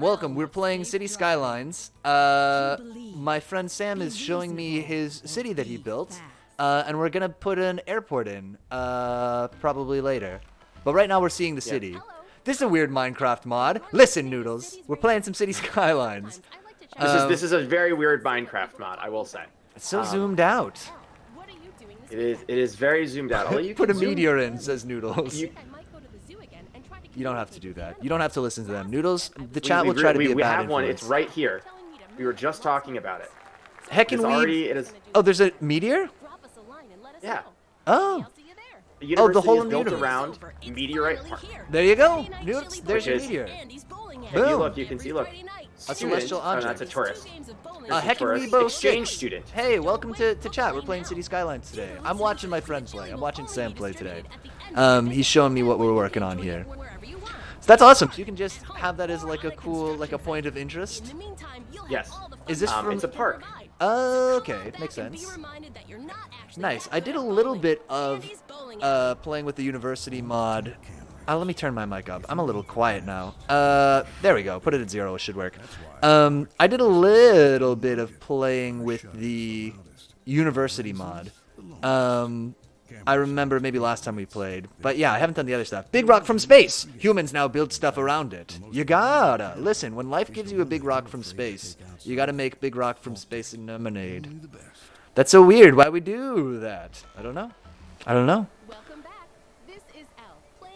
Welcome. We're playing City Skylines. My friend Sam is showing me his city that he built, and we're gonna put an airport in, probably later. But right now we're seeing the city. This is a weird Minecraft mod. Listen, Noodles, we're playing some City Skylines. This is a very weird Minecraft mod, I will say. It's so zoomed out. It is very zoomed out. Although you Put a can zoom- meteor in, says Noodles. You- You don't have to do that. You don't have to listen to them. Noodles, the chat will try to be a we bad have one. It's influence. right here. We were just talking about it. Heckin' It's weed. already. It is. Oh, there's a meteor? Yeah. Oh. The university hole is in the built universe. around Meteorite Park. There you go. Noodles, there's your Which is- meteor. If Boom. you look, you can see. Look. A Student- celestial oh, object. that's a tourist. Heckin' tourist. Weebo Exchange 6. student. Hey, welcome to chat. We're playing City Skylines today. I'm watching my friend play. I'm watching Sam play today. He's showing me what we're working on here. So that's awesome. So you can just have that as like a cool, like a point of interest. Yes. Is this from? It's a park. Okay, makes sense. Nice. I did a little bit of playing with the university mod. Let me turn my mic up. I'm a little quiet now. There we go. Put it at 0. It should work. I did a little bit of playing with the university mod. I remember maybe last time we played. But yeah, I haven't done the other stuff. Big rock from space! Humans now build stuff around it. You gotta. Listen, when life gives you a big rock from space, you gotta make big rock from space and lemonade. That's so weird. Why we do that? I don't know. I don't know.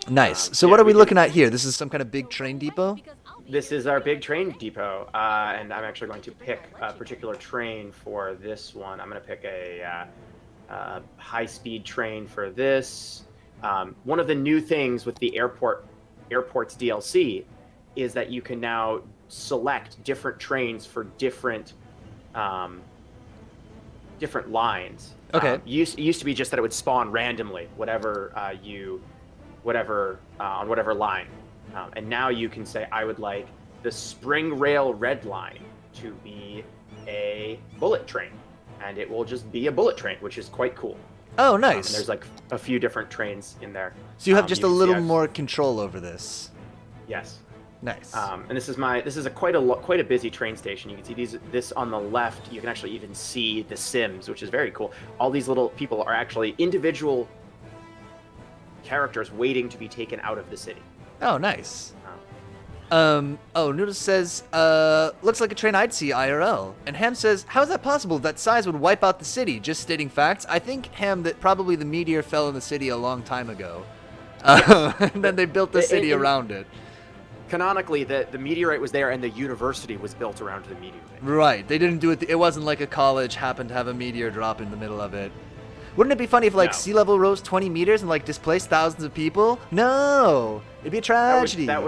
Nice. So what are we looking at here? This is some kind of big train depot? This is our big train depot, and I'm actually going to pick a particular train for this one. I'm going to pick a high-speed train for this. One of the new things with the airports DLC is that you can now select different trains for different lines. Okay. It used to be just that it would spawn randomly, on whatever line. And now you can say, I would like the Spring Rail Red Line to be a bullet train. And it will just be a bullet train, which is quite cool. Oh, nice. And there's like a few different trains in there. So you have just a can see little I've- more control over this. Yes. Nice. And this is quite a busy train station. You can see this on the left. You can actually even see the Sims, which is very cool. All these little people are actually individual characters waiting to be taken out of the city. Oh, nice. Noodles says, looks like a train I'd see IRL. And Ham says, how is that possible? That size would wipe out the city. Just stating facts. I think, Ham, that probably the meteor fell in the city a long time ago. And then they built the city around it. Canonically, the meteorite was there and the university was built around the meteorite. Right. They didn't do it. It wasn't like a college happened to have a meteor drop in the middle of it. Wouldn't it be funny if, like, No. sea level rose 20 meters and, like, displaced thousands of people? No! It'd be a tragedy. That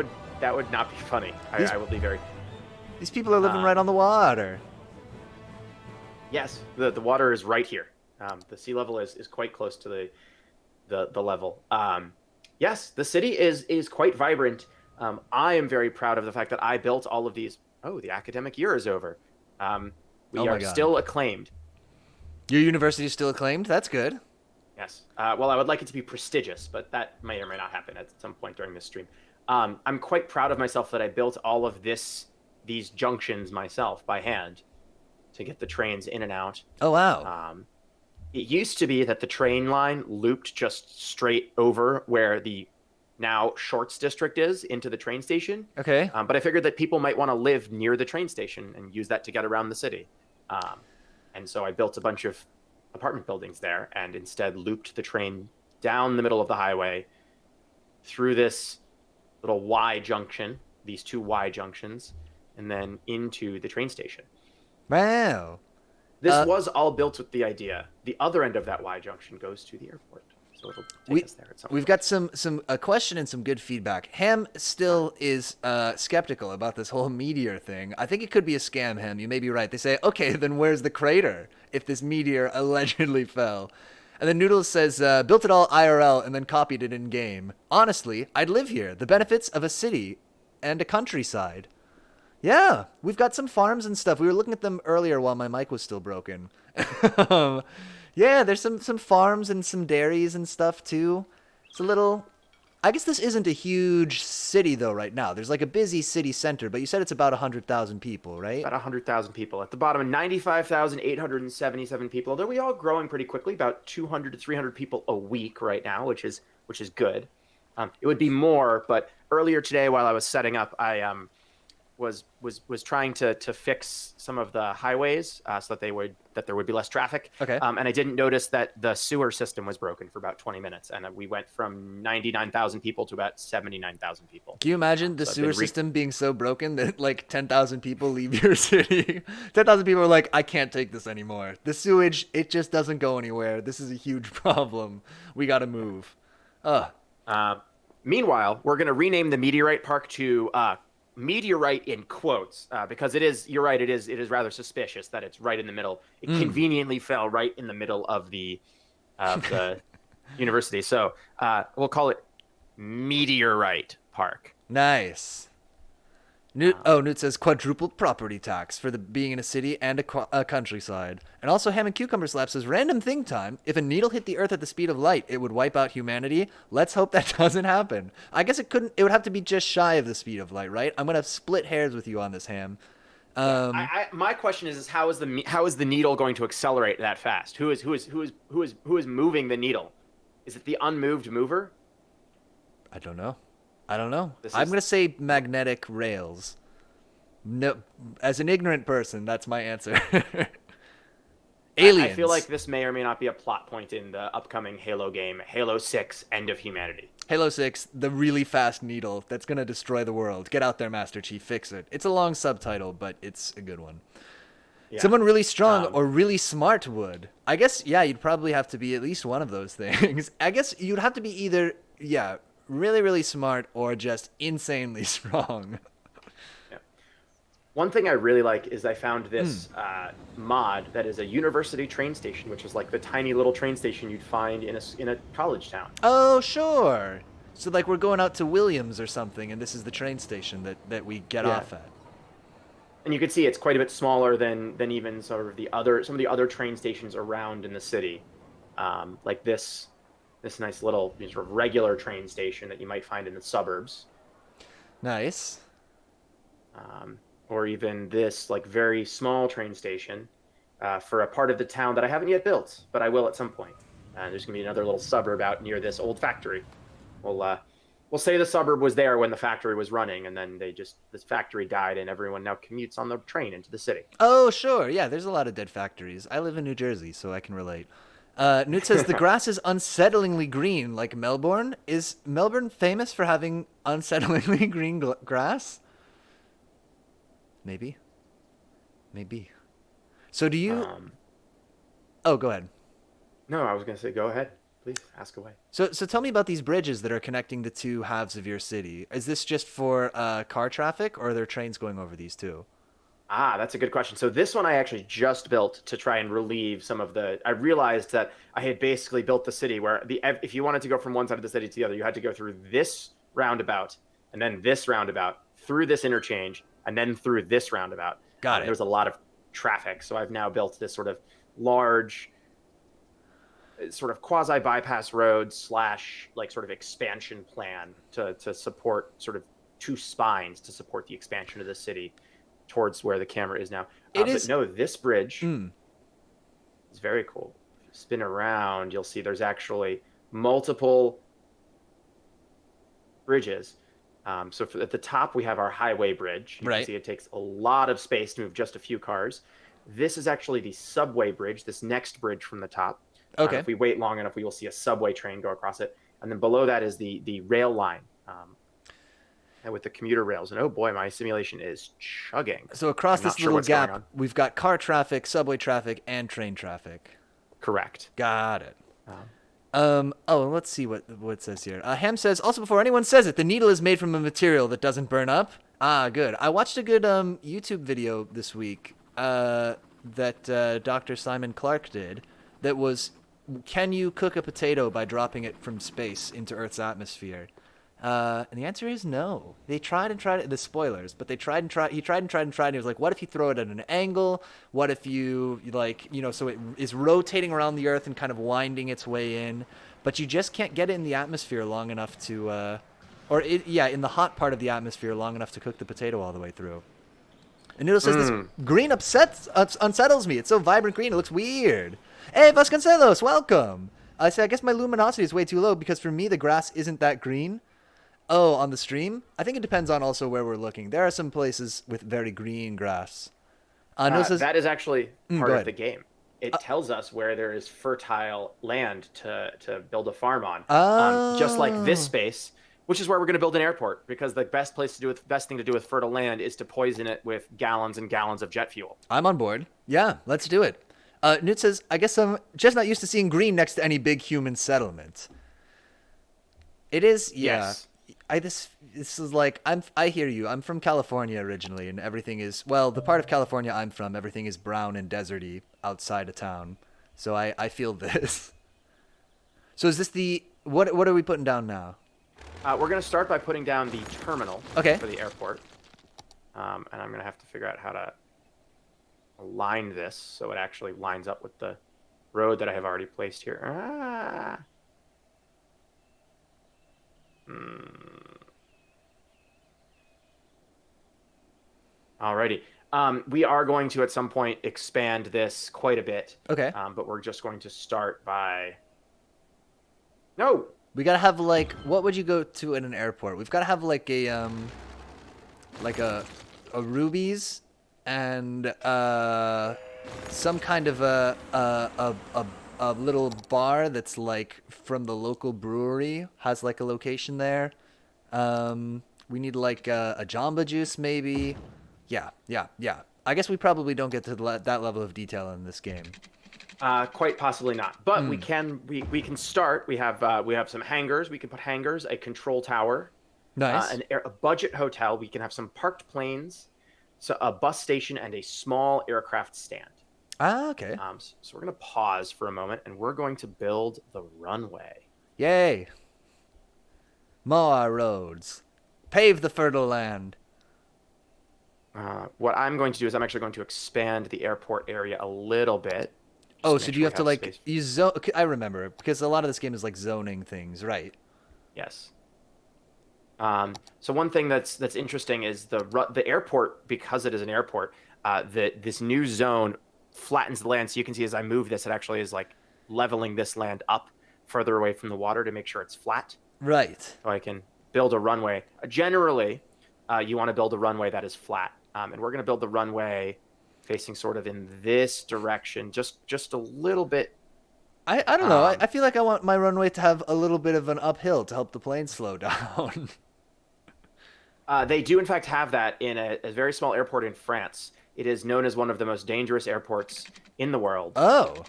would not be funny. I will be very... These people are living right on the water. Yes, the water is right here. The sea level is quite close to the level. Yes, the city is quite vibrant. I am very proud of the fact that I built all of these. Oh, the academic year is over. We Oh my are God. still acclaimed. Your university is still acclaimed? That's good. Yes. Well, I would like it to be prestigious, but that may or may not happen at some point during this stream. I'm quite proud of myself that I built all of these junctions myself by hand to get the trains in and out. Oh, wow. It used to be that the train line looped just straight over where the now Shorts district is into the train station. Okay. But I figured that people might want to live near the train station and use that to get around the city. And so I built a bunch of apartment buildings there and instead looped the train down the middle of the highway through this little Y junction, these two Y junctions, and then into the train station. Wow. This was all built with the idea. The other end of that Y junction goes to the airport. So it'll take us there at some point. We've got a question and some good feedback. Ham still is skeptical about this whole meteor thing. I think it could be a scam, Ham. You may be right. They say, okay, then where's the crater if this meteor allegedly fell? And then Noodles says, built it all IRL and then copied it in-game. Honestly, I'd live here. The benefits of a city and a countryside. Yeah, we've got some farms and stuff. We were looking at them earlier while my mic was still broken. Yeah, there's some farms and some dairies and stuff too. It's a little... I guess this isn't a huge city, though, right now. There's like a busy city center, but you said it's about 100,000 people, right? About 100,000 people. At the bottom, 95,877 people. Although we all growing pretty quickly, about 200 to 300 people a week right now, which is good. It would be more, but earlier today while I was setting up, I was trying to fix some of the highways so that there would be less traffic. Okay. And I didn't notice that the sewer system was broken for about 20 minutes, and we went from 99,000 people to about 79,000 people. Can you imagine the sewer system being so broken that like 10,000 people leave your city? 10,000 people are like, I can't take this anymore. The sewage, it just doesn't go anywhere. This is a huge problem. We got to move. Meanwhile, we're going to rename the Meteorite Park to Meteorite in quotes, because you're right, it is rather suspicious that it's right in the middle. It conveniently fell right in the middle of the university. So we'll call it Meteorite Park. Nice. Newt says quadrupled property tax for being in a city and a countryside. And also Ham and Cucumber Slap says, random thing time. If a needle hit the earth at the speed of light, it would wipe out humanity. Let's hope that doesn't happen. I guess it would have to be just shy of the speed of light, right? I'm going to split hairs with you on this, Ham. My question is how is the needle going to accelerate that fast? Who is moving the needle? Is it the unmoved mover? I don't know. I'm going to say magnetic rails. No, as an ignorant person, that's my answer. Aliens. I feel like this may or may not be a plot point in the upcoming Halo game, Halo 6: End of Humanity. Halo 6, the really fast needle that's going to destroy the world. Get out there, Master Chief, fix it. It's a long subtitle, but it's a good one. Yeah. Someone really strong or really smart would. I guess, yeah, you'd probably have to be at least one of those things. I guess you'd have to be either, really, really smart or just insanely strong. Yeah. One thing I really like is I found this mod that is a university train station, which is like the tiny little train station you'd find in a college town. Oh, sure. So like we're going out to Williams or something, and this is the train station that we get off at. And you can see it's quite a bit smaller than even sort of some of the other train stations around in the city, like this nice little sort of regular train station that you might find in the suburbs. Nice. Or even this like very small train station for a part of the town that I haven't yet built, but I will at some point. There's gonna be another little suburb out near this old factory. We'll say the suburb was there when the factory was running, and then this factory died, and everyone now commutes on the train into the city. Oh, sure. Yeah, there's a lot of dead factories. I live in New Jersey, so I can relate. Newt says the grass is unsettlingly green, like Melbourne. Is Melbourne famous for having unsettlingly green grass? Maybe. So do you... Oh, go ahead. No, I was going to say, go ahead. Please, ask away. So tell me about these bridges that are connecting the two halves of your city. Is this just for car traffic, or are there trains going over these too? That's a good question. So this one I actually just built to try and relieve some of I realized that I had basically built the city where if you wanted to go from one side of the city to the other, you had to go through this roundabout and then this roundabout, through this interchange, and then through this roundabout. Got it. There's a lot of traffic. So I've now built this sort of large sort of quasi bypass road / like sort of expansion plan to support sort of two spines to support the expansion of the city towards where the camera is now. But no, this bridge is very cool. If you spin around, you'll see there's actually multiple bridges. So at the top, we have our highway bridge. You can see it takes a lot of space to move just a few cars. This is actually the subway bridge, this next bridge from the top. Okay. If we wait long enough, we will see a subway train go across it. And then below that is the rail line. And with the commuter rails, and oh boy, my simulation is chugging. So across this little gap, we've got car traffic, subway traffic, and train traffic. Correct. Got it. Let's see what it says here. Ham says, also before anyone says it, the needle is made from a material that doesn't burn up. Good. I watched a good YouTube video this week that Dr. Simon Clark did that was, can you cook a potato by dropping it from space into Earth's atmosphere? And the answer is no. They tried and tried it. The spoilers, but he tried and tried. He was like, what if you throw it at an angle? What if you so it is rotating around the Earth and kind of winding its way in? but you just can't get it in the atmosphere long enough to, in the hot part of the atmosphere long enough to cook the potato all the way through. And Noodle says this green unsettles me. It's so vibrant green, it looks weird. Hey, Vasconcelos, welcome. I say, I guess my luminosity is way too low because for me the grass isn't that green. Oh, on the stream? I think it depends on also where we're looking. There are some places with very green grass. Says, that is actually part of the game. It Uh, tells us where there is fertile land to build a farm on. Just like this Oh. space, which is where we're going to build an airport, because the best thing to do with fertile land is to poison it with gallons and gallons of jet fuel. I'm on board. Yeah, let's do it. Newt says, I guess I'm just not used to seeing green next to any big human settlement. It is, yeah. Yes. This is like, I hear you. I'm from California originally, and everything is, well, the part of California I'm from, everything is brown and deserty outside of town. So I feel this. So is this what are we putting down now? We're going to start by putting down the terminal for the airport. And I'm going to have to figure out how to align this so it actually lines up with the road that I have already placed here. Alrighty. We are going to, at some point, expand this quite a bit. Okay. But we're just going to start by... No! We gotta have like, what would you go to in an airport? We've gotta have like a Ruby's and some kind of a little bar that's like from the local brewery, has like a location there. We need like a Jamba Juice maybe. Yeah. I guess we probably don't get to that level of detail in this game. Quite possibly not, but we can start. We have some hangars. We can put hangars, a control tower, Nice. a budget hotel. We can have some parked planes, so a bus station, and a small aircraft stand. Okay. So we're gonna pause for a moment, and we're going to build the runway. Yay. Mow our roads. Pave the fertile land. What I'm going to do is I'm actually going to expand the airport area a little bit. Oh, so do you have to like use zone? I remember because a lot of this game is like zoning things, right? Yes. So one thing that's interesting is the airport, because it is an airport. This new zone flattens the land, so you can see as I move this, it actually is like leveling this land up further away from the water to make sure it's flat. Right. So I can build a runway. Generally, you want to build a runway that is flat, and we're going to build the runway facing sort of in this direction, just a little bit. I don't know. I feel like I want my runway to have a little bit of an uphill to help the plane slow down. They do, in fact, have that in a very small airport in France. It is known as one of the most dangerous airports in the world. Oh.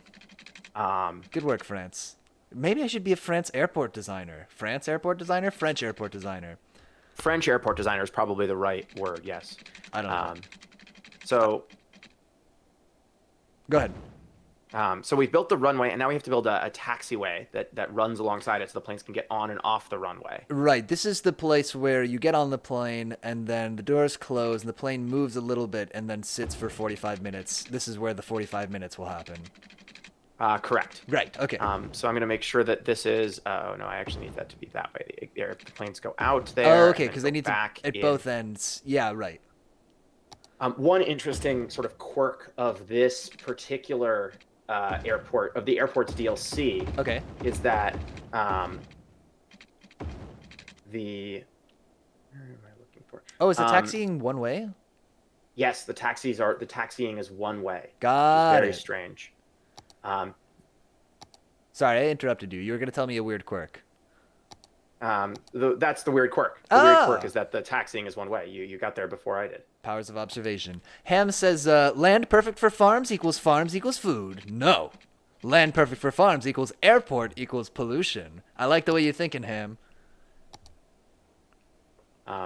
Good work, France. Maybe I should be a France airport designer. France airport designer? French airport designer. French airport designer is probably the right word, yes. I don't know. So... Go ahead. So we've built the runway, and now we have to build a taxiway that runs alongside it so the planes can get on and off the runway. Right. This is the place where you get on the plane, and then the doors close, and the plane moves a little bit, and then sits for 45 minutes. This is where the 45 minutes will happen. Correct. Right. Okay. So I'm going to make sure that this is... oh, no, I actually need that to be that way. The planes go out there. Oh, okay, because they need to... At both ends. Yeah, right. One interesting sort of quirk of this particular airport, of the airport's DLC, is that where am I looking for? Oh, is the taxiing one way? Yes, the taxiing is one way. Got it. Very strange. Sorry, I interrupted you. You were going to tell me a weird quirk. That's the weird quirk. The weird quirk is that the taxiing is one way. You got there before I did. Powers of observation. Ham says, land perfect for farms equals food. No. Land perfect for farms equals airport equals pollution. I like the way you're thinking, Ham.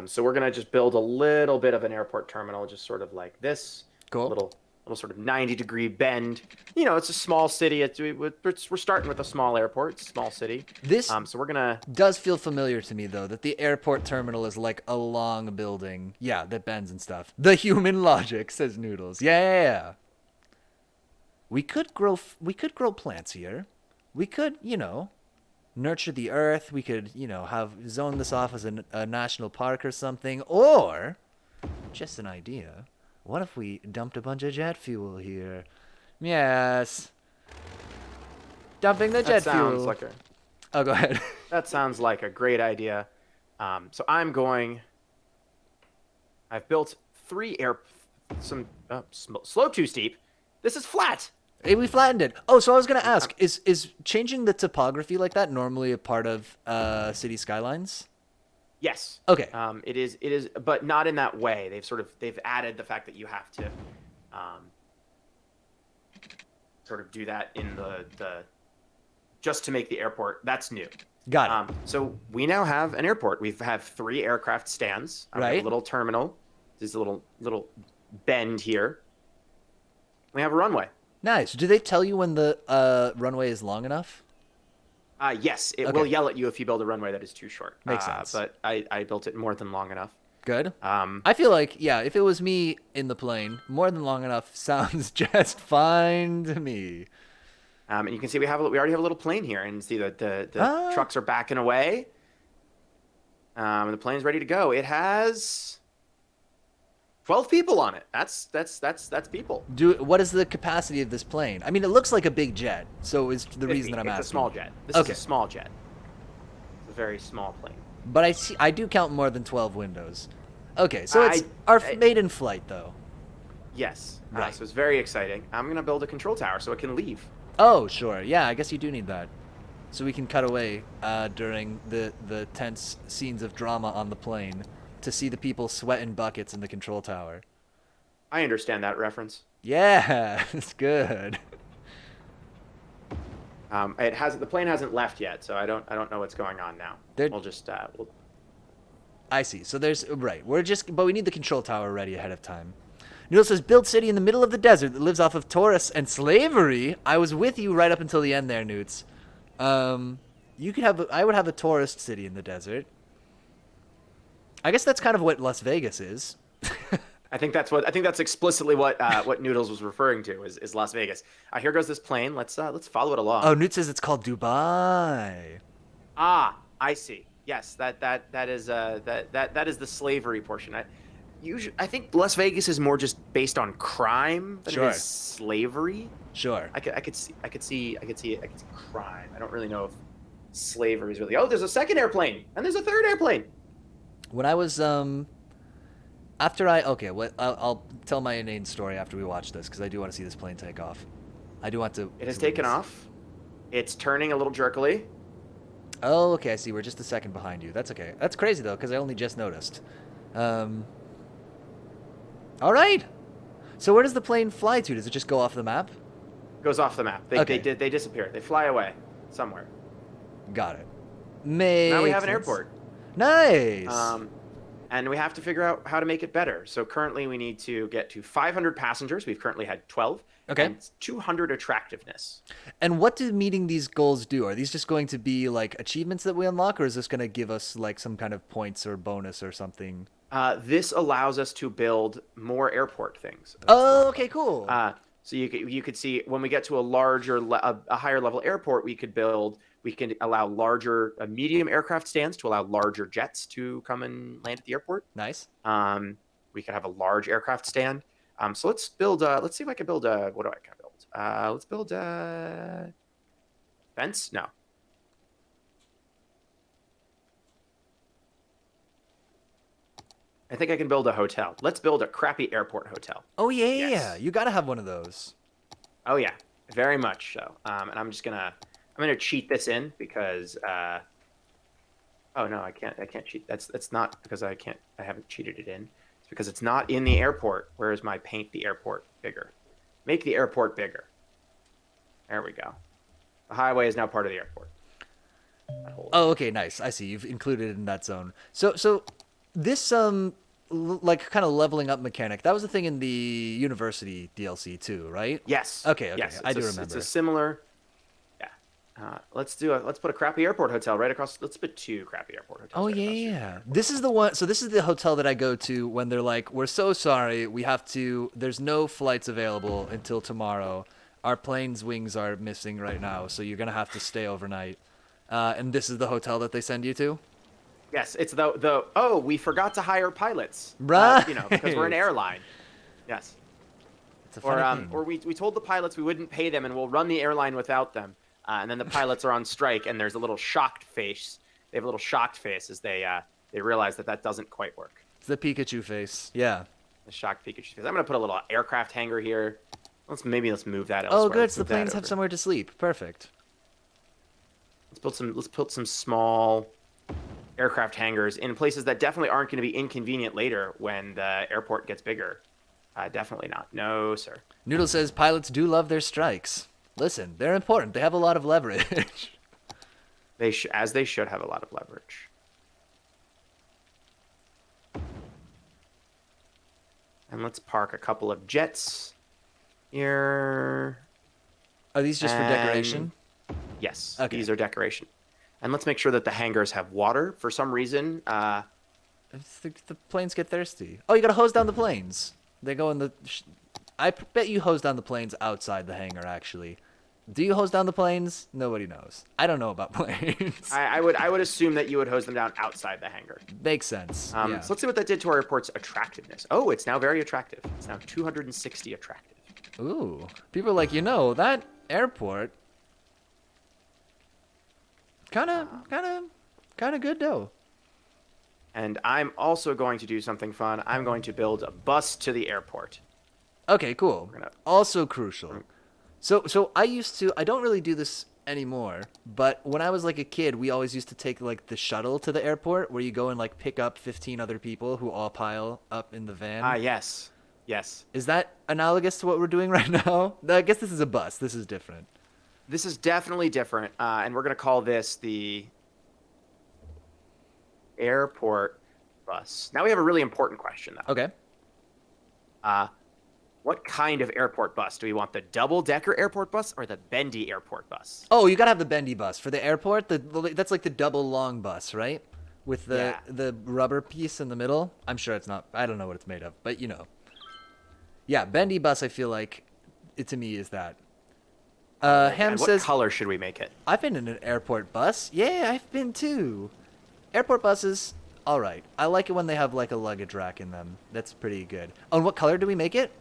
So we're going to just build a little bit of an airport terminal, just sort of like this. Cool. Little sort of 90-degree bend. You know, it's a small city. We're starting with a small airport, small city. This so we're gonna does feel familiar to me though, that the airport terminal is like a long building. Yeah, that bends and stuff. The human logic, says Noodles. Yeah. We could grow plants here. We could, nurture the earth. We could, have zone this off as a national park or something. Or, just an idea, what if we dumped a bunch of jet fuel here? Yes. Dumping the That jet sounds fuel. like a Oh, go ahead. that sounds like a great idea. So I've built slope too steep. This is flat. Hey, we flattened it. Oh, so I was gonna ask, is changing the topography like that normally a part of city skylines? Yes. Okay. It is, but not in that way. They've added the fact that you have to sort of do that in the just to make the airport. That's new. Got it. So we now have an airport. We have 3 aircraft stands. We have Right. a little terminal. There's a little bend here. We have a runway. Nice. Do they tell you when the runway is long enough? Yes, it Okay. will yell at you if you build a runway that is too short. Makes sense. But I built it more than long enough. Good. I feel like, yeah, if it was me in the plane, more than long enough sounds just fine to me. And you can see we already have a little plane here, and see that the trucks are backing away. And the plane's ready to go. It has 12 people on it. That's people. What is the capacity of this plane? I mean, it looks like a big jet, so is the reason that I'm asking. It's a small jet. This Okay. is a small jet. It's a very small plane. But I do count more than 12 windows. Okay, so it's our maiden flight, though. Yes. Right. So it's very exciting. I'm going to build a control tower so it can leave. Oh, sure. Yeah, I guess you do need that. So we can cut away during the tense scenes of drama on the plane to see the people sweat in buckets in the control tower. I understand that reference. Yeah, it's good. The plane hasn't left yet, so I don't know what's going on now. I see. So right. But we need the control tower ready ahead of time. Noodle says, build city in the middle of the desert that lives off of tourists and slavery. I was with you right up until the end there, Newts. I would have a tourist city in the desert. I guess that's kind of what Las Vegas is. I think that's explicitly what Noodles was referring to is Las Vegas. Here goes this plane. Let's follow it along. Oh, Newt says it's called Dubai. Ah, I see. Yes, that is the slavery portion. I think Las Vegas is more just based on crime than it is slavery. Sure. I could see crime. I don't really know if slavery is really. Oh, there's a second airplane and there's a third airplane. When I was I'll tell my inane story after we watch this because I do want to see this plane take off. I do want to. It has taken off. It's turning a little jerkily. Oh, okay. I see. We're just a second behind you. That's okay. That's crazy though because I only just noticed. All right. So where does the plane fly to? Does it just go off the map? Goes off the map. They disappear. They fly away somewhere. Got it. Now we have an airport. Nice. And we have to figure out how to make it better. So currently we need to get to 500 passengers. We've currently had 12. Okay. And 200 attractiveness. And what do meeting these goals do? Are these just going to be like achievements that we unlock, or is this going to give us like some kind of points or bonus or something? This allows us to build more airport things. Oh, okay, cool. So you could see when we get to a higher level airport, we can allow larger medium aircraft stands to allow larger jets to come and land at the airport. Nice. We could have a large aircraft stand. So let's see if I can build what do I can build? Let's build a fence. No. I think I can build a hotel. Let's build a crappy airport hotel. Oh yeah, Yes. yeah. You got to have one of those. Oh yeah, very much so. And I'm gonna cheat this in because oh no, I can't cheat. That's not because I haven't cheated it in. It's because it's not in the airport. Where is my paint the airport bigger? Make the airport bigger. There we go. The highway is now part of the airport. Oh, okay, nice. I see. You've included it in that zone. So this like kind of leveling up mechanic, that was the thing in the university DLC too, right? Yes. Okay. Yes, I do remember. It's a similar. Yeah. Let's put a crappy airport hotel right across. Let's put 2 crappy airport hotels. Oh right yeah. This is the one. So this is the hotel that I go to when they're like, "We're so sorry. There's no flights available until tomorrow. Our plane's wings are missing right now, so you're gonna have to stay overnight." And this is the hotel that they send you to? Yes, it's the oh, we forgot to hire pilots. Right. Because we're an airline. Yes. It's a funny thing. Or we told the pilots we wouldn't pay them and we'll run the airline without them. And then the pilots are on strike and there's a little shocked face. They have a little shocked face as they realize that doesn't quite work. It's the Pikachu face. Yeah. The shocked Pikachu face. I'm gonna put a little aircraft hangar here. Let's move that elsewhere. Oh, good. Let's So the move that planes have over. somewhere to sleep. Perfect. Let's put some small aircraft hangars in places that definitely aren't going to be inconvenient later when the airport gets bigger. Definitely not. No, sir. Noodle says pilots do love their strikes. Listen, they're important. They have a lot of leverage. As they should have a lot of leverage. And let's park a couple of jets here. Are these just for decoration? Yes, Okay. These are decoration. And let's make sure that the hangars have water. For some reason, The planes get thirsty. Oh, you gotta hose down the planes. They go in the... I bet you hose down the planes outside the hangar, actually. Do you hose down the planes? Nobody knows. I don't know about planes. I would assume that you would hose them down outside the hangar. Makes sense. Yeah. So let's see what that did to our airport's attractiveness. Oh, it's now very attractive. It's now 260 attractive. Ooh. People are like, that airport... Kind of good, though. And I'm also going to do something fun. I'm going to build a bus to the airport. Okay, cool. gonna- Also crucial. So I don't really do this anymore, but when I was like a kid, we always used to take like the shuttle to the airport where you go and like pick up 15 other people who all pile up in the van. Yes. Yes. Is that analogous to what we're doing right now? I guess this is a bus. This is different. This is definitely different. And we're going to call this the airport bus. Now we have a really important question, though. Okay. What kind of airport bus? Do we want the double-decker airport bus or the bendy airport bus? Oh, you gotta have the bendy bus for the airport. That's like the double long bus, right? With Yeah. the rubber piece in the middle. I'm sure it's not. I don't know what it's made of, but Yeah, bendy bus. I feel like it to me is that. Ham And what says, color should we make it? I've been in an airport bus. Yeah, I've been too. Airport buses, all right. I like it when they have like a luggage rack in them. That's pretty good. Oh, and what color do we make it?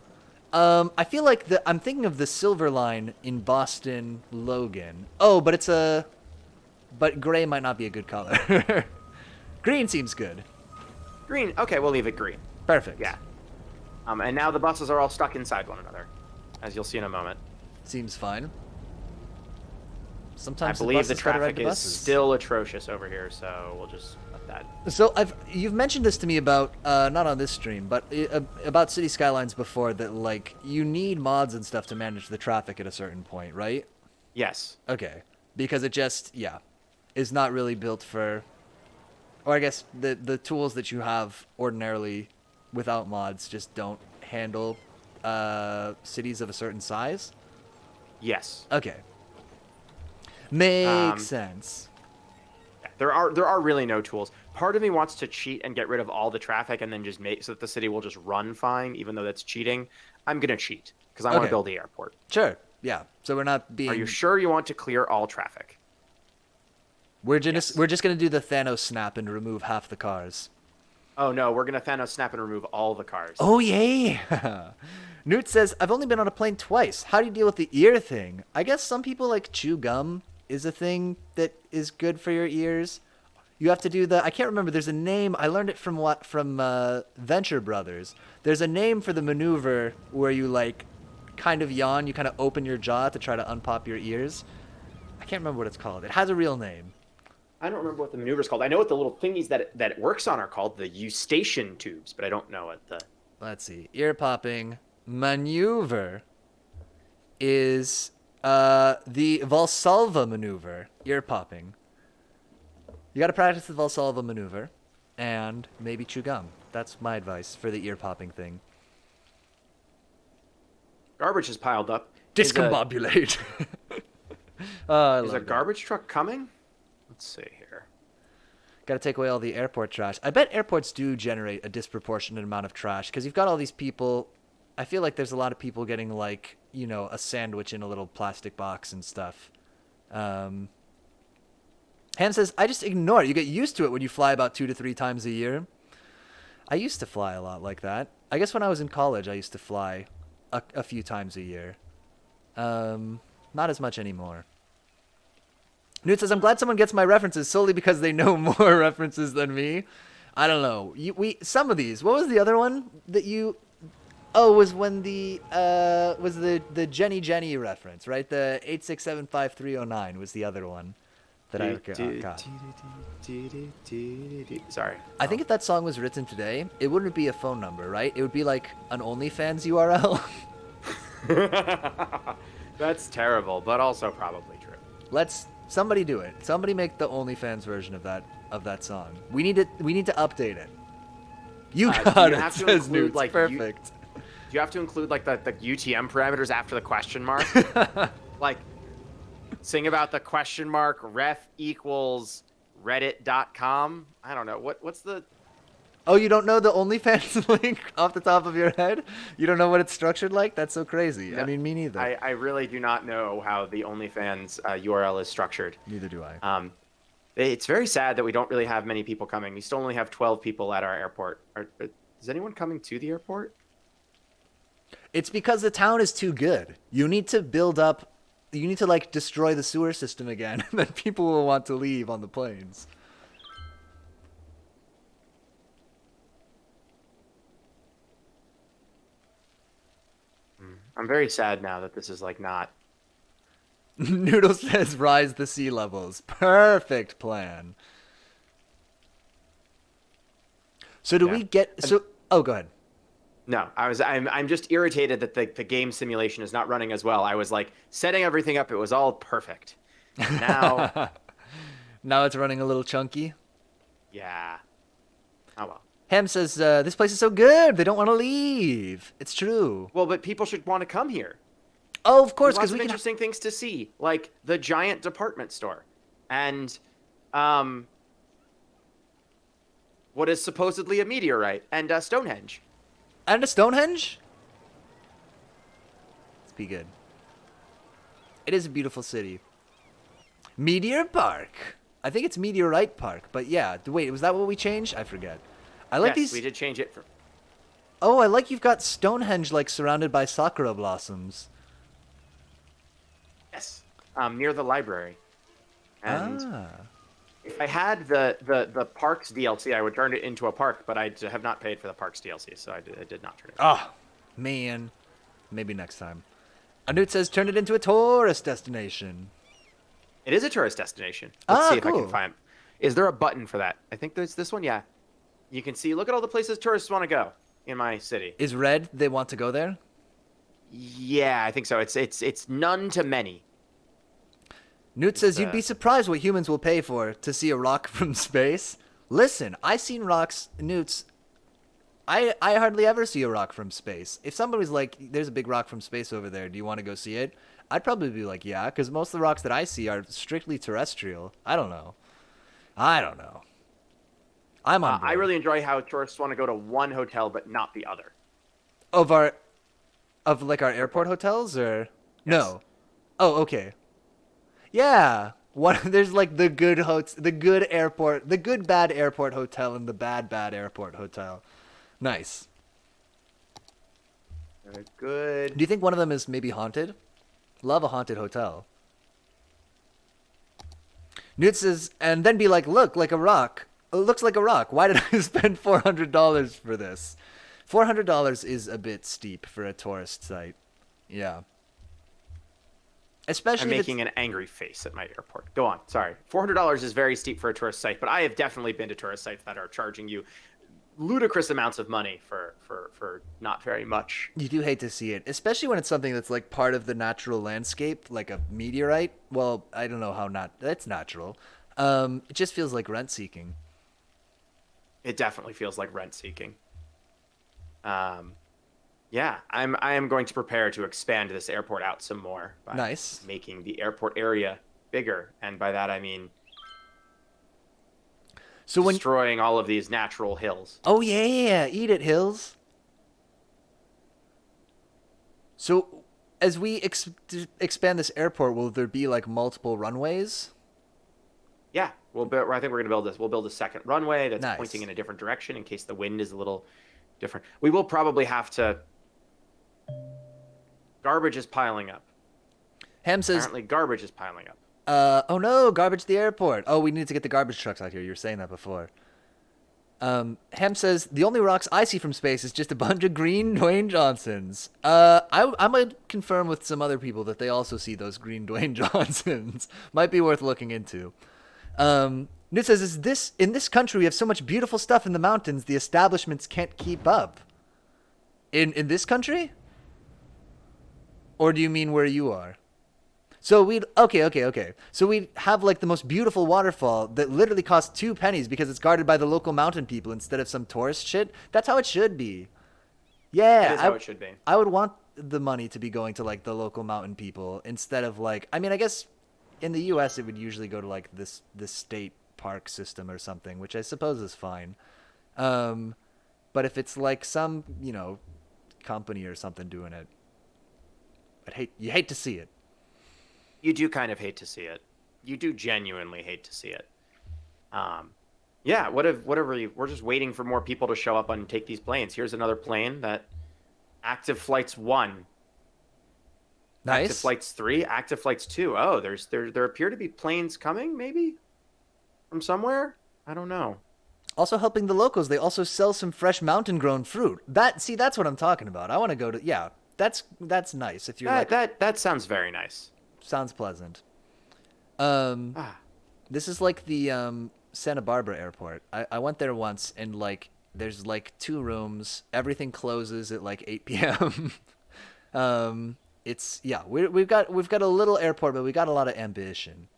I feel like I'm thinking of the Silver Line in Boston Logan. Oh, but gray might not be a good color. Green seems good. Green. Okay, we'll leave it green. Perfect. Yeah. And now the buses are all stuck inside one another, as you'll see in a moment. Seems fine. I Sometimes believe the buses gotta ride traffic the is buses. still atrocious over here, so we'll just let that. So you've mentioned this to me about not on this stream, but about City Skylines before, that like you need mods and stuff to manage the traffic at a certain point, right? Yes. Okay, because it just is not really built for, or I guess the tools that you have ordinarily without mods just don't handle cities of a certain size. Yes. Okay, makes sense. There are really no tools. Part of me wants to cheat and get rid of all the traffic and then just make so that the city will just run fine, even though that's cheating. I'm gonna cheat because I want Okay. to build the airport. Sure. Yeah. So we're not being. Are you sure you want to clear all traffic? We're just Yes. we're just gonna do the Thanos snap and remove half the cars. Oh no, we're gonna Thanos snap and remove all the cars. Oh yeah. Newt says, I've only been on a plane twice. How do you deal with the ear thing? I guess some people like chew gum is a thing that is good for your ears. You have to do I can't remember, there's a name, I learned it from Venture Brothers. There's a name for the maneuver where you like kind of yawn, you kind of open your jaw to try to unpop your ears. I can't remember what it's called. It has a real name. I don't remember what the maneuver's called. I know what the little thingies that it works on are called, the eustachian tubes, but I don't know what the. Let's see. Ear popping maneuver is the Valsalva maneuver. Ear popping. You got to practice the Valsalva maneuver and maybe chew gum. That's my advice for the ear popping thing. Garbage is piled up. Is Discombobulate. I a love that. garbage truck coming? Let's see here. Got to take away all the airport trash. I bet airports do generate a disproportionate amount of trash because you've got all these people. I feel like there's a lot of people getting like, a sandwich in a little plastic box and stuff. Ham says, I just ignore it. You get used to it when you fly about 2 to 3 times a year. I used to fly a lot like that. I guess when I was in college, I used to fly a few times a year. Not as much anymore. Newt says, I'm glad someone gets my references solely because they know more references than me. I don't know. Some of these. What was the other one that you... Oh, was when was the Jenny reference, right? The 8675309 was the other one that I got. Sorry. I think if that song was written today, it wouldn't be a phone number, right? It would be like an OnlyFans URL. That's terrible, but also probably true. Somebody do it. Somebody make the OnlyFans version of that song. We need to update it. You got it. Says Newt. Like, perfect. Do you have to include like the UTM parameters after the question mark? Like, sing about the question mark ref equals reddit.com? I don't know. What's the... Oh, you don't know the OnlyFans link off the top of your head? You don't know what it's structured like? That's so crazy. No, I mean, me neither. I really do not know how the OnlyFans URL is structured. Neither do I. It's very sad that we don't really have many people coming. We still only have 12 people at our airport. Is anyone coming to the airport? It's because the town is too good. You need to build up... You need to, like, destroy the sewer system again, and then people will want to leave on the planes. I'm very sad now that this is, like, not... Noodle says rise the sea levels. Perfect plan. So do we get... So... Oh, go ahead. No, I'm just irritated that the game simulation is not running as well. I was like setting everything up. It was all perfect. Now, now it's running a little chunky. Yeah. Oh well. Ham says this place is so good. They don't want to leave. It's true. Well, but people should want to come here. Oh, of course, because we can interesting things to see, like the giant department store, and what is supposedly a meteorite, and Stonehenge. And a Stonehenge? Let's be good. It is a beautiful city. Meteor Park. I think it's Meteorite Park, but yeah. Wait, was that what we changed? I forget. I like these. We did change it. Oh, I like you've got Stonehenge like surrounded by sakura blossoms. Yes, near the library. And if I had the Parks DLC, I would turn it into a park, but I have not paid for the Parks DLC, so I did not turn it. Oh, man. Maybe next time. Anut says turn it into a tourist destination. It is a tourist destination. Let's see if cool. I can find... Is there a button for that? I think there's this one, yeah. You can see, look at all the places tourists want to go in my city. Is red they want to go there? Yeah, I think so. It's none to many. Newt says, you'd be surprised what humans will pay for to see a rock from space. Listen, I've seen rocks, Newts. I hardly ever see a rock from space. If somebody's like, there's a big rock from space over there, do you want to go see it? I'd probably be like, yeah, because most of the rocks that I see are strictly terrestrial. I don't know. I'm on board. I really enjoy how tourists want to go to one hotel but not the other. Of our airport hotels, or? Yes. No. Oh, okay. Yeah, there's like the good airport, the good bad airport hotel, and the bad airport hotel. Nice. Good. Do you think one of them is maybe haunted? Love a haunted hotel. Newt says, and then be like, look, like a rock. It looks like a rock. Why did I spend $400 for this? $400 is a bit steep for a tourist site. Yeah. Especially I'm making an angry face at my airport. Go on. Sorry. $400 is very steep for a tourist site, but I have definitely been to tourist sites that are charging you ludicrous amounts of money for not very much. You do hate to see it, especially when it's something that's like part of the natural landscape, like a meteorite. Well, I don't know how that's natural. It just feels like rent seeking. It definitely feels like rent seeking. Yeah, I am going to prepare to expand this airport out some more by making the airport area bigger, and by that I mean destroying all of these natural hills. Oh yeah, eat it, hills. So as we expand this airport, will there be like multiple runways? Yeah, I think we're gonna build this. We'll build a second runway that's Nice. pointing in a different direction in case the wind is a little different. We will probably have to. Garbage is piling up. Ham says, Apparently, garbage is piling up. oh no, garbage at the airport. Oh, we need to get the garbage trucks out here. You were saying that before. Ham says, the only rocks I see from space is just a bunch of green Dwayne Johnsons. I might confirm with some other people that they also see those green Dwayne Johnsons. Might be worth looking into. Newt says, in this country we have so much beautiful stuff in the mountains, the establishments can't keep up. In this country? Or do you mean where you are? So okay. So we'd have like the most beautiful waterfall that literally costs 2 pennies because it's guarded by the local mountain people instead of some tourist shit. That's how it should be. Yeah. That is how it should be. I would want the money to be going to like the local mountain people instead of like, I mean, I guess in the US it would usually go to like this state park system or something, which I suppose is fine. But if it's like some, company or something doing it, you hate to see it. You do kind of hate to see it. You do genuinely hate to see it. Yeah, we're just waiting for more people to show up and take these planes. Here's another plane that active flights 1. Nice. Active flights 3, active flights 2. Oh, there appear to be planes coming, maybe? From somewhere? I don't know. Also helping the locals, they also sell some fresh mountain-grown fruit. That's what I'm talking about. I want to go to, yeah, that's nice. If you're that sounds very nice. Sounds pleasant. This is like the Santa Barbara airport. I went there once, and like there's like 2 rooms. Everything closes at like 8 p.m. We've got a little airport, but we got a lot of ambition.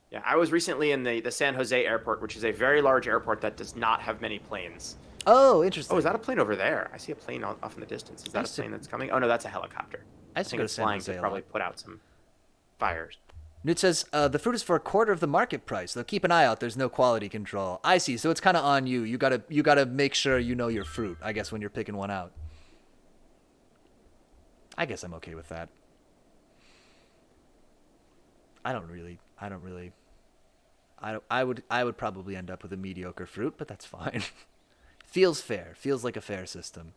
Yeah, I was recently in the San Jose airport, which is a very large airport that does not have many planes. Oh, interesting. Oh, is that a plane over there? I see a plane off in the distance. Is that a plane that's coming? Oh no, that's a helicopter. I think it's flying to probably put out some fires. Newt says, the fruit is for a quarter of the market price, though keep an eye out, there's no quality control. I see, so it's kind of on you. You gotta make sure you know your fruit, I guess, when you're picking one out. I guess I'm okay with that. I would probably end up with a mediocre fruit, but that's fine. Feels fair. Feels like a fair system.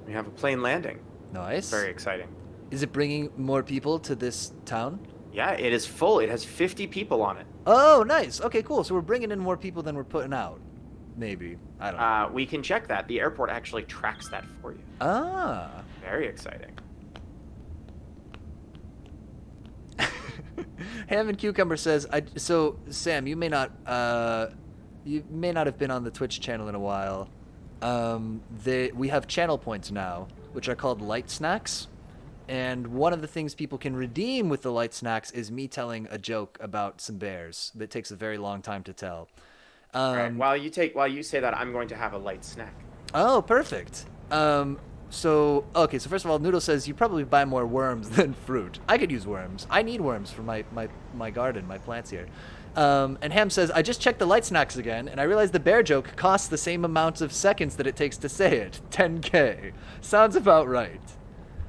We have a plane landing. Nice. Very exciting. Is it bringing more people to this town? Yeah, it is full. It has 50 people on it. Oh, nice. Okay, cool. So we're bringing in more people than we're putting out. Maybe. I don't know. We can check that. The airport actually tracks that for you. Ah. Very exciting. Ham and Cucumber says, so Sam, you may not have been on the Twitch channel in a while. We have channel points now, which are called light snacks. And one of the things people can redeem with the light snacks is me telling a joke about some bears that takes a very long time to tell. Right. While you say that, I'm going to have a light snack. Oh, perfect. So first of all, Noodle says you probably buy more worms than fruit. I could use worms. I need worms for my garden, my plants here. And Ham says, I just checked the light snacks again, and I realized the bear joke costs the same amount of seconds that it takes to say it. 10K. Sounds about right.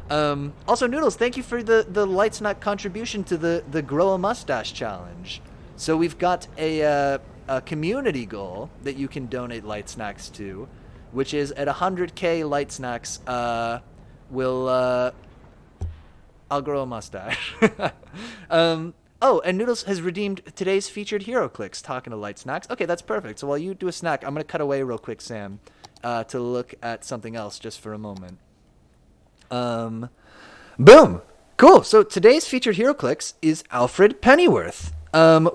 Also, Noodles, thank you for the light snack contribution to the Grow a Mustache challenge. So we've got a community goal that you can donate light snacks to, which is at 100K light snacks, I'll grow a mustache. Oh, and Noodles has redeemed today's featured hero clicks, talking to light snacks. Okay, that's perfect. So while you do a snack, I'm going to cut away real quick, Sam, to look at something else just for a moment. Boom! Cool. So today's featured hero clicks is Alfred Pennyworth.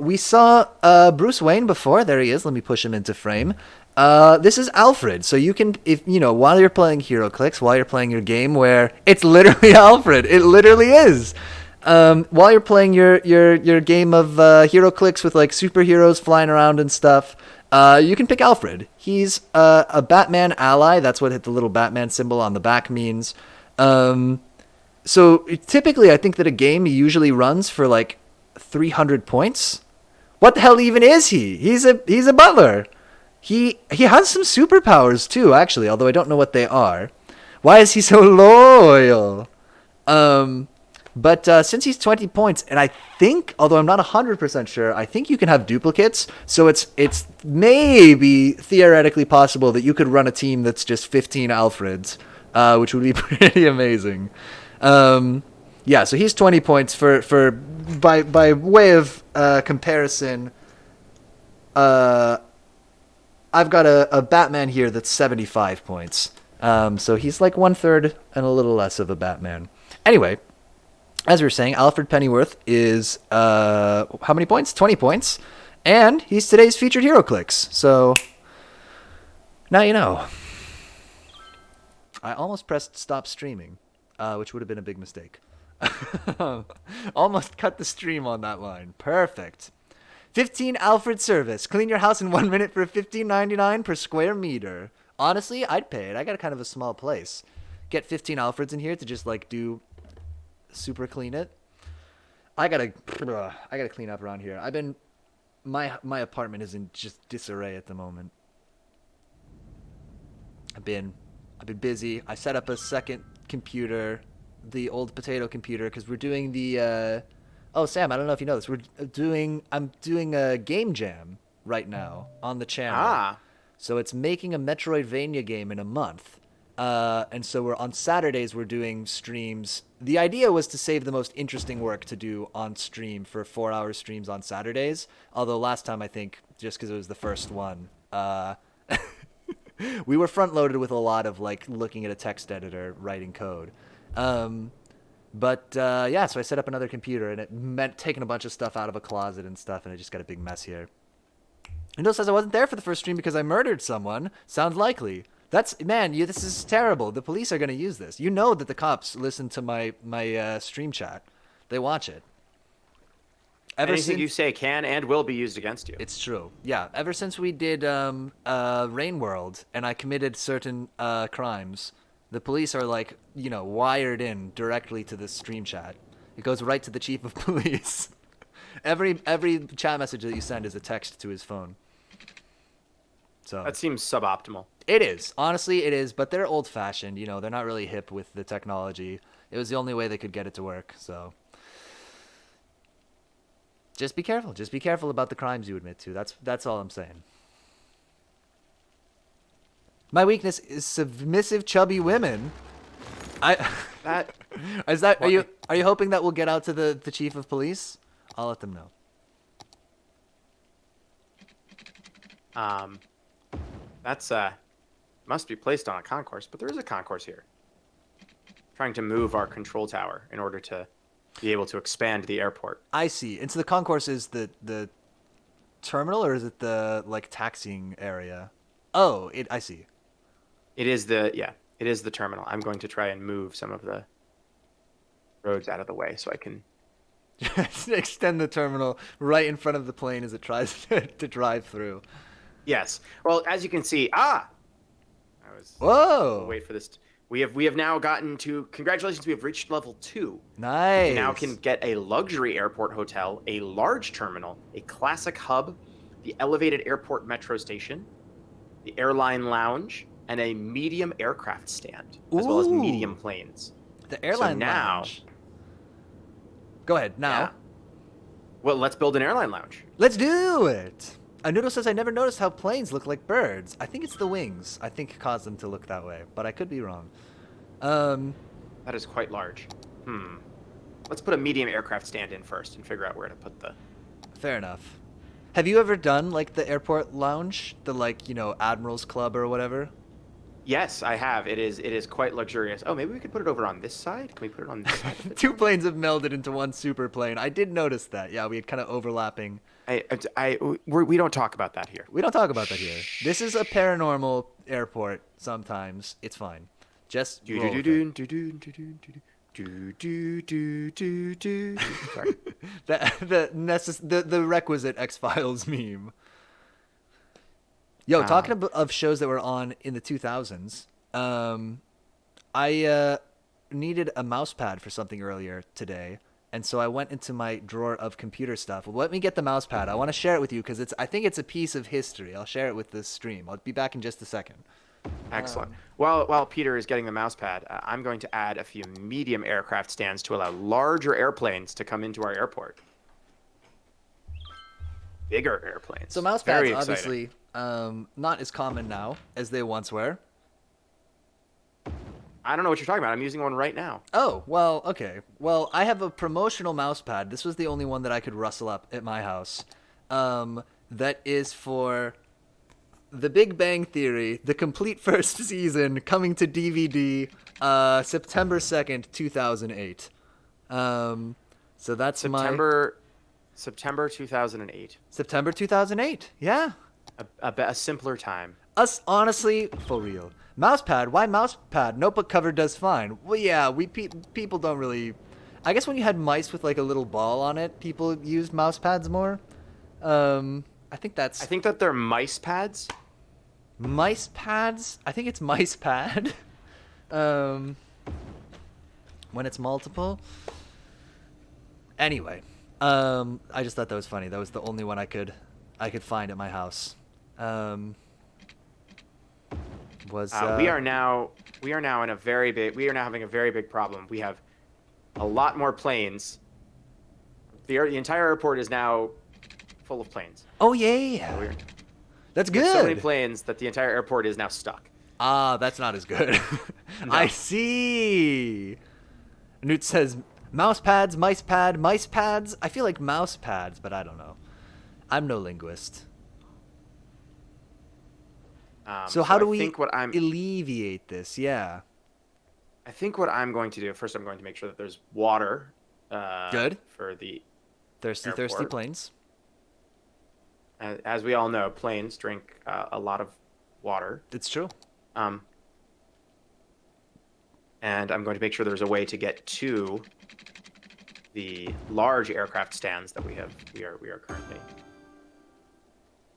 We saw Bruce Wayne before. There he is. Let me push him into frame. This is Alfred. So you can, while you're playing HeroClix, while you're playing your game where it's literally Alfred, it literally is. While you're playing your game of HeroClix with like superheroes flying around and stuff, you can pick Alfred. He's a Batman ally. That's what the little Batman symbol on the back means. So typically, I think that a game usually runs for like 300 points. What the hell even is he? He's a butler. He has some superpowers too, actually, although I don't know what they are. Why is he so loyal? But since he's 20 points, and I think, although I'm not 100% sure, I think you can have duplicates. So it's maybe theoretically possible that you could run a team that's just 15 Alfreds, which would be pretty amazing. Yeah, so he's 20 points by way of comparison. I've got a Batman here that's 75 points. So he's like 1/3 and a little less of a Batman. Anyway, as we were saying, Alfred Pennyworth is how many points? 20 points. And he's today's featured hero clicks. So now you know. I almost pressed stop streaming, which would have been a big mistake. Almost cut the stream on that line. Perfect. 15 Alfred service. Clean your house in 1 minute for $15.99 per square meter. Honestly, I'd pay it. I got kind of a small place. Get 15 Alfreds in here to just like do super clean it. I gotta clean up around here. My apartment is in just disarray at the moment. I've been busy. I set up a second computer, the old potato computer, because we're doing the oh, Sam, I don't know if you know this. I'm doing a game jam right now on the channel. So it's making a Metroidvania game in a month. And so on Saturdays we're doing streams. The idea was to save the most interesting work to do on stream for 4-hour streams on Saturdays. Although last time, I think, just because it was the first one, we were front loaded with a lot of like looking at a text editor, writing code. But yeah, so I set up another computer, and it meant taking a bunch of stuff out of a closet and stuff, and I just got a big mess here. Undo says I wasn't there for the first stream because I murdered someone. Sounds likely. This is terrible. The police are going to use this. You know that the cops listen to my stream chat. They watch it. Anything you say can and will be used against you. It's true. Yeah. Ever since we did Rain World and I committed certain crimes, the police are like, wired in directly to this stream chat. It goes right to the chief of police. Every chat message that you send is a text to his phone. So that seems suboptimal. It is. Honestly, it is. But they're old-fashioned. They're not really hip with the technology. It was the only way they could get it to work. So just be careful. Just be careful about the crimes you admit to. That's all I'm saying. My weakness is submissive, chubby women. Are you hoping that we'll get out to the chief of police? I'll let them know. That's must be placed on a concourse, but there is a concourse here. Trying to move our control tower in order to be able to expand the airport. I see. And so the concourse is the terminal, or is it the like taxiing area? Oh, I see. It is the terminal. I'm going to try and move some of the roads out of the way so I can extend the terminal right in front of the plane as it tries to drive through. Yes. Well, as you can see, Whoa! Wait for this. We have now gotten to. Congratulations, we have reached level 2. Nice. We now can get a luxury airport hotel, a large terminal, a classic hub, the elevated airport metro station, the Airline Lounge, and a medium aircraft stand, as well as medium planes. The Airline Lounge. Go ahead now. Yeah. Well, let's build an Airline Lounge. Let's do it. A Noodle says, I never noticed how planes look like birds. I think it's the wings. I think caused them to look that way, but I could be wrong. That is quite large. Let's put a medium aircraft stand in first and figure out where to put the... Fair enough. Have you ever done, like, the airport lounge? The, Admiral's Club or whatever? Yes, I have. It is quite luxurious. Oh, maybe we could put it over on this side? Can we put it on this side? Two planes have melded into one super plane. I did notice that. Yeah, we had kind of overlapping... We don't talk about that here. We don't talk about that here. This is a paranormal airport sometimes. It's fine. Just roll with it. Sorry. The requisite X-Files meme. Yo, talking of shows that were on in the 2000s, I needed a mouse pad for something earlier today. And so I went into my drawer of computer stuff. Well, let me get the mouse pad. I want to share it with you because I think it's a piece of history. I'll share it with this stream. I'll be back in just a second. Excellent. While Peter is getting the mouse pad, I'm going to add a few medium aircraft stands to allow larger airplanes to come into our airport. Bigger airplanes. So mouse Very pads, exciting. obviously, not as common now as they once were. I don't know what you're talking about. I'm using one right now. Oh, well, okay. Well, I have a promotional mouse pad. This was the only one that I could rustle up at my house. That is for The Big Bang Theory, the complete first season, coming to DVD, September 2nd, 2008. So that's September 2008. September 2008. Yeah. A simpler time. Us, honestly, for real. Mousepad, why mousepad? Notebook cover does fine. Well, yeah, people don't really... I guess when you had mice with like a little ball on it, people used mousepads more. I think I think that they're mice pads. Mice pads? I think it's mice pad. When it's multiple. Anyway, I just thought that was funny. That was the only one I could find at my house. We are now having a very big problem. We have a lot more planes. The entire airport is now full of planes. Oh yeah. So That's there's good. so many planes that the entire airport is now stuck. Ah, that's not as good. No. I see. Newt says mouse pads, mice pad, mice pads. I feel like mouse pads, but I don't know. I'm no linguist. So how do we alleviate this? Yeah. I think what I'm going to do, first I'm going to make sure that there's water. Good. For the Thirsty airport. planes. As we all know, planes drink a lot of water. It's true. And I'm going to make sure there's a way to get to the large aircraft stands that we are currently.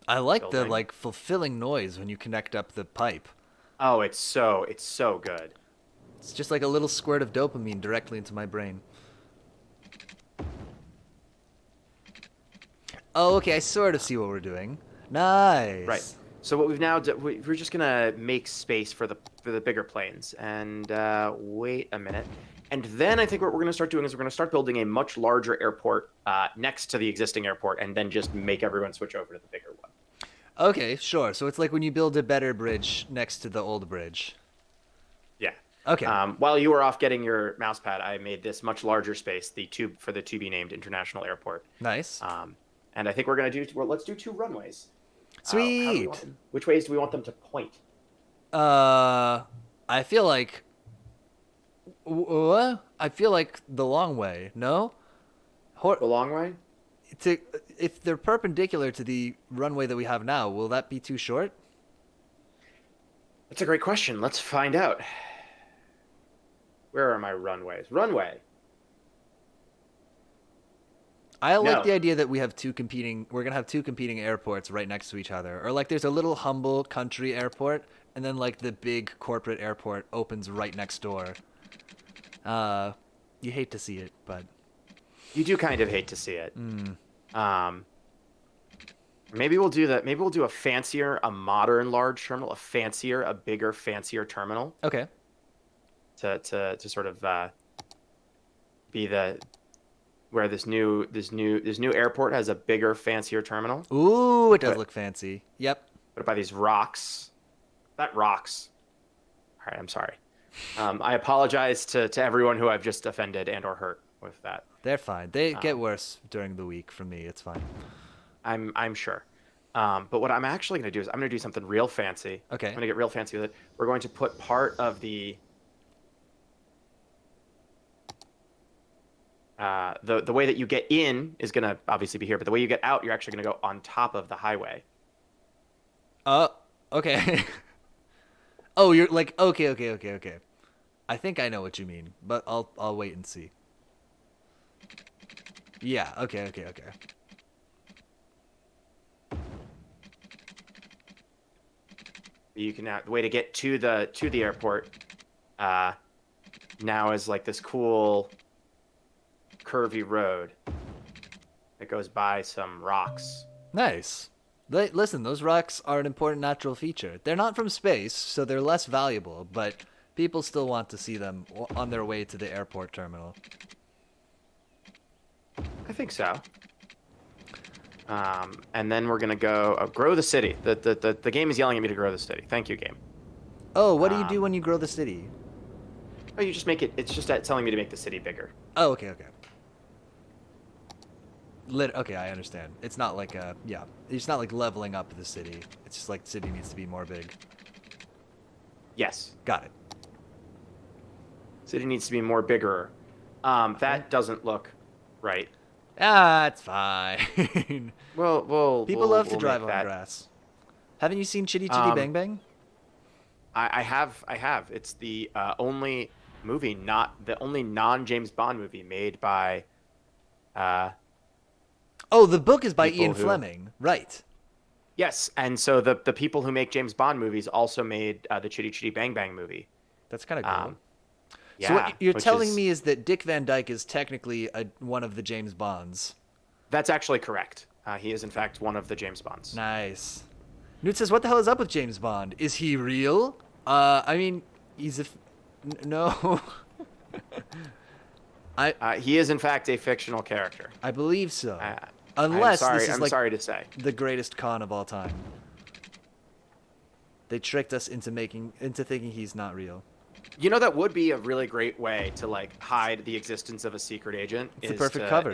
I like building. the like fulfilling noise when you connect up the pipe. Oh, it's so good. It's just like a little squirt of dopamine directly into my brain. Oh, okay, I sort of see what we're doing. Nice. Right. So what we've now we're just gonna make space for the bigger planes. And wait a minute. And then I think what we're gonna start doing is we're gonna start building a much larger airport next to the existing airport, and then just make everyone switch over to the bigger one. Okay, sure. So it's like when you build a better bridge next to the old bridge. Yeah. Okay. While you were off getting your mouse pad, I made this much larger space, for the to be named International Airport. Nice. And I think we're gonna let's do 2 runways. Sweet. Which ways do we want them to point? I feel like. What? I feel like the long way. No. The long way? If they're perpendicular to the runway that we have now, will that be too short? That's a great question. Let's find out. Where are my runways? Runway. I like the idea that we're gonna have two competing airports right next to each other. Or like there's a little humble country airport, and then like the big corporate airport opens right next door. You hate to see it, but You do kind of hate to see it. Maybe we'll do that. Maybe we'll do a modern large terminal, a bigger, fancier terminal. Okay. To sort of be where this new airport has a bigger, fancier terminal. Ooh, it does look fancy. Yep. But by these rocks. That rocks. All right, I'm sorry. I apologize to everyone who I've just offended and or hurt with that. They're fine. They get worse during the week from me. It's fine. I'm sure. But what I'm actually going to do is I'm going to do something real fancy. Okay. I'm going to get real fancy with it. We're going to put part of the way that you get in is going to obviously be here, but the way you get out, you're actually going to go on top of the highway. Okay. Oh, you're like, okay. I think I know what you mean, but I'll wait and see. Yeah, okay. You can the way to get to the airport now is like this cool curvy road that goes by some rocks. Nice. Listen, those rocks are an important natural feature. They're not from space, so they're less valuable, but people still want to see them on their way to the airport terminal. I think so. And then we're gonna go grow the city. The game is yelling at me to grow the city. Thank you, game. Oh, what do you do when you grow the city? Oh, you just make it. It's just telling me to make the city bigger. Oh, okay. Okay, I understand. It's not like it's not like leveling up the city. It's just like the city needs to be more big. Yes. Got it. City needs to be more bigger. That doesn't look right. Ah, it's fine. People love to drive on grass. Haven't you seen Chitty Chitty Bang Bang? I have. It's the only movie, not the only non-James Bond movie made by. Oh, the book is by Ian Fleming, right? Yes, and so the people who make James Bond movies also made the Chitty Chitty Bang Bang movie. That's kind of cool. Yeah, so what you're telling me is that Dick Van Dyke is technically one of the James Bonds. That's actually correct. He is in fact one of the James Bonds. Nice. Newt says, "What the hell is up with James Bond? Is he real?" I mean, he's no. He is in fact a fictional character. I believe so. Unless this is I'm like sorry to say, the greatest con of all time. They tricked us into thinking he's not real. You know, that would be a really great way to like hide the existence of a secret agent. It's the perfect cover.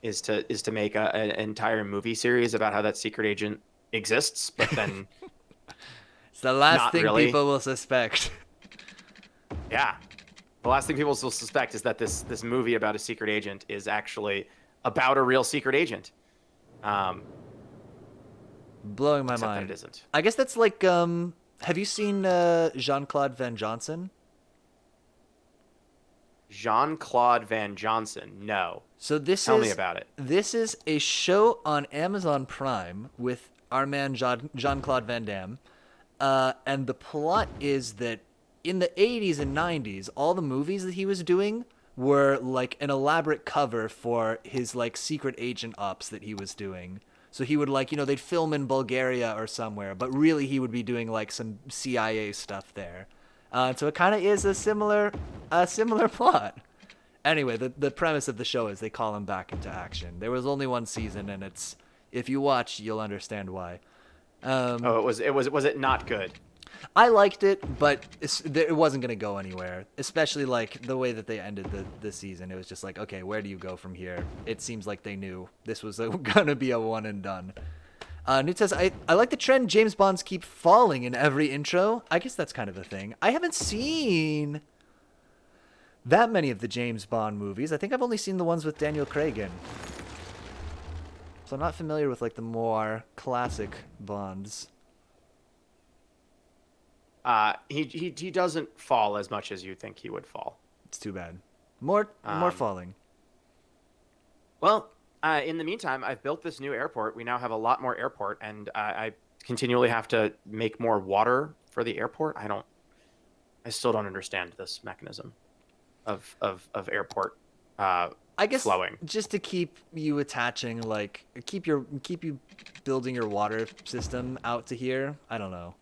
Is to make an entire movie series about how that secret agent exists, but then it's the last thing really. People will suspect. Yeah, the last thing people will suspect is that this movie about a secret agent is actually about a real secret agent. Blowing my mind. That it isn't. I guess that's like have you seen Jean-Claude Van Johnson? Jean-Claude Van Johnson, no. So Tell me about it. This is a show on Amazon Prime with our man Jean-Claude Van Damme. And the plot is that in the 80s and 90s, all the movies that he was doing were like an elaborate cover for his like secret agent ops that he was doing. So he would like, they'd film in Bulgaria or somewhere, but really he would be doing like some CIA stuff there. So it kind of is a similar plot. Anyway, the premise of the show is they call him back into action. There was only one season, and if you watch, you'll understand why. Was it not good? I liked it, but it wasn't going to go anywhere, especially like the way that they ended the season. It was just like, okay, where do you go from here? It seems like they knew this was going to be a one and done. Newt says, I like the trend James Bonds keep falling in every intro. I guess that's kind of a thing. I haven't seen that many of the James Bond movies. I think I've only seen the ones with Daniel Craig in. So I'm not familiar with like the more classic Bonds. He doesn't fall as much as you think he would fall. It's too bad. More falling. Well, in the meantime, I've built this new airport. We now have a lot more airport, and I continually have to make more water for the airport. I still don't understand this mechanism of airport I guess flowing. Just to keep you attaching, like keep you building your water system out to here. I don't know.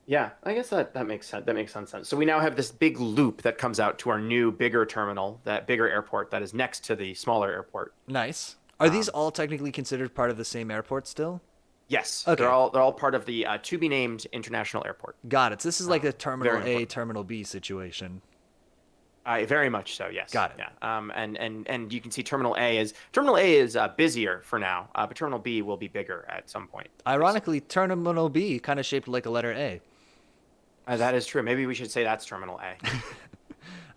Yeah, I guess that makes sense. That makes some sense. So we now have this big loop that comes out to our new, bigger terminal, that bigger airport that is next to the smaller airport. Nice. Are these all technically considered part of the same airport still? Yes. Okay. They're all part of the to be named international airport. Got it. So this is like a Terminal A, Terminal B situation. Very much so. Yes. Got it. Yeah. And you can see Terminal A is busier for now, but Terminal B will be bigger at some point. Ironically, Terminal B kind of shaped like a letter A. That is true. Maybe we should say that's Terminal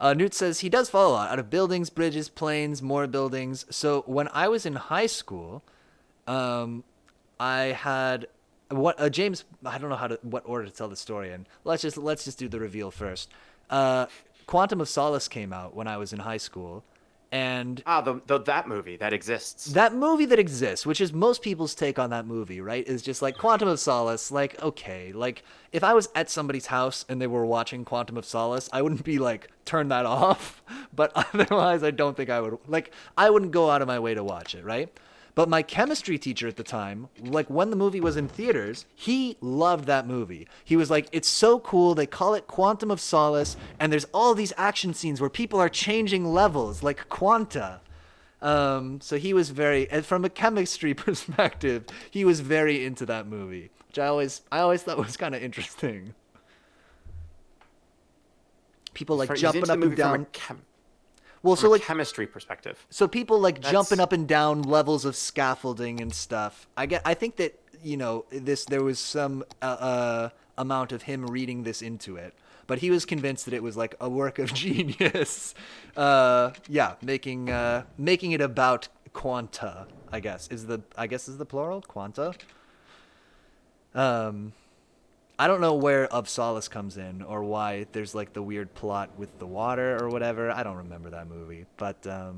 A. Newt says he does fall a lot out of buildings, bridges, planes, more buildings. So when I was in high school, I had James. I don't know what order to tell the story in. Let's just do the reveal first. Quantum of Solace came out when I was in high school. And that movie that exists. That movie that exists, which is most people's take on that movie, right? Is just like Quantum of Solace. Like, okay, like if I was at somebody's house and they were watching Quantum of Solace, I wouldn't be like, turn that off. But otherwise, I don't think I would. Like, I wouldn't go out of my way to watch it, right? But my chemistry teacher at the time, like when the movie was in theaters, he loved that movie. He was like, it's so cool. They call it Quantum of Solace. And there's all these action scenes where people are changing levels like quanta. So he was very, and from a chemistry perspective, he was very into that movie, which I always thought was kind of interesting. People like jumping up and down. Well, so like chemistry perspective. So people like jumping up and down levels of scaffolding and stuff. I think that, you know, there was some amount of him reading this into it, but he was convinced that it was like a work of genius. Making it about quanta, I guess is the plural, quanta. I don't know where Of Solace comes in or why there's like the weird plot with the water or whatever. I don't remember that movie, but the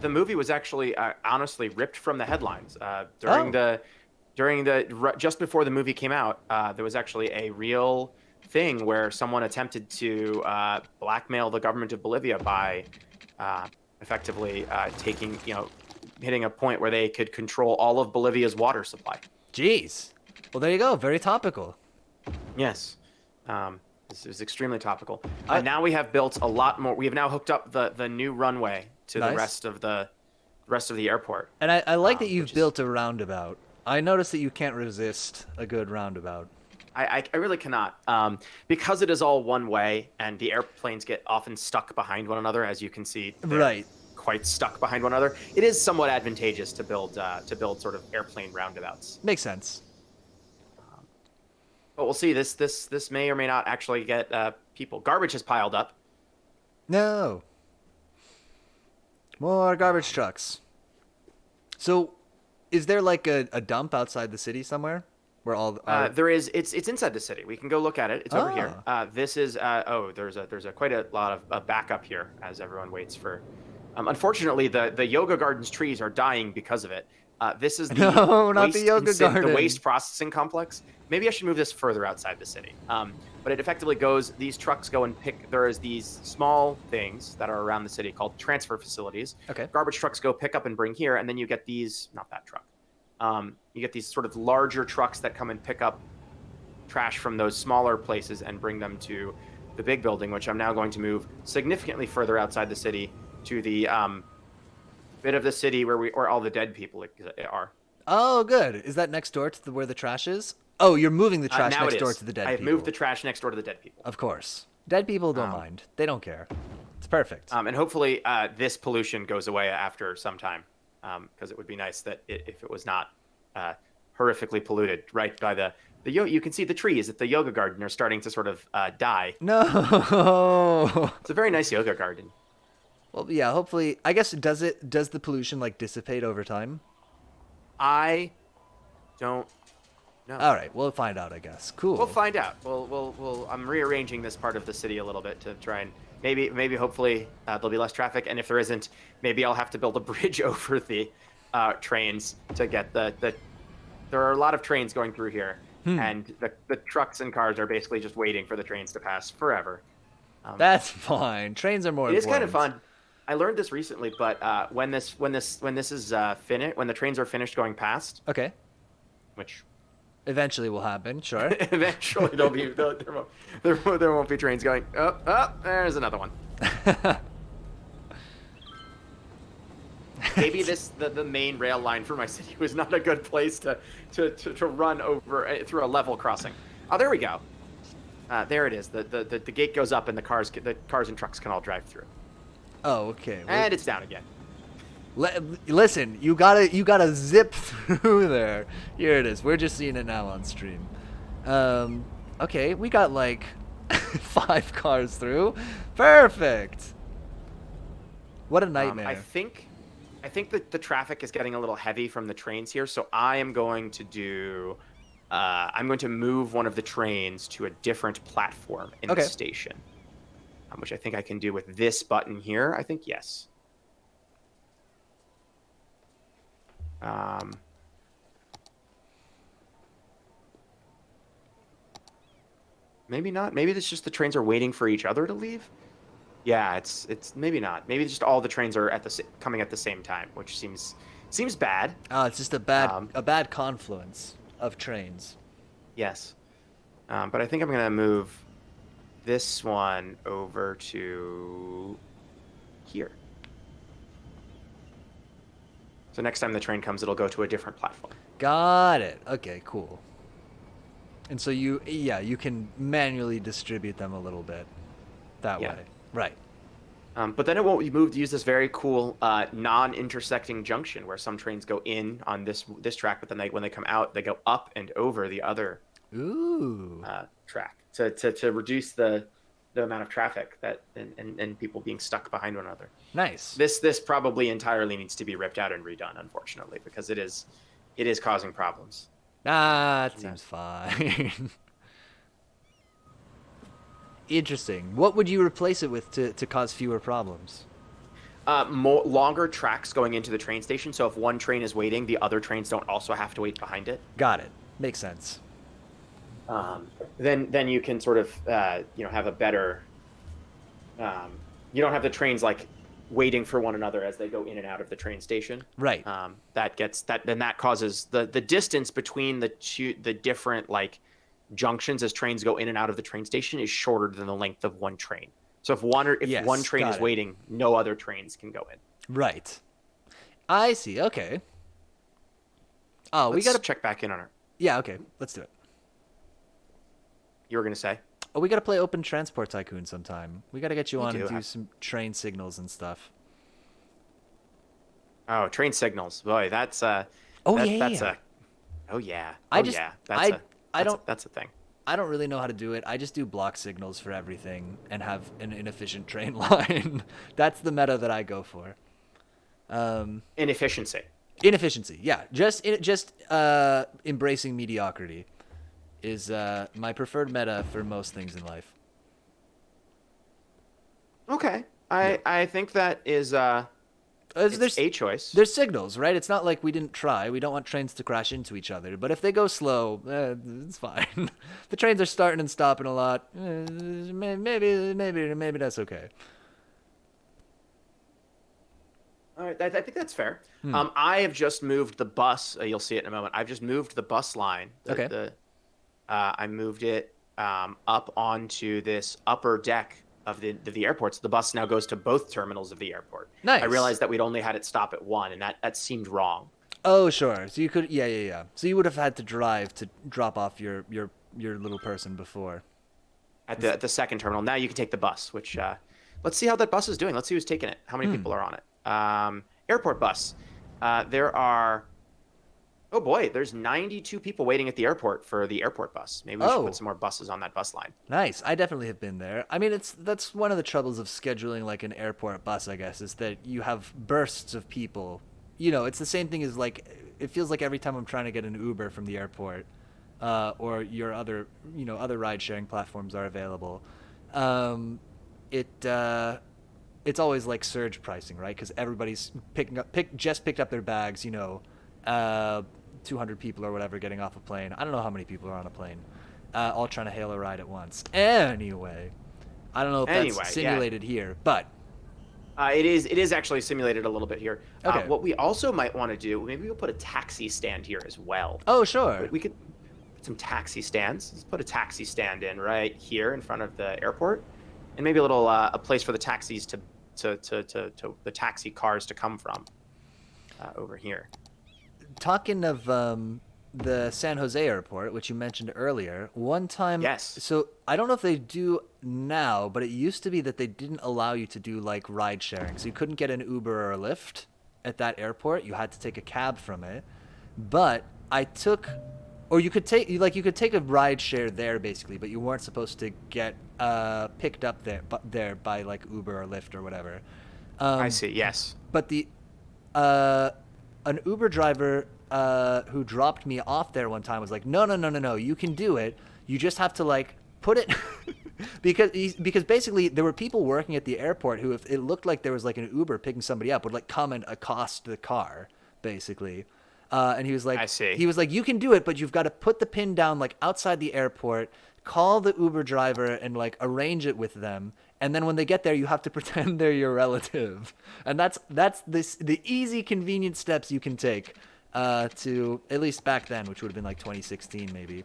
movie was actually honestly ripped from the headlines just before the movie came out. There was actually a real thing where someone attempted to blackmail the government of Bolivia by effectively hitting a point where they could control all of Bolivia's water supply. Jeez. Well, there you go. Very topical. Yes. This is extremely topical. Now we have built a lot more. We have now hooked up the new runway to the rest of the airport. And I like that you've built a roundabout. I noticed that you can't resist a good roundabout. I really cannot. Because it is all one way and the airplanes get often stuck behind one another, as you can see. Right. Quite stuck behind one another. It is somewhat advantageous to build sort of airplane roundabouts. Makes sense. But we'll see. This may or may not actually get people. Garbage has piled up. No. More garbage trucks. So, is there like a dump outside the city somewhere where all? There is. It's inside the city. We can go look at it. It's over here. This is. There's quite a lot of backup here as everyone waits for. Unfortunately, the yoga garden's trees are dying because of it. This is the not the yoga garden. The waste processing complex. Maybe I should move this further outside the city. But it effectively goes. These trucks go and pick. There is these small things that are around the city called transfer facilities. Okay. Garbage trucks go pick up and bring here, and then you get these. Not that truck. You get these sort of larger trucks that come and pick up trash from those smaller places and bring them to the big building, which I'm now going to move significantly further outside the city to the bit of the city where all the dead people are. Oh, good. Is that next door to where the trash is? Oh, you're moving the trash next door to the dead people. I've moved the trash next door to the dead people. Of course. Dead people don't mind. They don't care. It's perfect. And hopefully this pollution goes away after some time, because it would be nice that if it was not horrifically polluted right by the you can see the trees at the yoga garden are starting to sort of die. No. It's a very nice yoga garden. Well, yeah, hopefully. I guess does the pollution like dissipate over time? I don't know. All right, we'll find out, I guess. Cool. We'll find out. We'll I'm rearranging this part of the city a little bit to try and maybe hopefully there'll be less traffic, and if there isn't, maybe I'll have to build a bridge over the trains to get the there are a lot of trains going through here, and the trucks and cars are basically just waiting for the trains to pass forever. That's fine. Trains are more important. It is kind of fun. I learned this recently, but when this is finished, when the trains are finished going past, okay, which eventually will happen, sure. Eventually there won't be trains going. Oh, there's another one. Maybe the main rail line for my city was not a good place to run over through a level crossing. Oh, there we go. There it is. The gate goes up and the cars and trucks can all drive through. Oh, okay. And it's down again. Listen, you gotta zip through there. Here it is. We're just seeing it now on stream. Okay, we got like 5 cars through. Perfect. What a nightmare. I think that the traffic is getting a little heavy from the trains here, so I am going to do. I'm going to move one of the trains to a different platform in the station, which I think I can do with this button here. I think yes. Maybe not. Maybe it's just the trains are waiting for each other to leave. Yeah, it's maybe not. Maybe just all the trains are coming at the same time, which seems Seems bad. Oh, it's just a bad confluence of trains. Yes. But I think I'm going to move this one over to here. So next time the train comes, it'll go to a different platform. Got it. Okay, cool. And so you can manually distribute them a little bit that way. Right. But then it won't move to use this very cool non-intersecting junction where some trains go in on this track, but then when they come out, they go up and over the other track to reduce the amount of traffic that and people being stuck behind one another. Nice. This probably entirely needs to be ripped out and redone, unfortunately, because it is causing problems. It seems fine. Interesting. What would you replace it with to cause fewer problems? Longer tracks going into the train station, so if one train is waiting, the other trains don't also have to wait behind it. Got it. Makes sense. Then you can sort of have a better. You don't have the trains like waiting for one another as they go in and out of the train station. Right. That causes the distance between the different like junctions as trains go in and out of the train station is shorter than the length of one train. So if one train is waiting, no other trains can go in. Right. I see. Okay. Oh, we got to check back in on her. Yeah. Okay. Let's do it. You were gonna say? Oh, we got to play Open Transport Tycoon sometime. We got to get you on and do have... some train signals and stuff. Oh, train signals. Boy, that's Oh yeah. That's a thing. I don't really know how to do it. I just do block signals for everything and have an inefficient train line. That's the meta that I go for. Inefficiency. Inefficiency. Yeah. Just embracing mediocrity is my preferred meta for most things in life. Okay. I think that is there's a choice. There's signals, right? It's not like we didn't try. We don't want trains to crash into each other. But if they go slow, it's fine. The trains are starting and stopping a lot. Maybe that's okay. All right, I think that's fair. I have just moved the bus. You'll see it in a moment. I've just moved the bus line. I moved it up onto this upper deck of the airport. So the bus now goes to both terminals of the airport. Nice. I realized that we'd only had it stop at one, and that seemed wrong. Oh, sure. So you could, yeah. So you would have had to drive to drop off your little person before. At the second terminal. Now you can take the bus, which let's see how that bus is doing. Let's see who's taking it. How many people are on it? Airport bus. There are... Oh boy, there's 92 people waiting at the airport for the airport bus. Maybe we should put some more buses on that bus line. Nice. I definitely have been there. I mean, that's one of the troubles of scheduling like an airport bus, I guess, is that you have bursts of people. You know, it's the same thing as like, it feels like every time I'm trying to get an Uber from the airport, or your other ride sharing platforms are available. It's always like surge pricing, right? Because everybody's picked up their bags, 200 people or whatever getting off a plane. I don't know how many people are on a plane, all trying to hail a ride at once. Anyway, I don't know if that's simulated here, but it is actually simulated a little bit here. Okay. What we also might want to do, maybe we'll put a taxi stand here as well. Oh, sure. We could put some taxi stands. Let's put a taxi stand in right here in front of the airport, and maybe a little a place for the taxis to the taxi cars to come from over here. Talking of the San Jose airport, which you mentioned earlier, one time... Yes. So I don't know if they do now, but it used to be that they didn't allow you to do like ride sharing. So you couldn't get an Uber or a Lyft at that airport. You had to take a cab from it. But you could take a ride share there basically, but you weren't supposed to get picked up there by like Uber or Lyft or whatever. I see. Yes. But an Uber driver who dropped me off there one time was like, no, you can do it. You just have to like put it because basically there were people working at the airport who, if it looked like there was like an Uber picking somebody up, would like come and accost the car basically. And he was like, I see. He was like, you can do it, but you've got to put the pin down like outside the airport, call the Uber driver and like arrange it with them, and then when they get there, you have to pretend they're your relative, and that's the easy, convenient steps you can take to, at least back then, which would have been like 2016 maybe,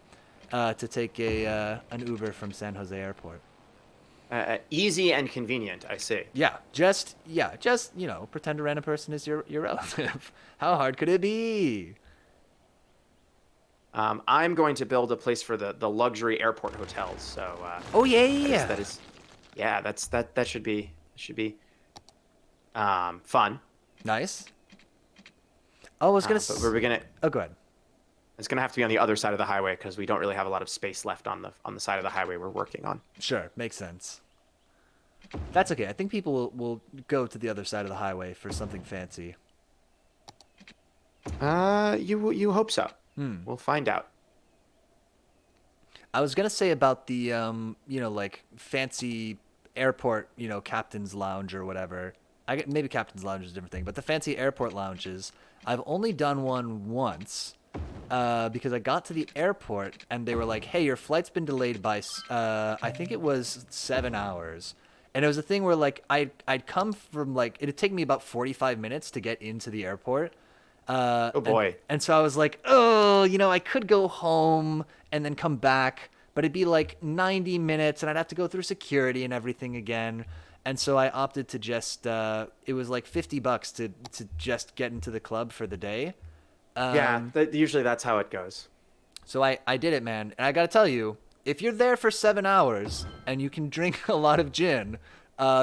to take an Uber from San Jose Airport. Easy and convenient, I see. Just pretend a random person is your relative. How hard could it be? I'm going to build a place for the luxury airport hotels. So. Oh yeah. That should be fun. Nice. Oh, I was gonna. But we're gonna. Oh, go ahead. It's gonna have to be on the other side of the highway because we don't really have a lot of space left on the side of the highway we're working on. Sure, makes sense. That's okay. I think people will go to the other side of the highway for something fancy. You hope so. We'll find out. I was gonna say about the like fancy airport, captain's lounge or whatever. Maybe captain's lounge is a different thing, but the fancy airport lounges, I've only done one once, because I got to the airport and they were like, "Hey, your flight's been delayed by I think it was 7 hours," and it was a thing where like I'd come from like it'd take me about 45 minutes to get into the airport. Oh boy. And so I was like, oh, I could go home and then come back, but it'd be like 90 minutes and I'd have to go through security and everything again. And so I opted to just, it was like $50 to just get into the club for the day. Usually that's how it goes. So I did it, man. And I got to tell you, if you're there for 7 hours and you can drink a lot of gin,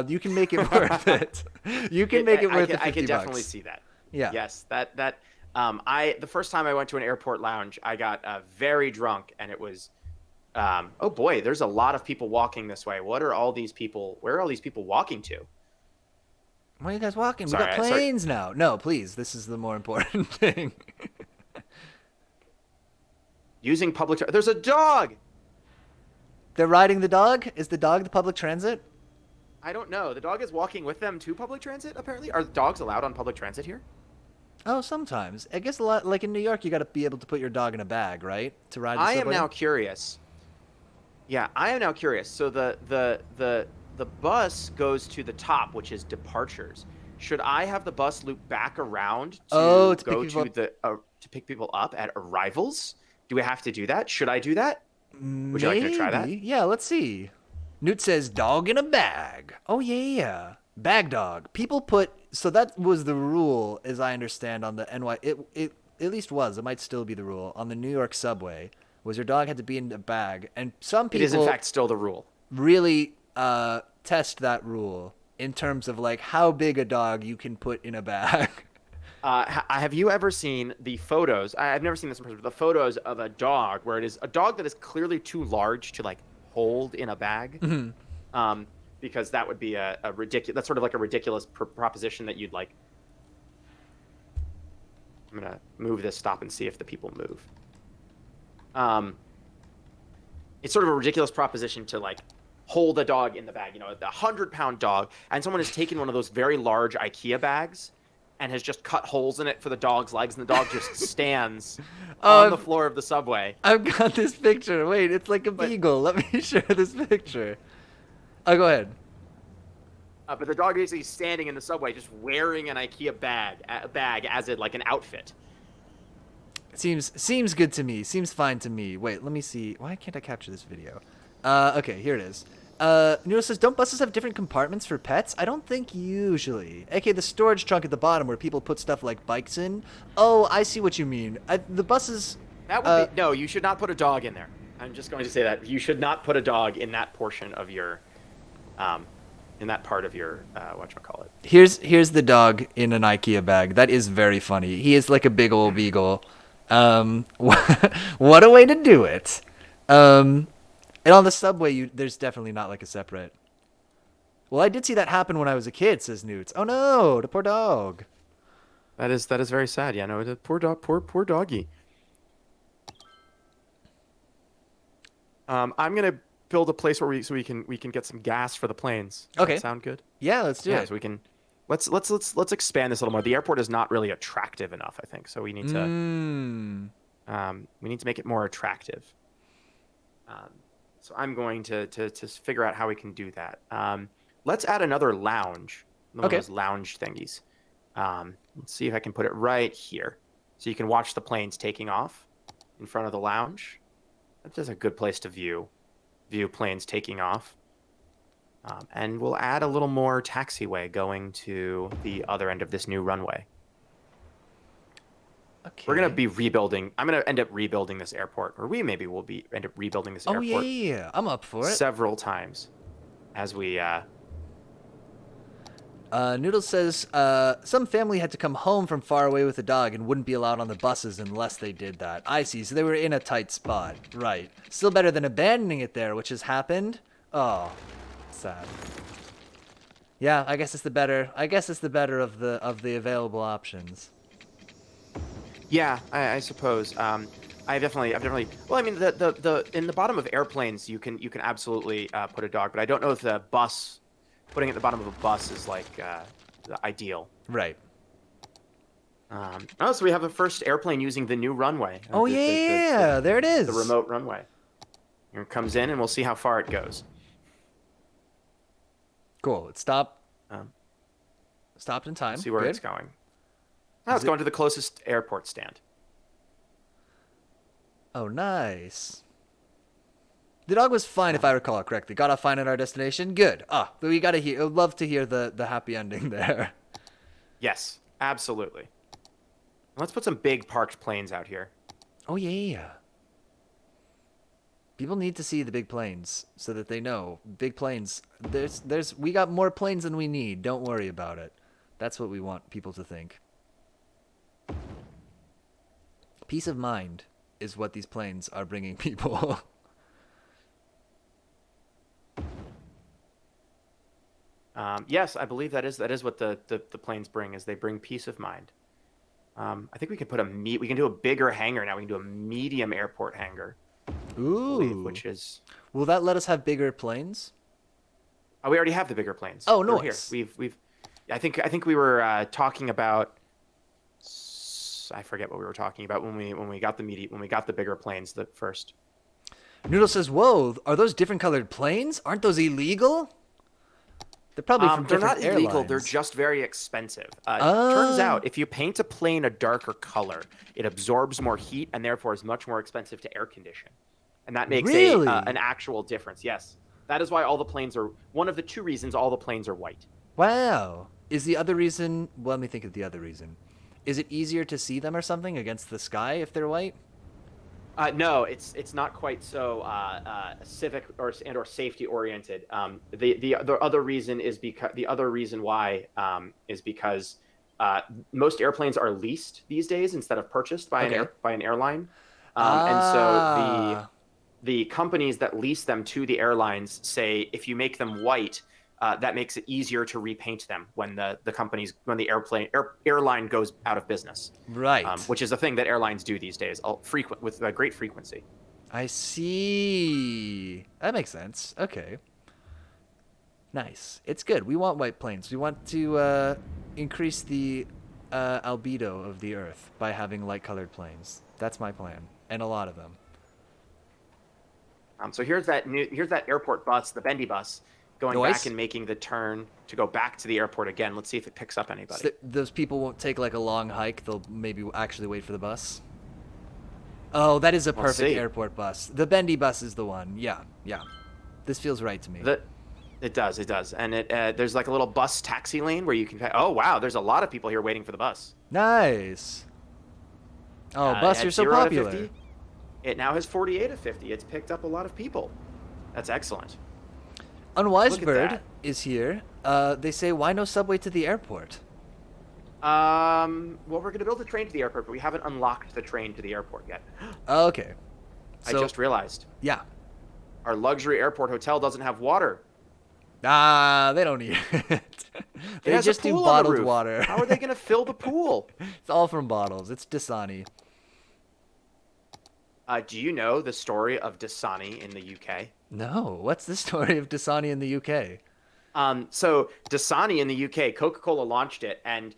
you can make it worth it. You can make it worth the $50. I can definitely see that. Yeah. Yes, the first time I went to an airport lounge, I got very drunk, and it was, oh boy, there's a lot of people walking this way. Where are all these people walking to? Why are you guys walking? We got planes now. No, please, this is the more important thing. Using there's a dog. They're riding the dog? Is the dog the public transit? I don't know. The dog is walking with them to public transit, apparently. Are dogs allowed on public transit here? Oh, sometimes. I guess a lot, like in New York, you got to be able to put your dog in a bag, right? To ride the subway? I am now curious. Yeah, I am now curious. So the bus goes to the top, which is departures. Should I have the bus loop back around to pick people up at arrivals? Do we have to do that? Should I do that? Would you like to try that? Yeah, let's see. Newt says dog in a bag. Oh, yeah. Bag dog. So that was the rule, as I understand, on the NY. It at least was. It might still be the rule on the New York subway. Was your dog had to be in a bag, and some people. It is in fact still the rule. Really test that rule in terms of like how big a dog you can put in a bag. Have you ever seen the photos? I've never seen this in person, but the photos of a dog where it is a dog that is clearly too large to like hold in a bag. Mm-hmm. Because that would be a ridiculous. That's sort of like a ridiculous proposition that you'd like. I'm gonna move this, stop, and see if the people move. It's sort of a ridiculous proposition to like hold a dog in the bag. The 100-pound dog, and someone has taken one of those very large IKEA bags and has just cut holes in it for the dog's legs, and the dog just stands on the floor of the subway. I've got this picture. Wait, it's like a beagle. Let me share this picture. Oh, go ahead. But the dog is basically standing in the subway, just wearing an IKEA bag as like an outfit. Seems good to me. Seems fine to me. Wait, let me see. Why can't I capture this video? Okay, here it is. Nero says, don't buses have different compartments for pets? I don't think usually. AKA the storage trunk at the bottom where people put stuff like bikes in. Oh, I see what you mean. The buses... That would be... No, you should not put a dog in there. I'm just going to say that. You should not put a dog in that portion of your... in that part of your... whatchamacallit. Here's the dog in an IKEA bag. That is very funny. He is like a big old beagle. What a way to do it. And on the subway, there's definitely not like a separate. Well, I did see that happen when I was a kid, says Newt. Oh no, the poor dog. That is very sad. Yeah, no, the poor dog, poor doggy. I'm gonna build a place where we can get some gas for the planes. Does that sound good? Yeah, let's do it. So we can. Let's expand this a little more. The airport is not really attractive enough, I think. So we need to. We need to make it more attractive. So I'm going to figure out how we can do that. Let's add another lounge. One of Okay. those lounge thingies. Let's see if I can put it right here. So you can watch the planes taking off in front of the lounge. That's just a good place to view planes taking off. And we'll add a little more taxiway going to the other end of this new runway. Okay. We're going to be rebuilding. I'm going to end up rebuilding this airport, or we maybe will end up rebuilding this airport. Oh, yeah. I'm up for it. Several times as we... Noodles says, some family had to come home from far away with a dog and wouldn't be allowed on the buses unless they did that. I see. So they were in a tight spot. Right. Still better than abandoning it there, which has happened. Oh, sad. Yeah, I guess it's the better of the available options. Yeah, I suppose. I've definitely. Well, I mean, the in the bottom of airplanes, you can absolutely put a dog, but I don't know if the bus, putting it at the bottom of a bus is like the ideal. Right. Oh, so we have the first airplane using the new runway. Oh yeah, there it is. The remote runway. Here it comes in, and we'll see how far it goes. Cool. It stopped. Stopped in time. See where Good. it's going. Oh, it's going to the closest airport stand. Oh, nice. The dog was fine, if I recall correctly. Got off fine at our destination. Good. But we gotta hear. I'd love to hear the happy ending there. Yes, absolutely. Let's put some big parked planes out here. Oh yeah. People need to see the big planes so that they know big planes. We got more planes than we need. Don't worry about it. That's what we want people to think. Peace of mind is what these planes are bringing people. Yes, I believe that is what the planes bring. Is they bring peace of mind. I think we can we can do a bigger hangar now. We can do a medium airport hangar. Ooh. I believe, which is. Will that let us have bigger planes? Oh, we already have the bigger planes. Oh, They're nice. Here. We've. I think we were talking about. I forget what we were talking about when we got the bigger planes first. Noodle says, "Whoa, are those different colored planes? Aren't those illegal?" They're probably from they're different not illegal. airlines. They're just very expensive. Turns out, if you paint a plane a darker color, it absorbs more heat and therefore is much more expensive to air condition, and that makes Really? an actual difference. Yes, that is why all the planes are one of the two reasons all the planes are white. Wow. Is the other reason? Well, let me think of the other reason. Is it easier to see them or something against the sky if they're white? No, it's not quite so civic or safety oriented. The other reason is why is because most airplanes are leased these days instead of purchased by an airline, and so the companies that lease them to the airlines say if you make them white, that makes it easier to repaint them when the airline goes out of business. Right. Which is a thing that airlines do these days, with great frequency. I see. That makes sense. Okay. Nice. It's good. We want white planes. We want to increase the albedo of the Earth by having light-colored planes. That's my plan, and a lot of them. So here's that airport bus, the bendy bus, going back and making the turn to go back to the airport again. Let's see if it picks up anybody. So those people won't take like a long hike. They'll maybe actually wait for the bus. Oh, that is a perfect airport bus. The bendy bus is the one. Yeah. This feels right to me. It does. And there's like a little bus taxi lane where you can... Oh, wow. There's a lot of people here waiting for the bus. Nice. Oh, bus, you're so popular. It now has 48 of 50. It's picked up a lot of people. That's excellent. Unwise Bird is here. They say, why no subway to the airport? Well, we're going to build a train to the airport, but we haven't unlocked the train to the airport yet. Okay. So, I just realized. Yeah. Our luxury airport hotel doesn't have water. They don't need it. They just do bottled water. How are they going to fill the pool? It's all from bottles. It's Dasani. Do you know the story of Dasani in the UK? No. What's the story of Dasani in the UK? So Dasani in the UK, Coca-Cola launched it, and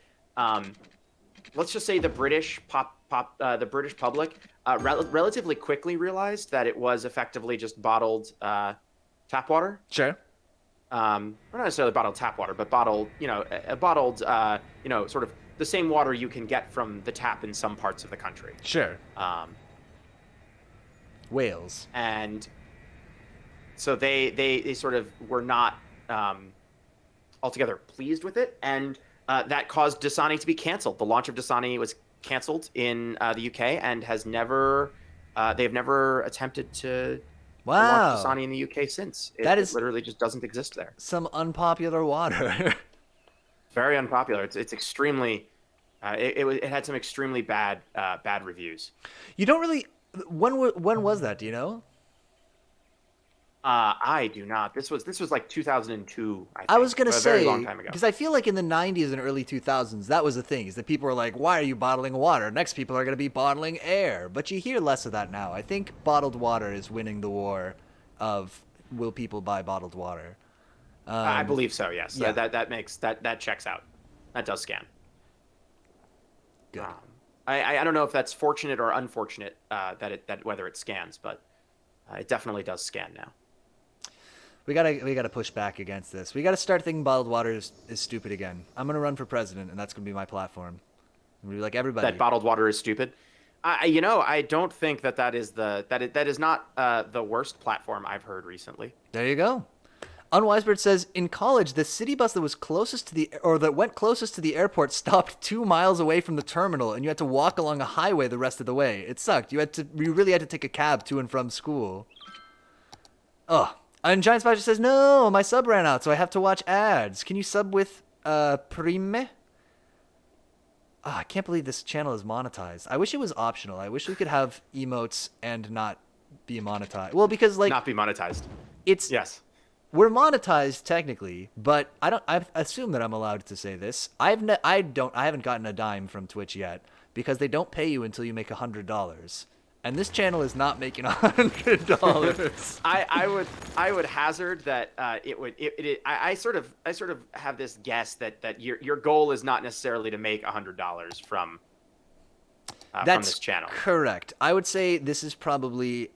let's just say the British the British public relatively quickly realized that it was effectively just bottled tap water. Sure. Or not necessarily bottled tap water, but bottled, a bottled, sort of the same water you can get from the tap in some parts of the country. Sure. Wales. And so they sort of were not altogether pleased with it, and that caused Dasani to be canceled. The launch of Dasani was canceled in the UK and has never, they've never attempted to launch Dasani in the UK since. It literally just doesn't exist there. Some unpopular water. Very unpopular. It's extremely, it had some extremely bad reviews. You don't really, when was that? Do you know? I do not. This was like 2002. I think. I was gonna say, a very long time ago. Because I feel like in the 90s and early 2000s, that was the thing, is that people were like, "Why are you bottling water? Next people are gonna be bottling air." But you hear less of that now. I think bottled water is winning the war of will people buy bottled water. I believe so. Yes. Yeah. That checks out. That does scan. Good. I don't know if that's fortunate or unfortunate that whether it scans, but it definitely does scan now. We gotta push back against this. We gotta start thinking bottled water is stupid again. I'm gonna run for president, and that's gonna be my platform. I'm gonna be like everybody. That bottled water is stupid. I don't think that is not the worst platform I've heard recently. There you go. Unwisebird says, in college, the city bus that went closest to the airport stopped 2 miles away from the terminal, and you had to walk along a highway the rest of the way. It sucked. You really had to take a cab to and from school. Oh. And Giant Spider says, no, my sub ran out, so I have to watch ads. Can you sub with Prime? Oh, I can't believe this channel is monetized. I wish it was optional. I wish we could have emotes and not be monetized. Well, because like not be monetized. Yes. We're monetized technically, but I assume that I'm allowed to say this. I haven't gotten a dime from Twitch yet because they don't pay you until you make $100. And this channel is not making $100. I would hazard that I sort of have this guess that your goal is not necessarily to make $100 from this channel. Correct. I would say this is probably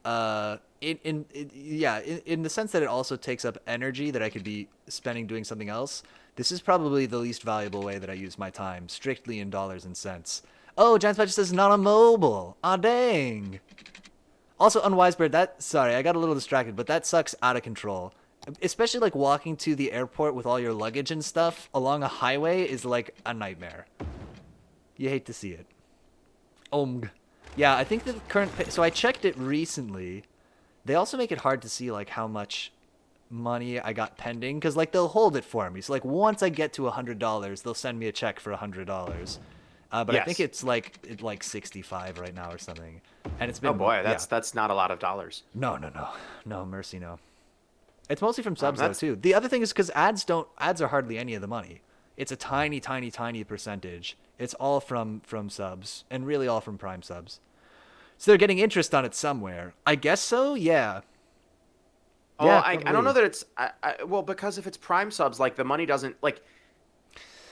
in the sense that it also takes up energy that I could be spending doing something else. This is probably the least valuable way that I use my time, strictly in dollars and cents. Oh, Giant Spider says not on mobile. Ah, dang. Also, Unwisebird, sorry, I got a little distracted, but that sucks out of control. Especially, like, walking to the airport with all your luggage and stuff along a highway is, like, a nightmare. You hate to see it. Yeah, I think the current... So I checked it recently. They also make it hard to see, like, how much money I got pending, because, like, they'll hold it for me. So, like, once I get to $100, they'll send me a check for $100. But yes. I think it's like 65 right now or something, and it's been. Oh boy, that's not a lot of dollars. No, mercy, no. It's mostly from subs though too. The other thing is because ads are hardly any of the money. It's a tiny percentage. It's all from subs, and really all from Prime subs. So they're getting interest on it somewhere. I guess so. Yeah. Oh, yeah, I don't know that it's. Well, because if it's Prime subs, like the money doesn't like.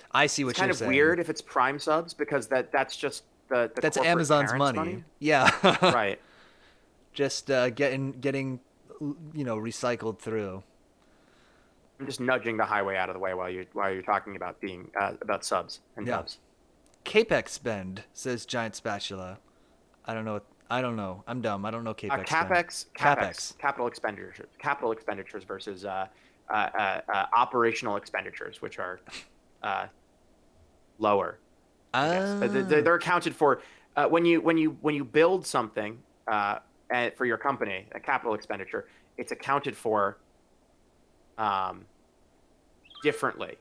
I see what you're saying. It's kind of weird if it's Prime subs because that's just the that's Amazon's money. Yeah. Right. Just getting recycled through. I'm just nudging the highway out of the way while you're talking about being about subs and dubs. Capex spend, says Giant Spatula. I don't know. I'm dumb. I don't know Capex. Capex. Capital expenditures versus operational expenditures, which are lower. They're accounted for when you build something for your company, a capital expenditure. It's accounted for differently.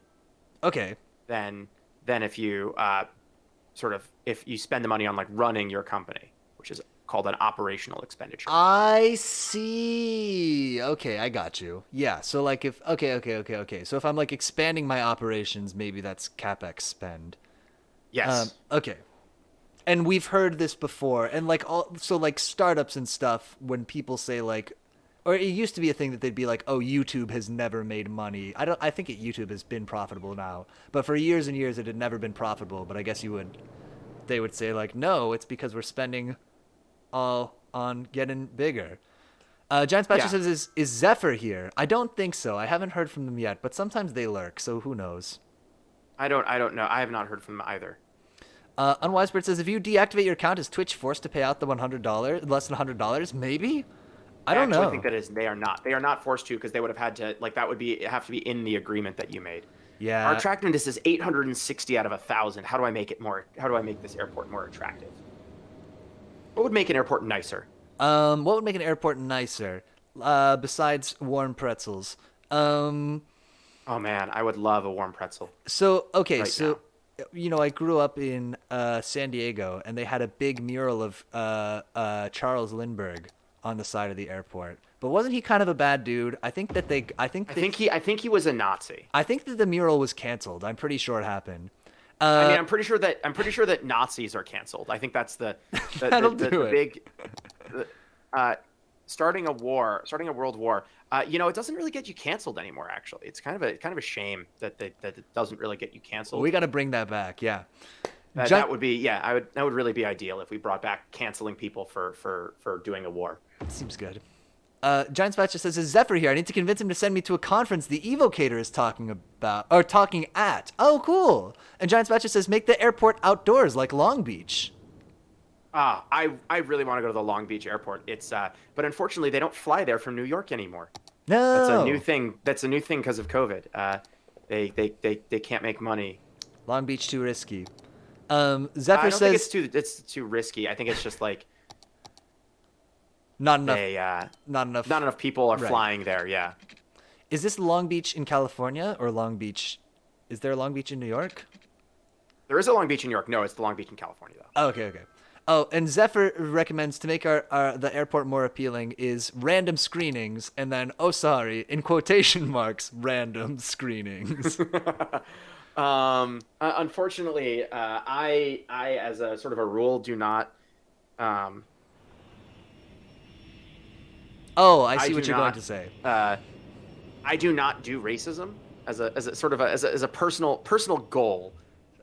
Okay. Than if you if you spend the money on like running your company, which is called an operational expenditure. I see. Okay, I got you. Yeah, so like if okay. So if I'm like expanding my operations, maybe that's CapEx spend. Yes. Okay. And we've heard this before, and like like startups and stuff, when people say like, or it used to be a thing that they'd be like, oh, YouTube has never made money. I think YouTube has been profitable now, but for years and years it had never been profitable. But I guess you would they would say like, no, it's because we're spending all on getting bigger. Giant Spatcher says, is Zephyr here? I don't think so. I haven't heard from them yet, but sometimes they lurk, so who knows? I don't know. I have not heard from them either. Unwisebird says, if you deactivate your account, is Twitch forced to pay out the less than $100? Maybe? I don't know. I think that is, they are not. They are not forced to, because they would have had to, like, that would have to be in the agreement that you made. Yeah. Our attractiveness is 860 out of 1,000. How do I make this airport more attractive? What would make an airport nicer? What would make an airport nicer? Besides warm pretzels. Oh man, I would love a warm pretzel. So, okay, right so, now. you know, I grew up in San Diego, and they had a big mural of Charles Lindbergh on the side of the airport. But wasn't he kind of a bad dude? I think he was a Nazi. I think that the mural was canceled. I'm pretty sure it happened. I mean, I'm pretty sure that Nazis are canceled. I think that's the big starting a world war. You know, it doesn't really get you canceled anymore. Actually, it's kind of a shame that it doesn't really get you canceled. We got to bring that back. Yeah. That would be that would really be ideal if we brought back canceling people for doing a war. Seems good. Giant Spatcher says, is Zephyr here? I need to convince him to send me to a conference the Evocator is talking at. Oh, cool. And Giant Spatcher says, make the airport outdoors like Long Beach. I really want to go to the Long Beach airport. It's but unfortunately they don't fly there from New York anymore. No. That's a new thing. That's a new thing because of COVID. They can't make money. Long Beach too risky. Zephyr I don't says think it's too risky. I think it's just like not enough people are flying there. Yeah. Is this Long Beach in California or Long Beach? Is there a Long Beach in New York? There is a Long Beach in New York. No, it's the Long Beach in California though. Oh, okay. Oh, and Zephyr recommends to make the airport more appealing is random screenings, and then, oh, sorry, in quotation marks, random screenings. Unfortunately, I as a sort of a rule do not. Oh, I see what you're going to say. I do not do racism as a personal goal.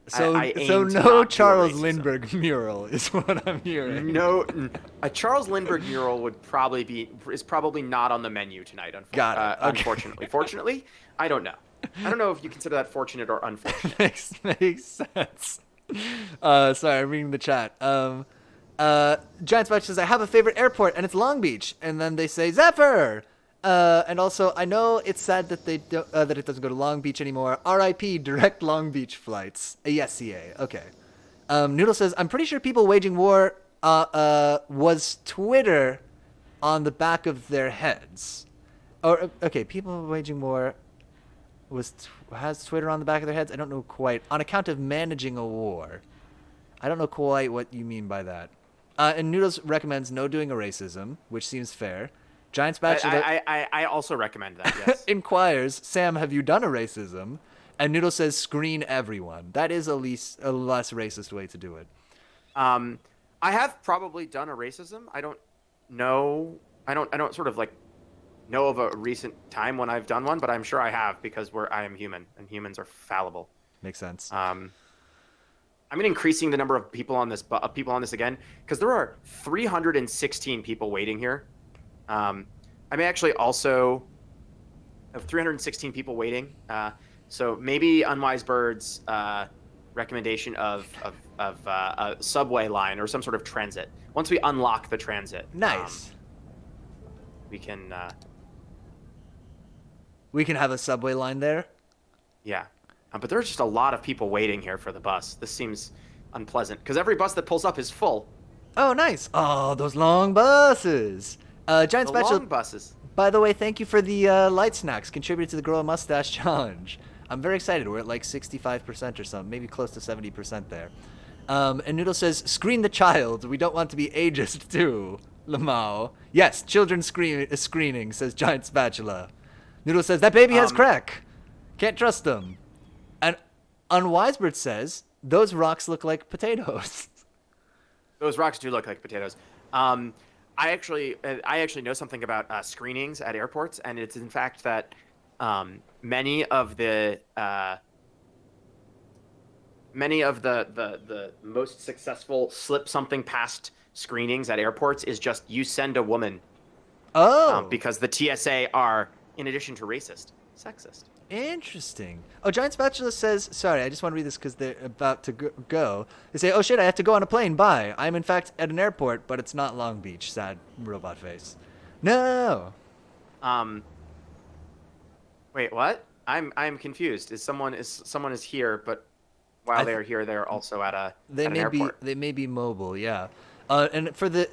So no Charles Lindbergh mural is what I'm hearing. No, a Charles Lindbergh mural is probably not on the menu tonight. Got it. Okay. Unfortunately, fortunately, I don't know. I don't know if you consider that fortunate or unfortunate. makes sense. Sorry, I'm reading the chat. Giant Spatch says, I have a favorite airport, and it's Long Beach. And then they say, Zephyr! And also, I know it's sad that that it doesn't go to Long Beach anymore. R.I.P. direct Long Beach flights. Yes, CA. Okay. Noodle says, I'm pretty sure people waging war was Twitter on the back of their heads. Or okay, people waging war has Twitter on the back of their heads. I don't know quite. On account of managing a war. I don't know quite what you mean by that. And Noodles recommends no doing a racism, which seems fair. Giant Spatula I also recommend that, yes. inquires, Sam, have you done a racism? And Noodle says, screen everyone. That is a less racist way to do it. I have probably done a racism. I don't know. I don't sort of like know of a recent time when I've done one, but I'm sure I have because I am human and humans are fallible. Makes sense. I'm increasing the number of people on this again because there are 316 people waiting here. I may actually also have 316 people waiting. So maybe Unwise Bird's recommendation of a subway line or some sort of transit. Once we unlock the transit, nice. We can have a subway line there. Yeah, but there's just a lot of people waiting here for the bus. This seems unpleasant because every bus that pulls up is full. Oh, nice. Oh, those long buses. Giant Special. Long buses. By the way, thank you for the light snacks. Contributed to the Grow a Mustache challenge. I'm very excited. We're at like 65% or something, maybe close to 70% there. And Noodle says, screen the child. We don't want to be ageist too. Lamau. Yes, children screening, says Giant Spatula. Noodle says, that baby has crack. Can't trust them. And Unwisebird says, those rocks look like potatoes. Those rocks do look like potatoes. I actually know something about screenings at airports, and it's in fact that many of the many of the most successful slip something past screenings at airports is just you send a woman, Oh, because the TSA are, in addition to racist, sexist. interesting. Oh, Giant Spatula says, sorry, I just want to read this because they're about to go. They say, oh shit, I have to go on a plane. Bye. I'm in fact at an airport, but it's not Long Beach. Sad robot face. No. Um, Wait, what? I'm confused. Someone is here, but while they are here, they're also at an airport. They may be mobile, yeah. And for the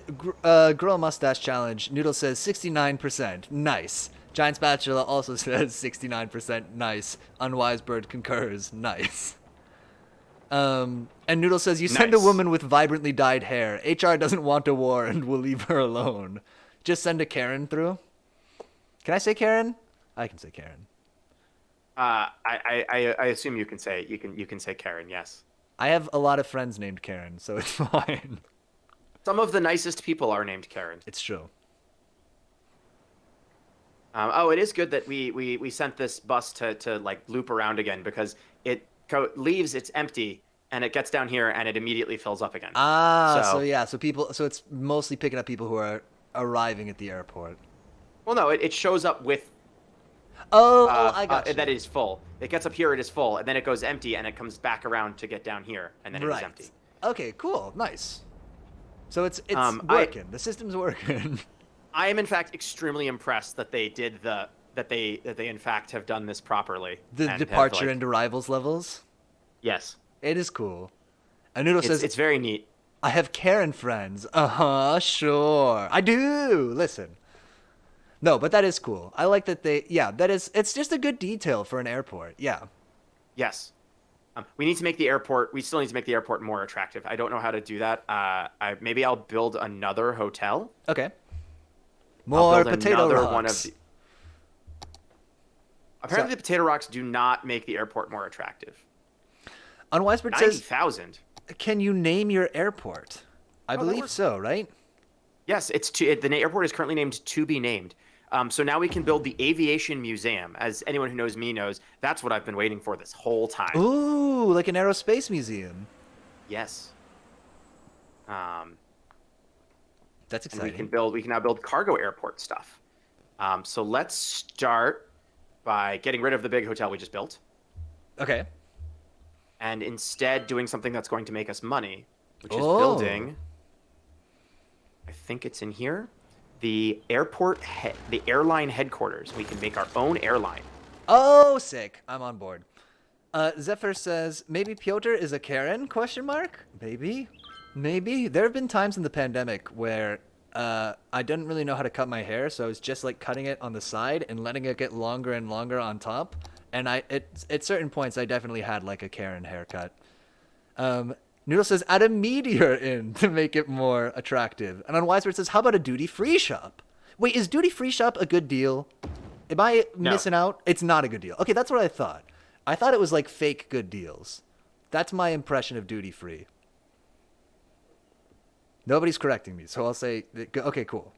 Girl Mustache Challenge, Noodle says 69%. Nice. Giant Spatula also says 69%. Nice. Unwise Bird concurs. Nice. And Noodle says, you send a Nice. woman with vibrantly dyed hair. HR doesn't want a war and will leave her alone. Just send a Karen through. Can I say Karen? I can say Karen. I assume you can say Karen. Yes. I have a lot of friends named Karen, so it's fine. Some of the nicest people are named Karen. It's true. Oh, it is good that we sent this bus to like loop around again, because it leaves, it's empty, and it gets down here and it immediately fills up again. Ah, so So, yeah, so it's mostly picking up people who are arriving at the airport. well, no, it shows up with Oh, I got you. that it is full. It gets up here, it is full, and then it goes empty, and it comes back around to get down here, and then it is empty. Okay, cool, nice. So it's Um, working. The system's working. I am in fact extremely impressed that they did that they in fact have done this properly. The and have, departure like, and arrivals levels. yes, It is cool. And Noodle says, it's very neat. I have Karen friends. Sure. I do. Listen. No, but that is cool. I like that it's just a good detail for an airport. Yeah. Yes. We need to make the airport. We still need to make the airport more attractive. I don't know how to do that. Maybe I'll build another hotel. Okay. I'll More build potato another rocks. one of the. Apparently, the potato rocks do not make the airport more attractive. Unwisebird 90,000. says, can you name your airport? I believe works. so, right? Yes, the airport is currently named to be named. So now we can build the Aviation Museum. As anyone who knows me knows, that's what I've been waiting for this whole time. Ooh, like an aerospace museum. Yes. That's And exciting. we can now build cargo airport stuff. So let's start by getting rid of the big hotel we just built, Okay. and instead doing something that's going to make us money, which is Oh. building. I think it's in here. The the airline headquarters. We can make our own airline. Oh, sick. I'm on board. Zephyr says, maybe Piotr is a Karen? Question mark? Maybe. Maybe. There have been times in the pandemic where I didn't really know how to cut my hair, so I was just like cutting it on the side and letting it get longer and longer on top. And at certain points, I definitely had like a Karen haircut. Noodle says, add a meteor in to make it more attractive. And on Wisebird says, how about a duty-free shop? Wait, is duty-free shop a good deal? Am I missing out? It's not a good deal. Okay, that's what I thought. I thought it was like fake good deals. That's my impression of duty-free. Nobody's correcting me, so I'll say, okay, cool.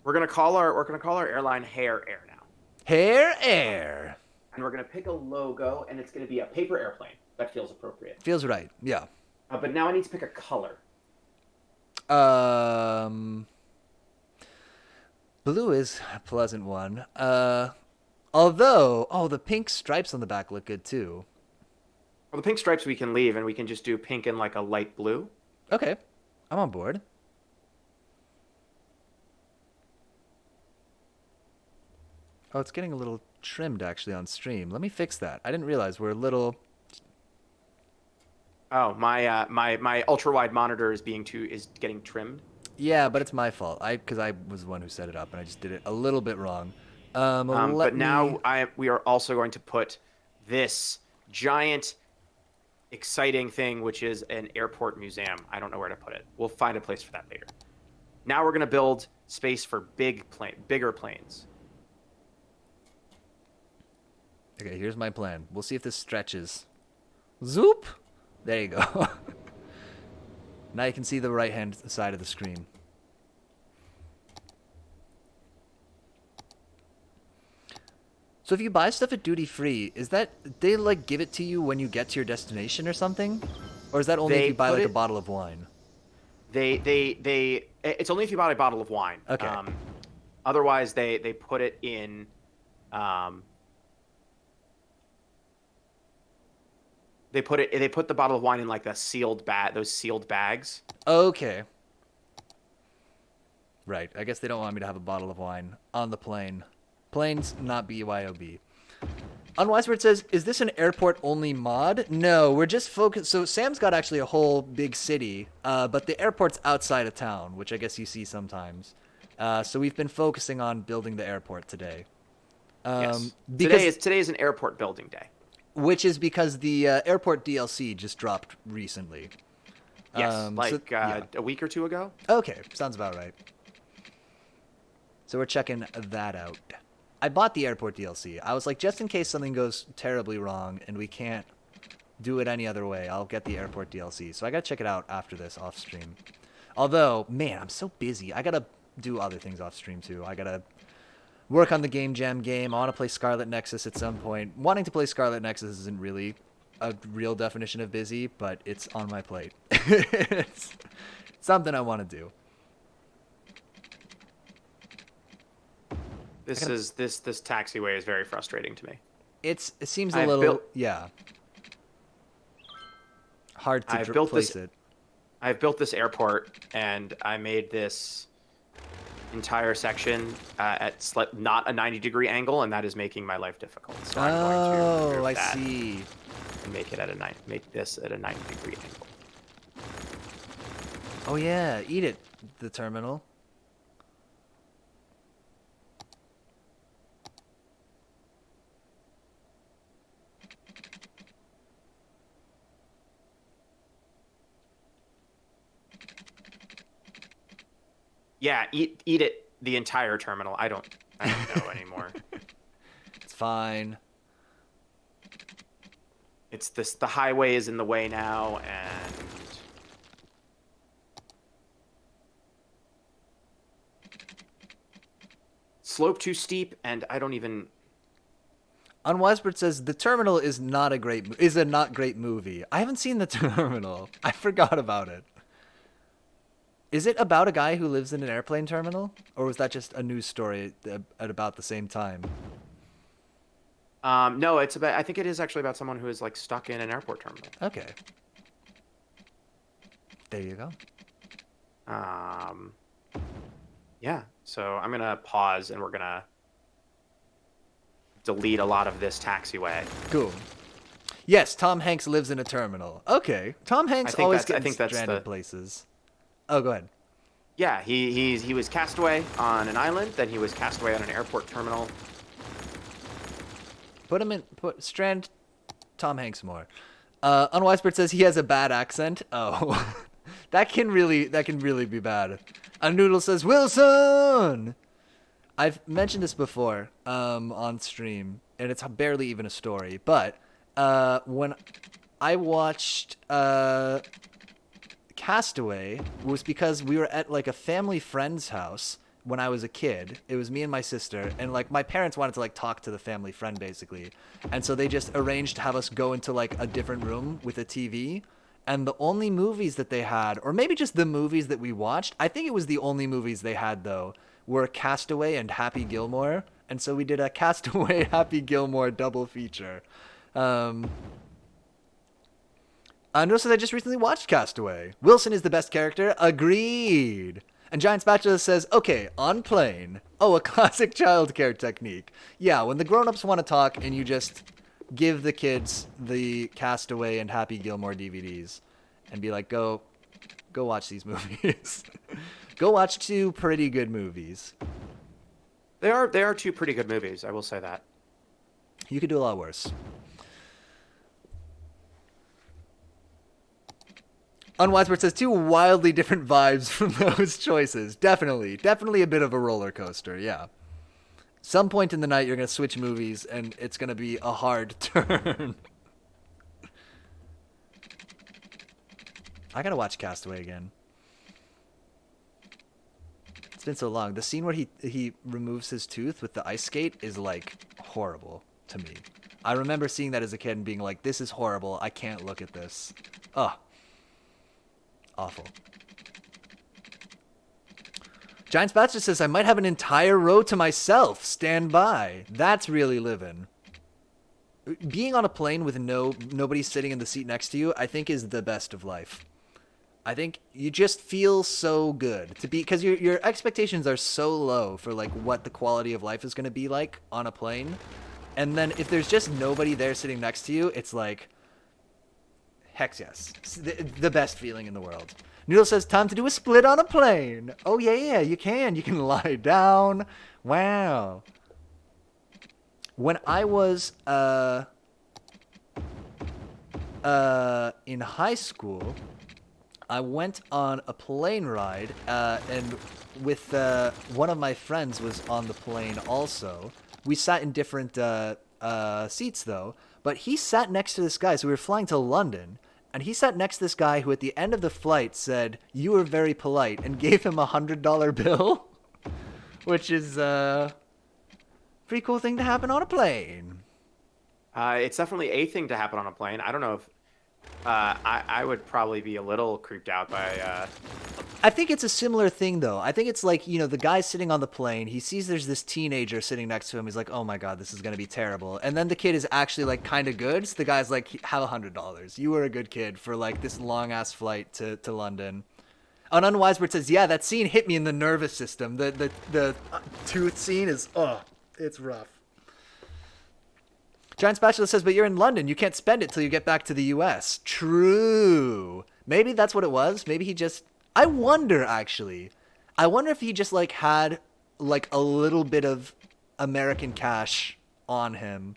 We're gonna call our airline Hair Air now, Hair Air. and we're gonna pick a logo, and it's gonna be a paper airplane. That feels appropriate. Feels right, yeah. But now I need to pick a color. Blue is a pleasant one. Although, the pink stripes on the back look good too. Well, the pink stripes we can leave, and we can just do pink and like a light blue. Okay, I'm on board. Oh, it's getting a little trimmed actually on stream. Let me fix that. I didn't realize we're a little. Oh, my ultra wide monitor is getting trimmed. Yeah, but it's my fault. Because I was the one who set it up and I just did it a little bit wrong. But now we are also going to put this giant, exciting thing, which is an airport museum. I don't know where to put it. We'll find a place for that later. Now we're going to build space for bigger planes. Okay, here's my plan. We'll see if this stretches. Zoop! There you go. Now you can see the right-hand side of the screen. So if you buy stuff at duty free, is that they like give it to you when you get to your destination or something, or is that only if They you buy put like a it. bottle of wine? They. It's only if you buy a bottle of wine. Okay. Otherwise, they put it in. Um, They put the bottle of wine in like a sealed bag. Those sealed bags. Okay. Right. I guess they don't want me to have a bottle of wine on the plane. Planes not BYOB. Unwiseword says, is this an airport-only mod? No, we're just focused... So Sam's got actually a whole big city, but the airport's outside of town, which I guess you see sometimes. So we've been focusing on building the airport today. Yes. Because, Today is an airport building day. which is because the airport DLC just dropped recently. Yes, Yeah. a week or two ago. Okay, sounds about right. So we're checking that out. I bought the airport DLC. I was like, just in case something goes terribly wrong and we can't do it any other way, I'll get the airport DLC. So I gotta check it out after this off stream. Although, man, I'm so busy. I gotta do other things off stream too. I gotta work on the Game Jam game. I want to play Scarlet Nexus at some point. Wanting to play Scarlet Nexus isn't really a real definition of busy, but it's on my plate. It's something I want to do. This taxiway is very frustrating to me. It seems a little hard to place it. I've built this airport, and I made this entire section at not a 90-degree angle, and that is making my life difficult. So I'm going to remove that see. and make this at a 90-degree angle. Oh yeah, eat it, the terminal. Yeah, eat it, the entire terminal. I don't know anymore. It's fine. It's this. The highway is in the way now, and slope too steep, and I don't even. Unwisebird says the terminal is not a not great movie. I haven't seen the terminal. I forgot about it. Is it about a guy who lives in an airplane terminal, or was that just a news story at about the same time? No, it's about. I think it is actually about someone who is like stuck in an airport terminal. Okay. There you go. Yeah. So I'm gonna pause, and we're gonna delete a lot of this taxiway. Cool. Yes, Tom Hanks lives in a terminal. Okay. Tom Hanks always gets stranded places. Oh, go ahead. Yeah, he was castaway on an island, then he was castaway on an airport terminal. Strand Tom Hanks more. Unwisebird says he has a bad accent. Oh, that can really be bad. A Noodle says Wilson. I've mentioned this before on stream, and it's barely even a story. But when I watched Castaway, was because we were at like a family friend's house when I was a kid. It was me and my sister, and like my parents wanted to like talk to the family friend basically, and so they just arranged to have us go into like a different room with a TV, and the only movies that they had, or maybe just the movies that we watched, I think it was the only movies they had though, were Castaway and Happy Gilmore, and so we did a Castaway Happy Gilmore double feature. I noticed that I just recently watched Castaway. Wilson is the best character. Agreed. And Giant Spatula says, okay, on plane. Oh, a classic childcare technique. Yeah, when the grown-ups want to talk and you just give the kids the Castaway and Happy Gilmore DVDs and be like, go watch these movies. Go watch two pretty good movies. They are two pretty good movies, I will say that. You could do a lot worse. Unwisebird says two wildly different vibes from those choices. Definitely a bit of a roller coaster, yeah. Some point in the night you're going to switch movies and it's going to be a hard turn. I got to watch Castaway again. It's been so long. The scene where he removes his tooth with the ice skate is like horrible to me. I remember seeing that as a kid and being like, this is horrible. I can't look at this. Ugh. Awful. Giant Spatula says, I might have an entire row to myself. Stand by. That's really living. Being on a plane with nobody sitting in the seat next to you, I think is the best of life. I think you just feel so good to be, because your expectations are so low for like what the quality of life is going to be like on a plane. And then if there's just nobody there sitting next to you, it's like, heck yes. It's the best feeling in the world. Noodle says, time to do a split on a plane. Oh, yeah, you can. You can lie down. Wow. When I was in high school, I went on a plane ride, and with one of my friends was on the plane also. We sat in different seats, though, but he sat next to this guy. So we were flying to London, and he sat next to this guy who at the end of the flight said, you were very polite, and gave him $100 bill, which is a pretty cool thing to happen on a plane. It's definitely a thing to happen on a plane. I don't know if I would probably be a little creeped out by... I think it's a similar thing, though. I think it's like, you know, the guy sitting on the plane, he sees there's this teenager sitting next to him. He's like, oh my God, this is going to be terrible. And then the kid is actually like kind of good. So the guy's like, have $100. You were a good kid for like this long ass flight to London. On Unwise, where it says, yeah, that scene hit me in the nervous system. The tooth scene is, it's rough. Giant Spatula says, but you're in London. You can't spend it till you get back to the U.S. True. Maybe that's what it was. Maybe he just... I wonder, actually. I wonder if he just, like, had, like, a little bit of American cash on him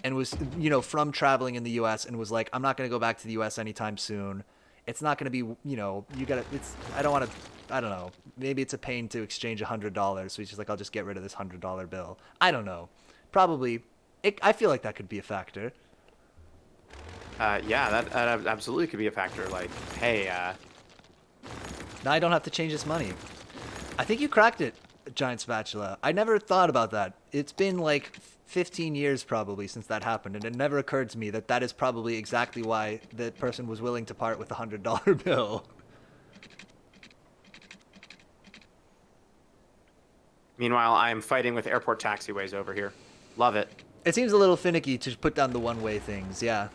and was, you know, from traveling in the U.S. and was like, I'm not going to go back to the U.S. anytime soon. It's not going to be, you know, you got to... I don't want to... I don't know. Maybe it's a pain to exchange $100. So he's just like, I'll just get rid of this $100 bill. I don't know. Probably... I feel like that could be a factor. Yeah, that absolutely could be a factor. Like, hey, now I don't have to change this money. I think you cracked it, Giant Spatula. I never thought about that. It's been like 15 years probably since that happened, and it never occurred to me that that is probably exactly why the person was willing to part with the $100 bill. Meanwhile, I am fighting with airport taxiways over here. Love it. It seems a little finicky to put down the one-way things, yeah.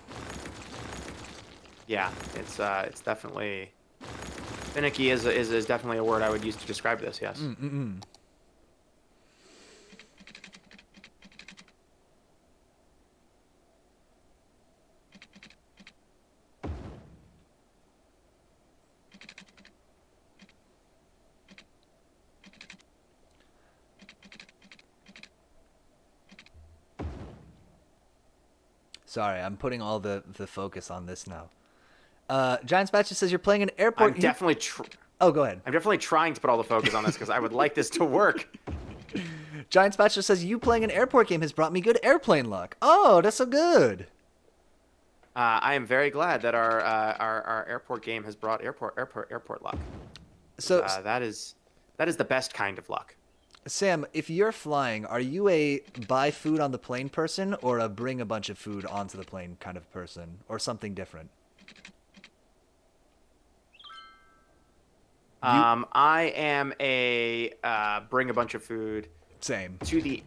Yeah, it's definitely... Finicky is definitely a word I would use to describe this, yes. Sorry, I'm putting all the focus on this now. Giant Spatula says you're playing an airport... I'm definitely... Oh, go ahead. I'm definitely trying to put all the focus on this because I would like this to work. Giant Spatula says you playing an airport game has brought me good airplane luck. Oh, that's so good. I am very glad that our airport game has brought airport luck. So that is the best kind of luck. Sam, if you're flying, are you a buy food on the plane person or a bring a bunch of food onto the plane kind of person, or something different? I am a bring a bunch of food. Same. To the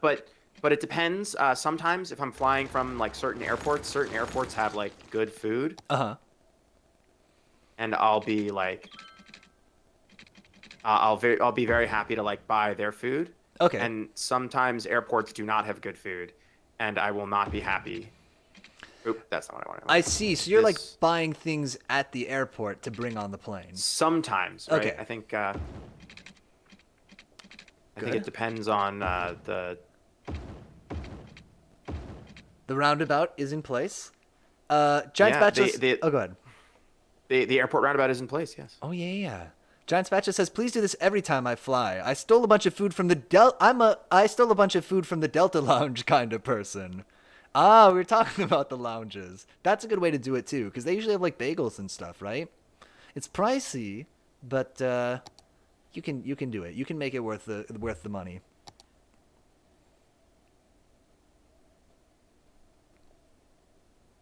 but it depends. Sometimes if I'm flying from like certain airports have like good food. And I'll be like, I'll be very happy to like buy their food. Okay. And sometimes airports do not have good food, and I will not be happy. Oop, that's not what I wanted. I see. So you're like buying things at the airport to bring on the plane. Sometimes, right? Okay. I think it depends on the roundabout is in place. Giant Spatula. Oh, go ahead. The airport roundabout is in place. Yes. Oh yeah. Giant Spatula says, "Please do this every time I fly. I stole a bunch of food from the I stole a bunch of food from the Delta Lounge kind of person." Ah, we were talking about the lounges. That's a good way to do it too, because they usually have like bagels and stuff, right? It's pricey, but You can do it. You can make it worth the money.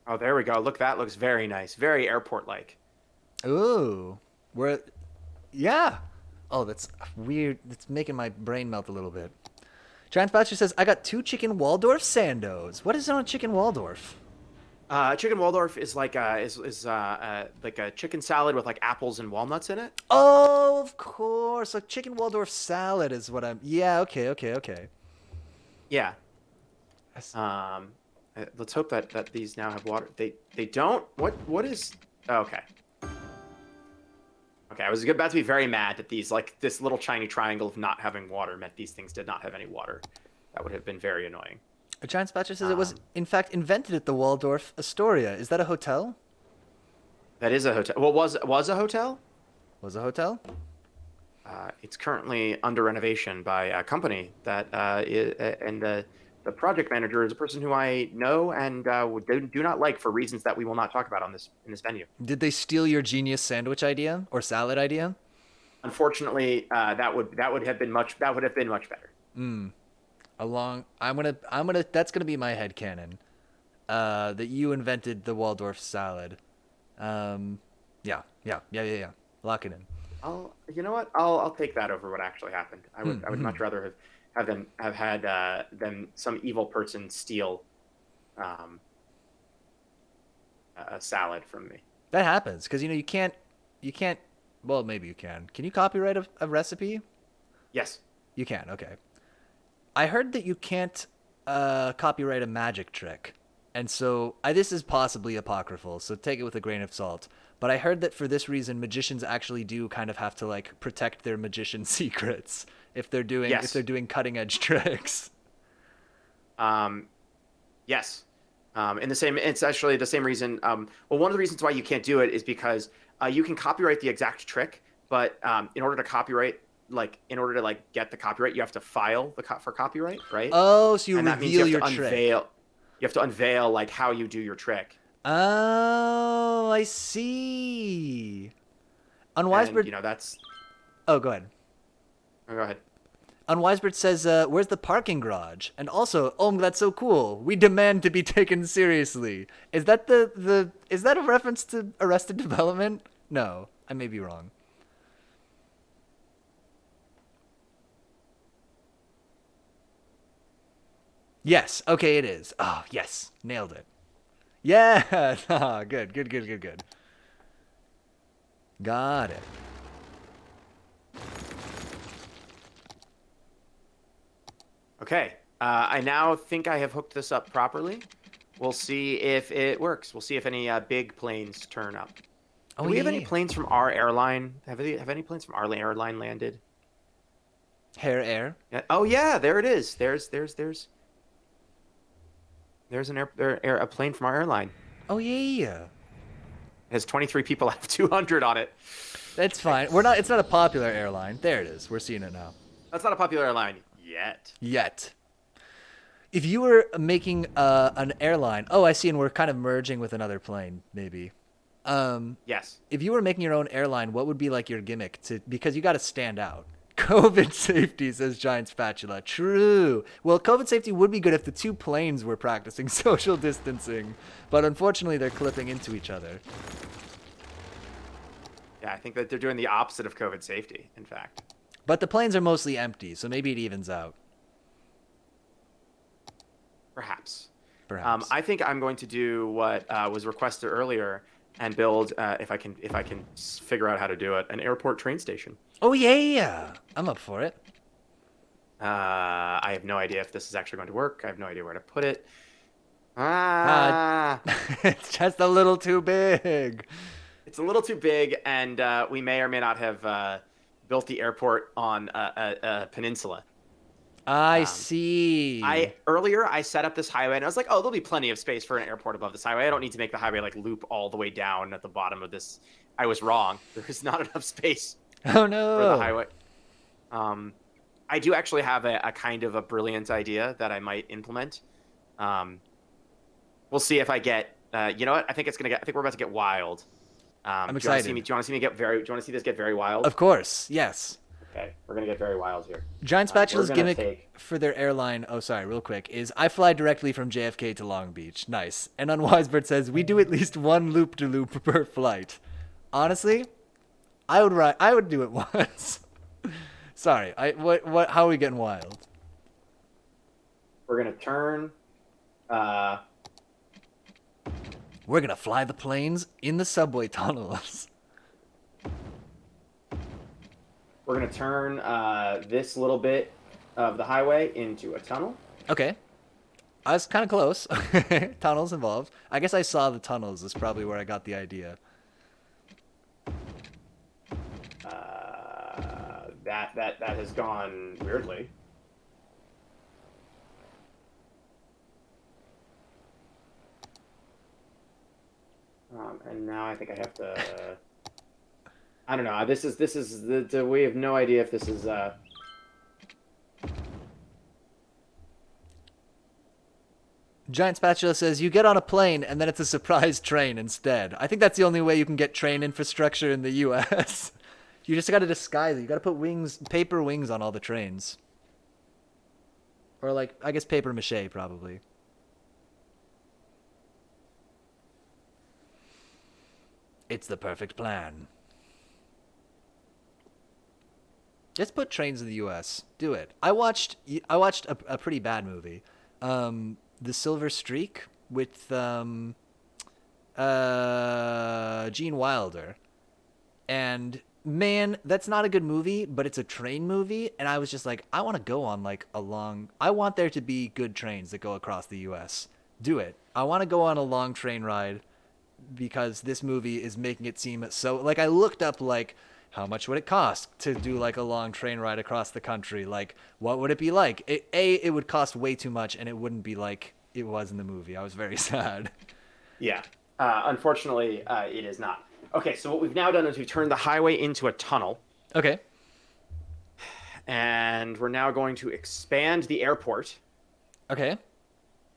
Oh, there we go. Look, that looks very nice. Very airport-like. Ooh, we're yeah. Oh, that's weird. That's making my brain melt a little bit. Transpatcher says, I got 2 chicken Waldorf Sandos. What is on a chicken Waldorf? Chicken Waldorf is like a chicken salad with like apples and walnuts in it. Oh, of course. A chicken Waldorf salad is what I'm. Yeah, okay. Yeah. Let's hope that these now have water. They don't. What is? Oh, okay. Okay, I was about to be very mad that these this little shiny triangle of not having water meant these things did not have any water. That would have been very annoying. A Transpatcher says it was in fact invented at the Waldorf Astoria. Is that a hotel? That is a hotel. Well, was a hotel? Was a hotel? It's currently under renovation by a company and the project manager is a person who I know and do not like for reasons that we will not talk about in this venue. Did they steal your genius sandwich idea or salad idea? Unfortunately, that would have been much better. That's gonna be my headcanon. That you invented the Waldorf salad. Yeah. Lock it in. You know what? I'll take that over what actually happened. I would much rather have had them some evil person steal a salad from me. That happens because you can't. Well, maybe you can. Can you copyright a recipe? Yes, you can. Okay. I heard that you can't copyright a magic trick, and so this is possibly apocryphal. So take it with a grain of salt. But I heard that for this reason, magicians actually do kind of have to like protect their magician secrets if they're doing cutting edge tricks. Yes. It's actually the same reason. Well, one of the reasons why you can't do it is because you can copyright the exact trick, but in order to get the copyright, you have to file for copyright, right? Oh, so you and reveal your trick. You have to unveil like how you do your trick. Oh, I see. Unwisebird, that's. Oh, go ahead. Oh, go ahead. Unwisebird says, "Where's the parking garage?" And also, that's so cool. We demand to be taken seriously. Is that is that a reference to Arrested Development? No, I may be wrong. Yes. Okay, it is. Oh, yes, nailed it. Yeah. Oh, good. Got it. Okay. I now think I have hooked this up properly. We'll see if it works. We'll see if any big planes turn up. Do we have any planes from our airline? Have any planes from our airline landed? Air. Yeah. Oh yeah, there it is. There's a plane from our airline. Oh yeah. It has 23 people out of 200 on it. That's fine. It's not a popular airline. There it is. We're seeing it now. That's not a popular airline yet. If you were making an airline, I see, and we're kind of merging with another plane, maybe. Yes. If you were making your own airline, what would be like your gimmick because you got to stand out? COVID safety, says Giant Spatula. True. Well, COVID safety would be good if the two planes were practicing social distancing, but unfortunately they're clipping into each other. Yeah, I think that they're doing the opposite of COVID safety, in fact. But the planes are mostly empty, so maybe it evens out. Perhaps. Perhaps. I think I'm going to do what was requested earlier and build, if I can figure out how to do it, an airport train station. Oh yeah, I'm up for it. I have no idea if this is actually going to work. I have no idea where to put it. It's just a little too big. It's a little too big, and we may or may not have built the airport on a peninsula. I see. Earlier I set up this highway and I was like, oh, there'll be plenty of space for an airport above this highway. I don't need to make the highway like loop all the way down at the bottom of this. I was wrong. There is not enough space. Oh no. For the highway. I do actually have a kind of a brilliant idea that I might implement. We'll see if I get. You know what? I think we're about to get wild. I'm excited. Do you want to see this get very wild? Of course. Yes. Okay, we're gonna get very wild here. Giant Spatula's gimmick take... for their airline, oh sorry, real quick, is I fly directly from JFK to Long Beach. Nice. And Unwisebird says, we do at least one loop-de-loop per flight. Honestly, I would do it once. Sorry, how are we getting wild? We're gonna turn, We're gonna fly the planes in the subway tunnels. we're gonna turn this little bit of the highway into a tunnel. Okay. I was kind of close. Tunnels involved. I guess I saw the tunnels is probably where I got the idea. That has gone weirdly. And now I think I have to. I don't know. This is we have no idea if this is. Giant Spatula says, you get on a plane and then it's a surprise train instead. I think that's the only way you can get train infrastructure in the U.S. You just got to disguise it. You got to put wings, paper wings on all the trains. Or like, I guess paper mache probably. It's the perfect plan. Just put trains in the U.S. Do it. I watched a pretty bad movie. The Silver Streak with Gene Wilder. And man, that's not a good movie, but it's a train movie. And I was just like, I want to go on like I want there to be good trains that go across the U.S. Do it. I want to go on a long train ride because this movie is making it seem so, like I looked up like, how much would it cost to do like a long train ride across the country? Like, what would it be like? It would cost way too much, and it wouldn't be like it was in the movie. I was very sad. Yeah. Unfortunately, it is not. Okay, so what we've now done is we've turned the highway into a tunnel. Okay. And we're now going to expand the airport. Okay.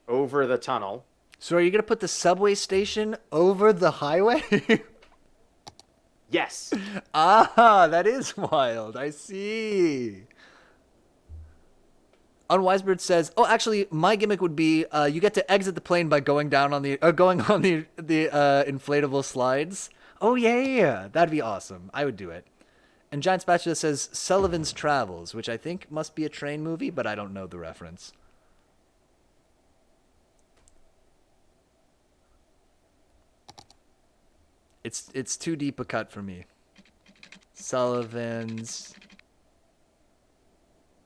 Over the tunnel. So are you going to put the subway station over the highway? Yes. Ah, that is wild. I see. Unwisebird says, "Oh, actually, my gimmick would be you get to exit the plane by going down on the inflatable slides." Oh yeah, that'd be awesome. I would do it. And Giant Spatula says Sullivan's Travels, which I think must be a train movie, but I don't know the reference. It's too deep a cut for me. Sullivan's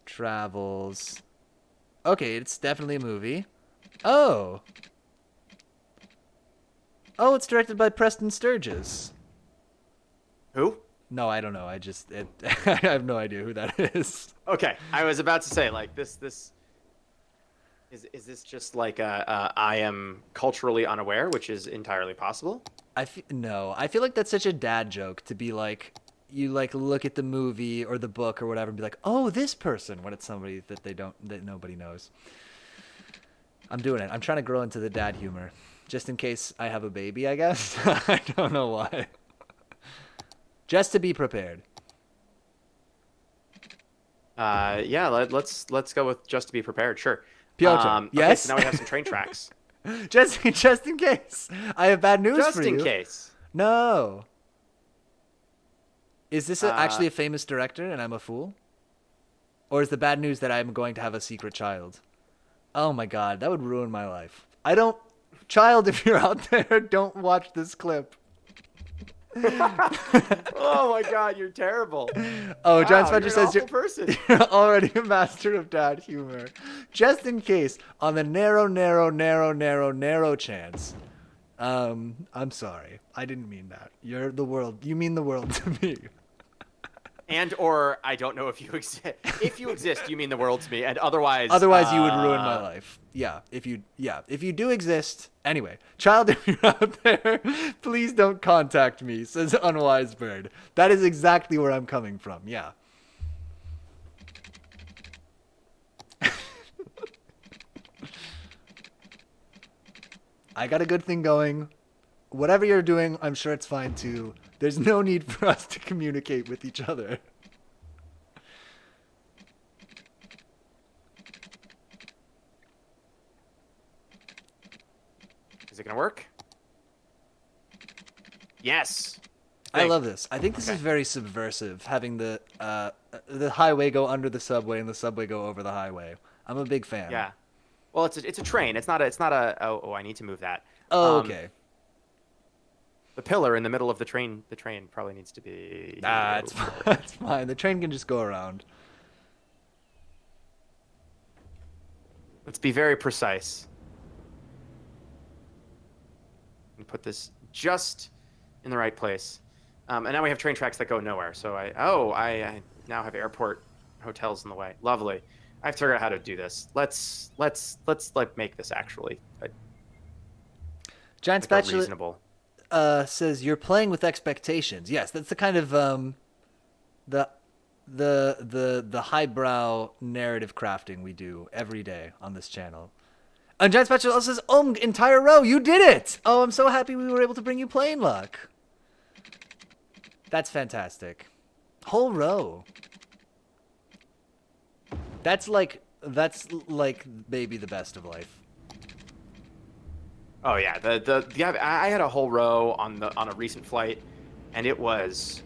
Travels. Okay, it's definitely a movie. Oh. Oh, it's directed by Preston Sturges. Who? No, I don't know. I have no idea who that is. Okay, I was about to say like this is this just like I am culturally unaware, which is entirely possible. No, I feel like that's such a dad joke to be like, you like look at the movie or the book or whatever and be like, oh, this person, when it's somebody that nobody knows. I'm doing it. I'm trying to grow into the dad humor, just in case I have a baby, I guess. I don't know why. Just to be prepared. Yeah, let's go with just to be prepared. Sure. Piotr, yes. Okay, so now we have some train tracks. Just in case. I have bad news for you. Just in case. No. Is this actually a famous director and I'm a fool? Or is the bad news that I'm going to have a secret child? Oh my god, that would ruin my life. Child, if you're out there, don't watch this clip. Oh my god, you're terrible. Oh, John wow, Spencer says you're already a master of dad humor. Just in case, on the narrow chance. I'm sorry. I didn't mean that. You're the world. You mean the world to me. And or I don't know if you exist. If you exist, you mean the world to me, and otherwise you would ruin my life. Yeah, if you do exist. Anyway, child, if you're out there, please don't contact me, says Unwise Bird. That is exactly where I'm coming from. Yeah. I got a good thing going. Whatever you're doing, I'm sure it's fine too. There's no need for us to communicate with each other. Is it gonna work? Yes. I love this. I think this is very subversive, having the highway go under the subway and the subway go over the highway. I'm a big fan. Yeah. Well, it's a train. It's not a. Oh, I need to move that. Oh, okay. The pillar in the middle of the train. The train probably needs to be. Nah, it's fine. The train can just go around. Let's be very precise. And put this just in the right place. And now we have train tracks that go nowhere. So I now have airport hotels in the way. Lovely. I have to figure out how to do this. Let's like make this actually Giant like Spatula reasonable. Says you're playing with expectations. Yes, that's the kind of the highbrow narrative crafting we do every day on this channel. And Giant Spatula also says, entire row, you did it! Oh, I'm so happy we were able to bring you plane luck. That's fantastic. Whole row. That's like maybe the best of life. Oh yeah, I had a whole row on a recent flight, and it was,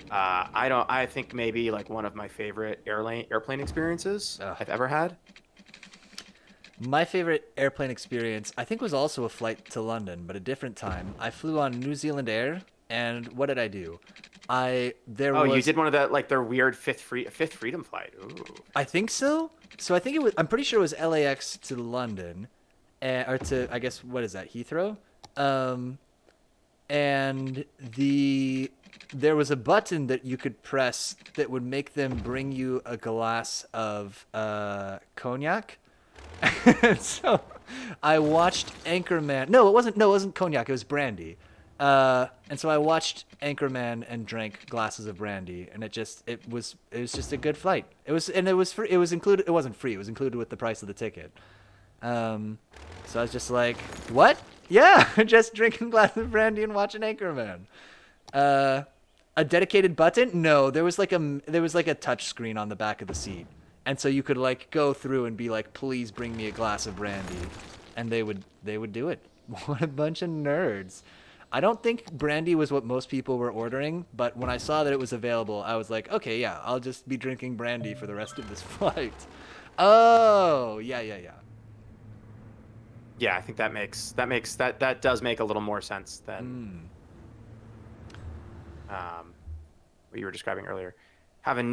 I think maybe like one of my favorite airplane experiences I've ever had. My favorite airplane experience, I think, was also a flight to London, but a different time. I flew on New Zealand Air, and what did I do? You did one of that, like their weird fifth freedom flight. Ooh. I think so. So I think it was. I'm pretty sure it was LAX to London, or to, I guess, what is that, Heathrow? And there was a button that you could press that would make them bring you a glass of cognac. So I watched Anchorman. No, it wasn't cognac. It was brandy. And so I watched Anchorman and drank glasses of brandy, and it was just a good flight. It was free. It was included. It wasn't free. It was included with the price of the ticket. So I was just like, what? Yeah, just drinking glasses of brandy and watching Anchorman. A dedicated button? No, there was like a touch screen on the back of the seat. And so you could like go through and be like, please bring me a glass of brandy. And they would do it. What a bunch of nerds. I don't think brandy was what most people were ordering, but when I saw that it was available, I was like, okay, yeah, I'll just be drinking brandy for the rest of this flight. Oh, yeah. Yeah, I think that does make a little more sense than what you were describing earlier. Have a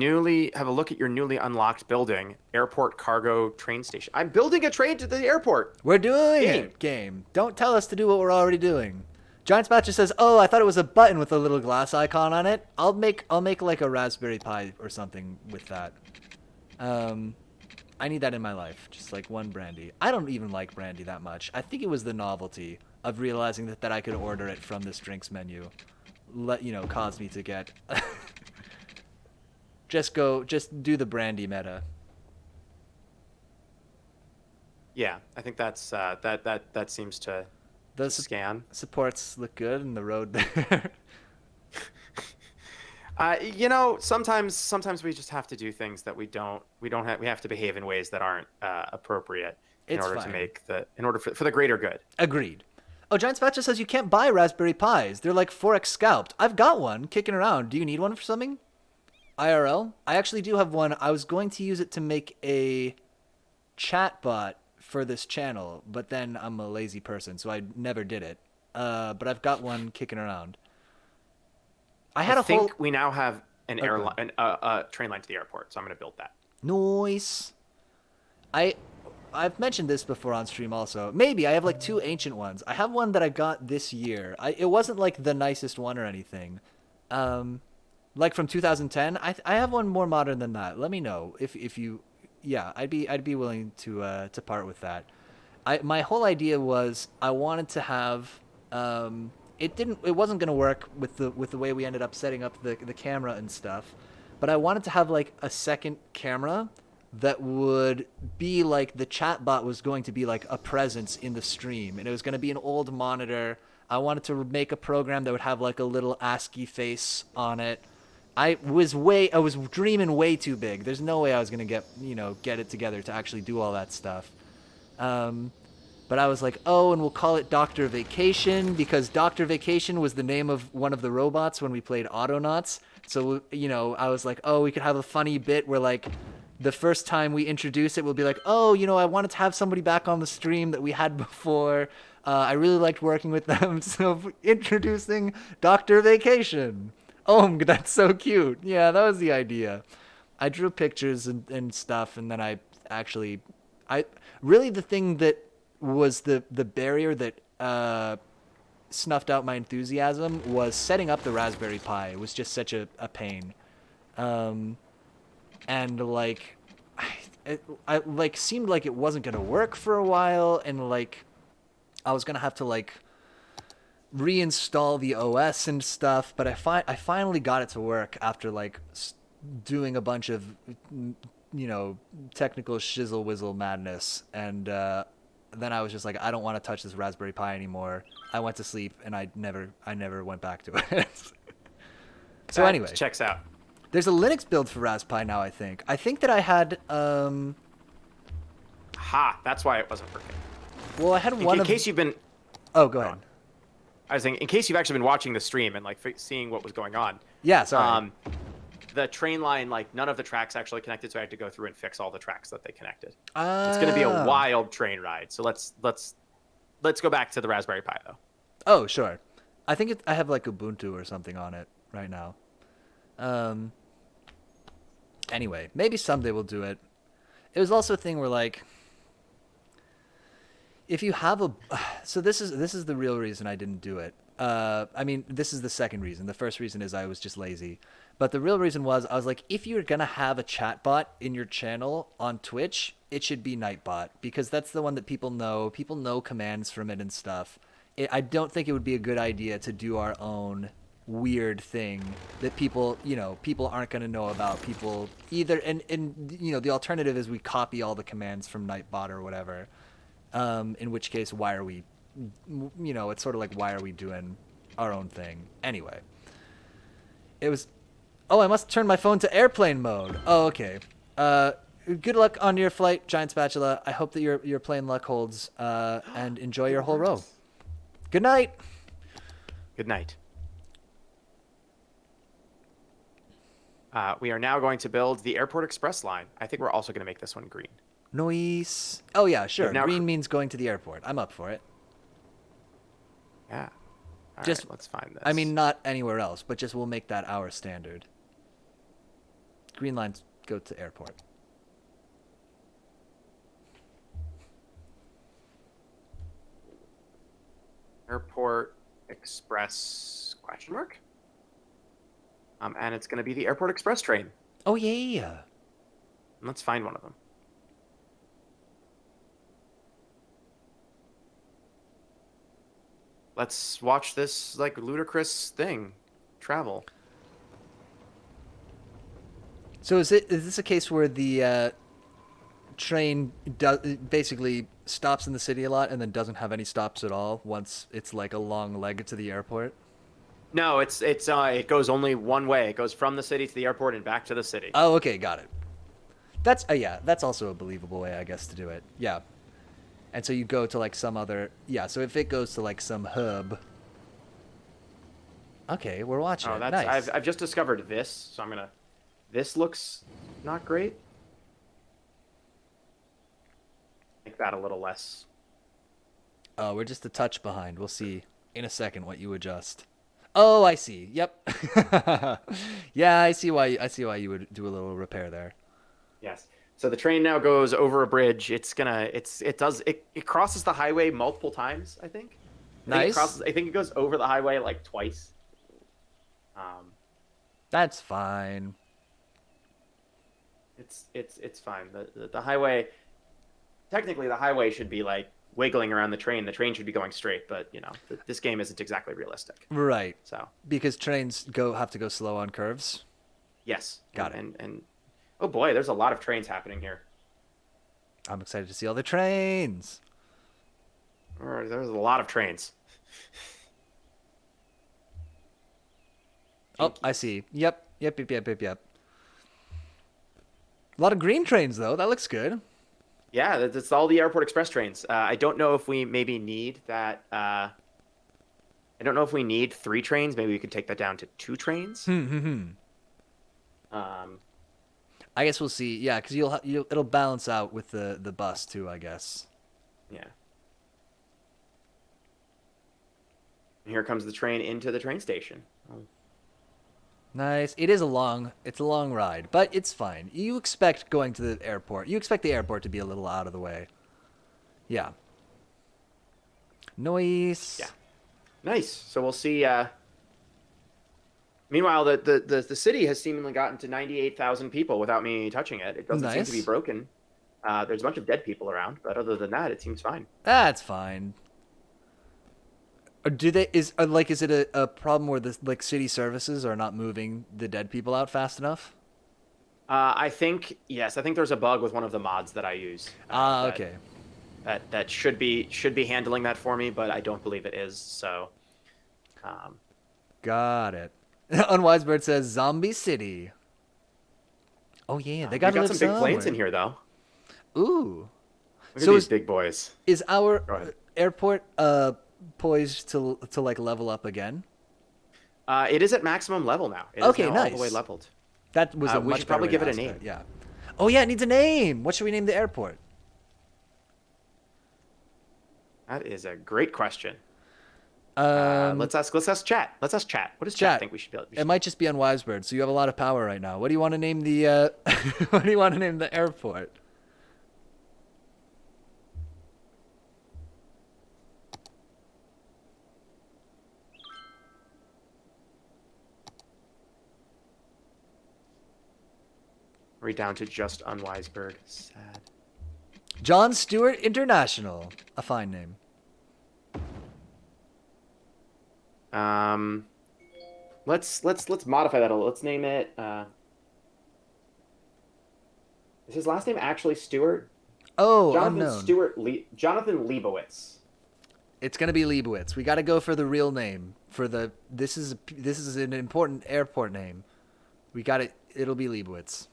look at your newly unlocked building, airport cargo train station. I'm building a train to the airport. We're doing it, game. Don't tell us to do what we're already doing. Giant Spatcher says, "Oh, I thought it was a button with a little glass icon on it. I'll make like a Raspberry Pi or something with that. I need that in my life, just like one brandy. I don't even like brandy that much. I think it was the novelty of realizing that I could order it from this drinks menu, caused me to get." Just do the brandy meta. Yeah, I think that's that seems to scan. Supports look good in the road there. Sometimes we just have to do things that we have to behave in ways that aren't appropriate in order for the greater good. Agreed. Oh, Giant Spatcher says you can't buy Raspberry Pis. They're like 4x scalped. I've got one kicking around. Do you need one for something? IRL? I actually do have one. I was going to use it to make a chat bot for this channel, but then I'm a lazy person, so I never did it. But I've got one kicking around. I think we now have an train line to the airport, so I'm going to build that. Nice. I've mentioned this before on stream also. Maybe I have like 2 ancient ones. I have one that I got this year. It wasn't like the nicest one or anything. Like from 2010. I have one more modern than that. Let me know if you. Yeah, I'd be willing to part with that. My whole idea was I wanted to have. It wasn't gonna work with the way we ended up setting up the camera and stuff, but I wanted to have like a second camera that would be like the chat bot was going to be like a presence in the stream, and it was going to be an old monitor. I wanted to make a program that would have like a little ASCII face on it. I was dreaming way too big. There's no way I was going to get it together to actually do all that stuff. But I was like, oh, and we'll call it Dr. Vacation because Dr. Vacation was the name of one of the robots when we played Autonauts. So, I was like, oh, we could have a funny bit where, like, the first time we introduce it, we'll be like, oh, I wanted to have somebody back on the stream that we had before. I really liked working with them. So, introducing Dr. Vacation. Oh, that's so cute. Yeah, that was the idea. I drew pictures and stuff, and then I really the thing that was the barrier that snuffed out my enthusiasm was setting up the Raspberry Pi. It was just such a pain. And like I like seemed like it wasn't gonna work for a while, and like I was gonna have to like reinstall the OS and stuff. But I finally got it to work after like doing a bunch of technical shizzle whizzle madness, and then I was just like, I don't want to touch this Raspberry Pi anymore. I went to sleep, and I never went back to it. So That anyway, checks out. there's a Linux build for Raspberry Pi now. I think that I had That's why it wasn't working. well, I had In case you've been, Oh, go ahead. I was saying, in case you've actually been watching the stream and like seeing what was going on. Yeah, sorry. The train line, like none of the tracks actually connected, so I had to go through and fix all the tracks that they connected. It's going to be a wild train ride. So let's go back to the Raspberry Pi though. Oh, sure. I think I have like Ubuntu or something on it right now. Anyway, maybe someday we'll do it. It was also a thing where like, if you have so this is the real reason I didn't do it. I mean, this is the second reason. The first reason is I was just lazy. But the real reason was I was like, if you're going to have a chatbot in your channel on Twitch, it should be Nightbot because that's the one that people know. People know commands from it and stuff. I don't think it would be a good idea to do our own weird thing that people aren't going to know about. People either, and the alternative is we copy all the commands from Nightbot or whatever. In which case, why are we, it's sort of like, why are we doing our own thing? Anyway, it was, I must turn my phone to airplane mode. Oh, okay. Good luck on your flight, Giant Spatula. I hope that your plane luck holds, and enjoy your whole row. Good night. Good night. We are now going to build the Airport Express line. I think we're also going to make this one green. Noise. Oh, yeah, sure. Now Green means going to the airport. I'm up for it. Yeah. All Just right, let's find this. I mean, not anywhere else, but just we'll make that our standard. Green lines go to airport. Airport Express ? And it's going to be the Airport Express train. Oh, yeah. Let's find one of them. Let's watch this like ludicrous thing travel. So is this a case where the train basically stops in the city a lot and then doesn't have any stops at all once it's like a long leg to the airport? No, it goes only one way. It goes from the city to the airport and back to the city. Oh, okay, got it. That's that's also a believable way, I guess, to do it. Yeah. And so you go to like some other, so if it goes to like some hub. Okay, we're watching. Oh, that's nice. I've just discovered this, so I'm gonna. This looks not great. Make that a little less. Oh, we're just a touch behind. We'll see in a second what you adjust. Oh, I see. Yep. Yeah, I see why you would do a little repair there. Yes. So the train now goes over a bridge. It crosses the highway multiple times, I think. Nice. I think it goes over the highway like twice. That's fine. It's fine. The highway, technically the highway should be like wiggling around the train. The train should be going straight, but this game isn't exactly realistic. Right. So because trains have to go slow on curves. Yes. Got it. And oh boy, there's a lot of trains happening here. I'm excited to see all the trains. There's a lot of trains. Oh, I see. Yep. A lot of green trains though. That looks good. Yeah, that's all the Airport Express trains. I don't know if we maybe need that. I don't know if we need 3 trains. Maybe we could take that down to 2 trains. Um, I guess we'll see. Yeah, because it'll balance out with the bus too, I guess. yeah. And here comes the train into the train station. Oh. Nice. It's a long ride, but it's fine. You expect going to the airport. You expect the airport to be a little out of the way. Yeah. Yeah. Noise. Nice. So we'll see. Meanwhile, the city has seemingly gotten to 98,000 people without me touching it. It doesn't seem to be Nice. broken. There's a bunch of dead people around, but other than that, it seems fine. That's fine. Do they is it a problem where the city services are not moving the dead people out fast enough? I think yes. I think there's a bug with one of the mods that I use Ah, okay. that should be handling that for me, but I don't believe it is. So, um, Got it. Unwise Bird says Zombie City. Oh yeah, they we gotta got live some big planes somewhere. in here though. Ooh. Look So at these big boys. is our Go ahead. airport poised to level up again? It is at maximum level now. It is Okay, now all the way nice. leveled. That was a We much should better probably way give to it a ask name. that. Yeah. Oh yeah, it needs a name. What should we name the airport? That is a great question. Um, Let's ask chat. Let's ask chat. What does chat chat. think we should be? It might just be Unwise Bird. So you have a lot of power right now. What do you want to name the what do you want to name the airport? Read down to just unwise bird. Sad. John Stewart International. A fine name. Um, let's modify that a little. Let's name it. Is his last name actually Stewart? Oh, Jonathan unknown. Jonathan Leibowitz. It's gonna be Leibowitz. We got to go for the real name. This is an important airport name. We got it. It'll be Leibowitz.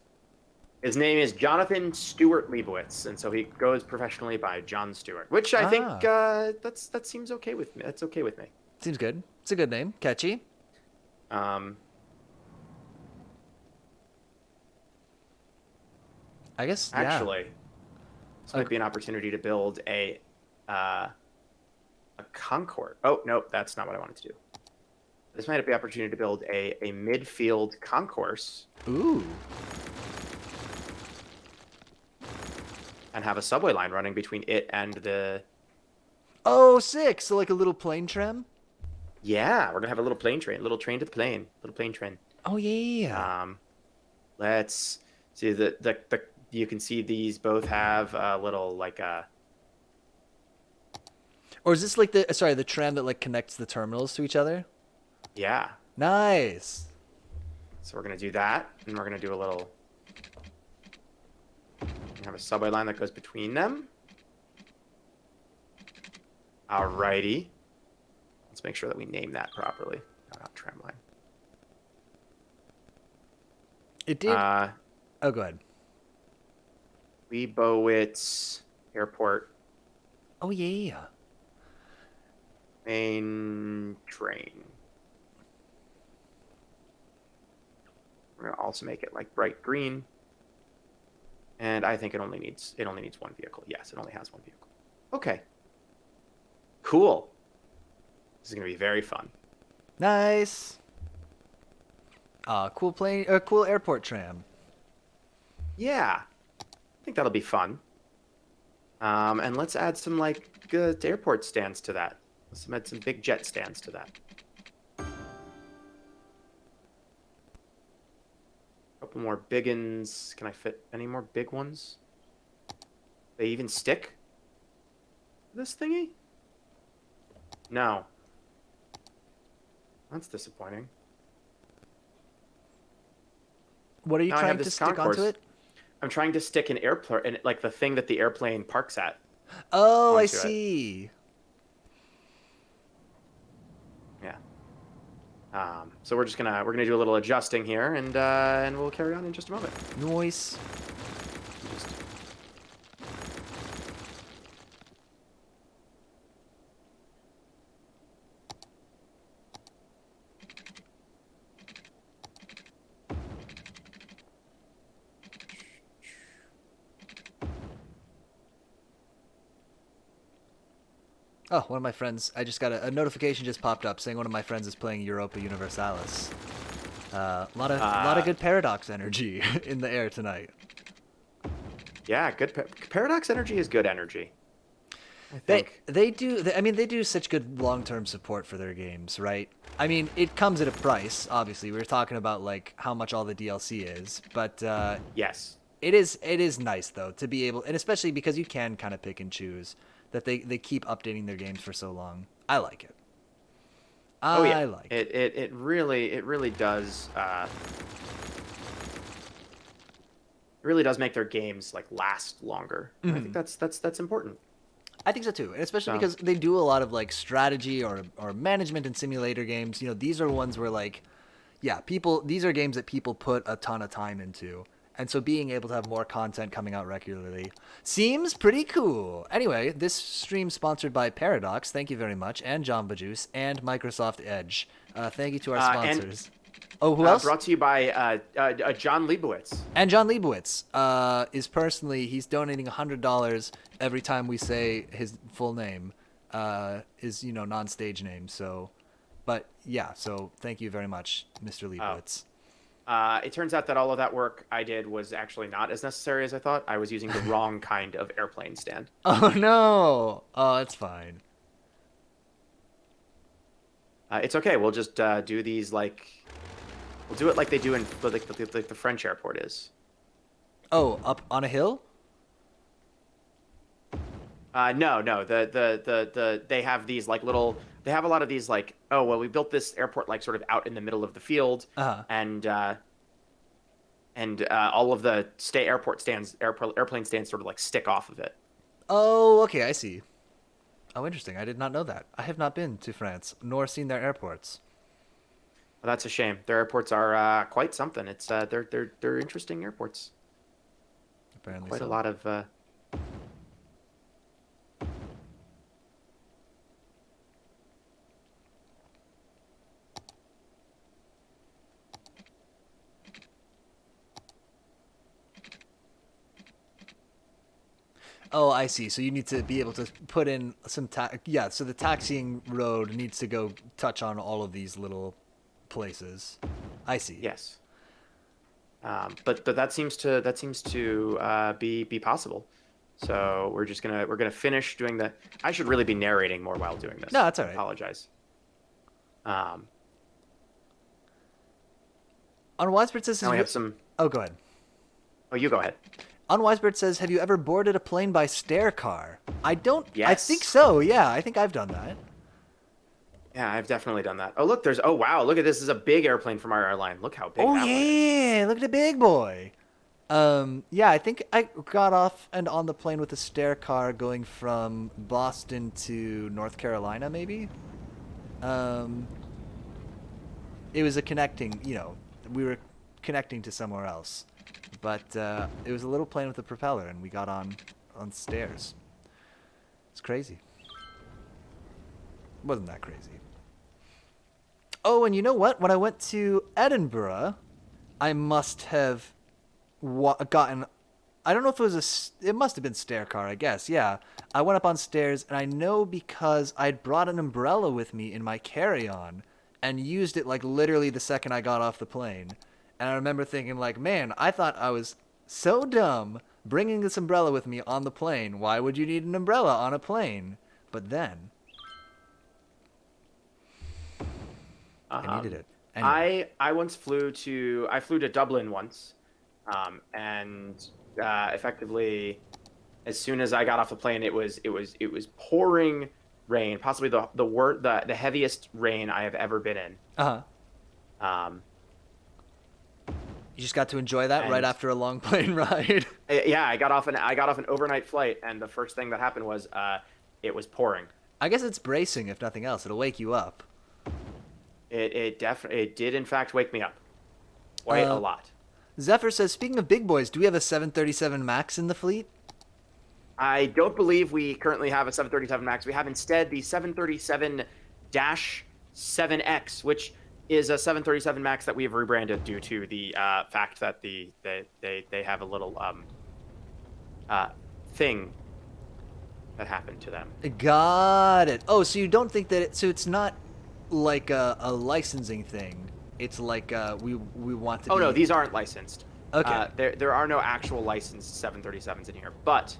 His name is Jonathan Stewart Leibowitz, and so he goes professionally by John Stewart, which I think Ah, that seems okay with me. That's okay with me. seems good. It's a good name. Catchy. Um, I guess. Yeah. Actually, this might be an opportunity to build a concourse. Oh no, that's not what I wanted to do. This might be an opportunity to build a midfield concourse Ooh. and have a subway line running between it and the. Oh, sick. So like a little plane tram. Yeah, we're gonna have a little plane train, little train to the plane, little plane train. Oh yeah. Let's see the you can see these both have a little like a. Or is this like the tram that like connects the terminals to each other? Yeah. Nice. So we're gonna do that, and we're gonna do a little. Have a subway line that goes between them. Alrighty. Let's make sure that we name that properly. No, not tram line. It did. Oh, go ahead. Leibowitz Airport Oh yeah. main train. We're gonna also make it like bright green. And I think it only needs one vehicle. Yes, it only has one vehicle. Okay. Cool. This is gonna be very fun. Nice. Cool plane. Cool airport tram. Yeah. I think that'll be fun. And let's add some like good airport stands to that. Let's add some big jet stands to that. Couple more big uns. Can I fit any more big ones? They even stick? This thingy? No. That's disappointing. What are you Now I trying have to this stick concourse. onto it? I'm trying to stick an airplane, like the thing that the airplane parks at. Oh, I Onto it. see. Yeah. So we're gonna do a little adjusting here, and we'll carry on in just a moment. Noise. Just Oh, one of my friends. I just got a notification just popped up saying one of my friends is playing Europa Universalis. A lot of good paradox energy in the air tonight. Yeah, good. Paradox energy is good energy. I They think. they do. I mean, they do such good long-term support for their games, right? I mean, it comes at a price. Obviously, we were talking about like how much all the DLC is, but Yes. it is nice though to be able, and especially because you can kind of pick and choose that they keep updating their games for so long. I like it. Oh yeah. I like it. It really does. It really does make their games like last longer. And I think that's important. I think so too, and especially So because they do a lot of like strategy or management and simulator games. You know, these are ones where like, yeah, people. These are games that people put a ton of time into, and so being able to have more content coming out regularly seems pretty cool. Anyway, this stream sponsored by Paradox. Thank you very much, and Jamba Juice and Microsoft Edge. Thank you to our and sponsors. Oh, who else? brought to you by John Leibowitz. And John Leibowitz is personally, he's donating $100 every time we say his full name, his, non-stage name. So, but yeah, so thank you very much, Mr. Leibowitz. It turns out that all of that work I did was actually not as necessary as I thought. I was using the wrong kind of airplane stand. Oh, no. Oh, it's fine. It's okay. We'll just do these like we'll do it like they do in like the French airport is. Oh, up on a hill? No. They have these like little. They have a lot of these like. Oh well, we built this airport like sort of out in the middle of the field, Uh-huh. and all of the airplane stands sort of like stick off of it. Oh, okay, I see. Oh, interesting. I did not know that. I have not been to France, nor seen their airports. Well, that's a shame. Their airports are quite something. It's they're interesting airports. Apparently Quite a so. lot of. Oh, I see. So you need to be able to put in some yeah, so the taxiing road needs to go touch on all of these little places. I see. Yes. But that seems to be possible. So we're gonna finish doing the. I should really be narrating more while doing this. No, that's all I right. apologize. Um, On Wisebird says, now we have some. Oh, go ahead. Oh, you go ahead. On Wisebird says, have you ever boarded a plane by stair car? I don't. I Yes. think so. Yeah, I think I've done that. Yeah, I've definitely done that. Oh, look, there's. Oh, wow, look at this. This is a big airplane from our airline. Look how big Oh that one is. yeah, look at the big boy. Yeah, I think I got off and on the plane with a stair car going from Boston to North Carolina, maybe. It was a connecting. We were connecting to somewhere else, but it was a little plane with a propeller, and we got on stairs. It's crazy. Wasn't that crazy? Oh, and you know what? When I went to Edinburgh, I must have gotten. I don't know if it was it must have been stair car, I guess. Yeah. I went up on stairs, and I know because I'd brought an umbrella with me in my carry-on and used it like literally the second I got off the plane. And I remember thinking like, man, I thought I was so dumb bringing this umbrella with me on the plane. Why would you need an umbrella on a plane? But then I needed it. Anyway. I once flew to Dublin once, and effectively, as soon as I got off the plane, it was pouring rain, possibly the heaviest rain I have ever been in. Uh-huh. Um, You just got to enjoy that right and after a long plane ride. yeah, I got off an overnight flight, and the first thing that happened was it was pouring. I guess it's bracing, if nothing else. It'll wake you up. It did in fact wake me up quite a lot. Zephyr says, speaking of big boys, do we have a 737 MAX in the fleet? I don't believe we currently have a 737 MAX. We have instead the 737-7X, which is a 737 MAX that we have rebranded due to the fact that they have a little thing that happened to them. Got it. Oh, so you don't think that so it's not like a licensing thing. It's like we want to Oh no, be these aren't licensed. okay. There are no actual licensed 737s in here, but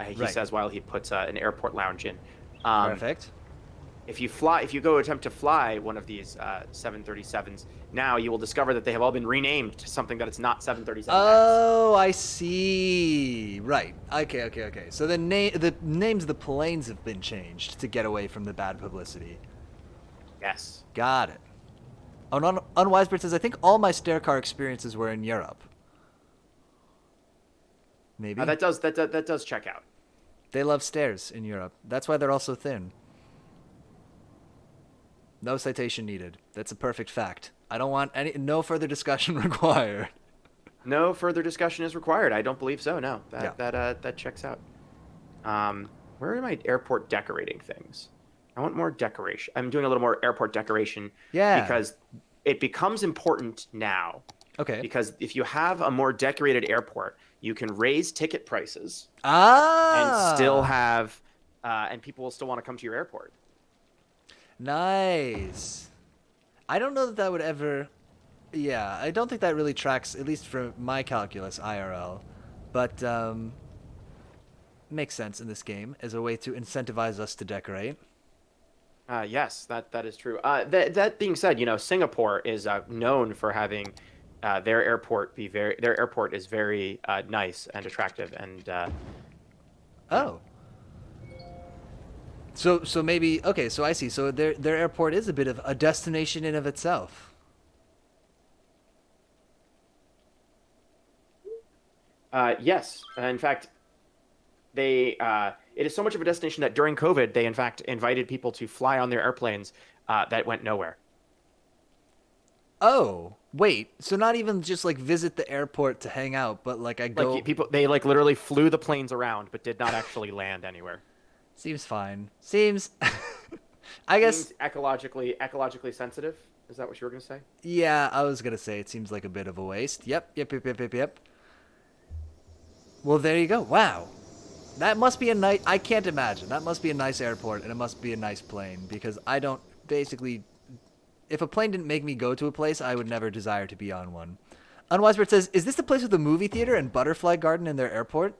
he Right. says while he puts an airport lounge in. Um, Perfect. if you go attempt to fly one of these 737s now, you will discover that they have all been renamed to something that it's not 737 Max. Oh, I see. Right. Okay, okay, okay. So the names of the planes have been changed to get away from the bad publicity. Yes. Got it. Unwisebird says, I think all my stair car experiences were in Europe. Maybe. That does check out. They love stairs in Europe. That's why they're all so thin. No citation needed. That's a perfect fact. I don't want no further discussion required. No further discussion is required. I don't believe so. No, Yeah. that checks out. Where are my airport decorating things? I want more decoration. I'm doing a little more airport decoration. Yeah. Because it becomes important now. Okay. Because if you have a more decorated airport, you can raise ticket prices and still Ah. have, and people will still want to come to your airport. Nice. I don't know that that would ever. Yeah, I don't think that really tracks, at least for my calculus IRL. But makes sense in this game as a way to incentivize us to decorate. Yes, that is true. That being said, Singapore is known for having their airport is very nice and attractive, and Oh. So maybe okay. So I see. So their airport is a bit of a destination in of itself. yes, in fact, they it is so much of a destination that during COVID, they in fact invited people to fly on their airplanes that went nowhere. Oh wait. So not even just like visit the airport to hang out, but like I go. Like people, they like literally flew the planes around, but did not actually land anywhere. Seems fine. Seems. I guess. Seems ecologically sensitive. Is that what you were gonna say? Yeah, I was gonna say it seems like a bit of a waste. Yep. Yep. Yep. Yep. Yep. Yep. Well, there you go. Wow. That must be a nice. I can't imagine. That must be a nice airport, and it must be a nice plane because I don't basically. If a plane didn't make me go to a place, I would never desire to be on one. Unwisebird says, "Is this the place with the movie theater and butterfly garden in their airport?"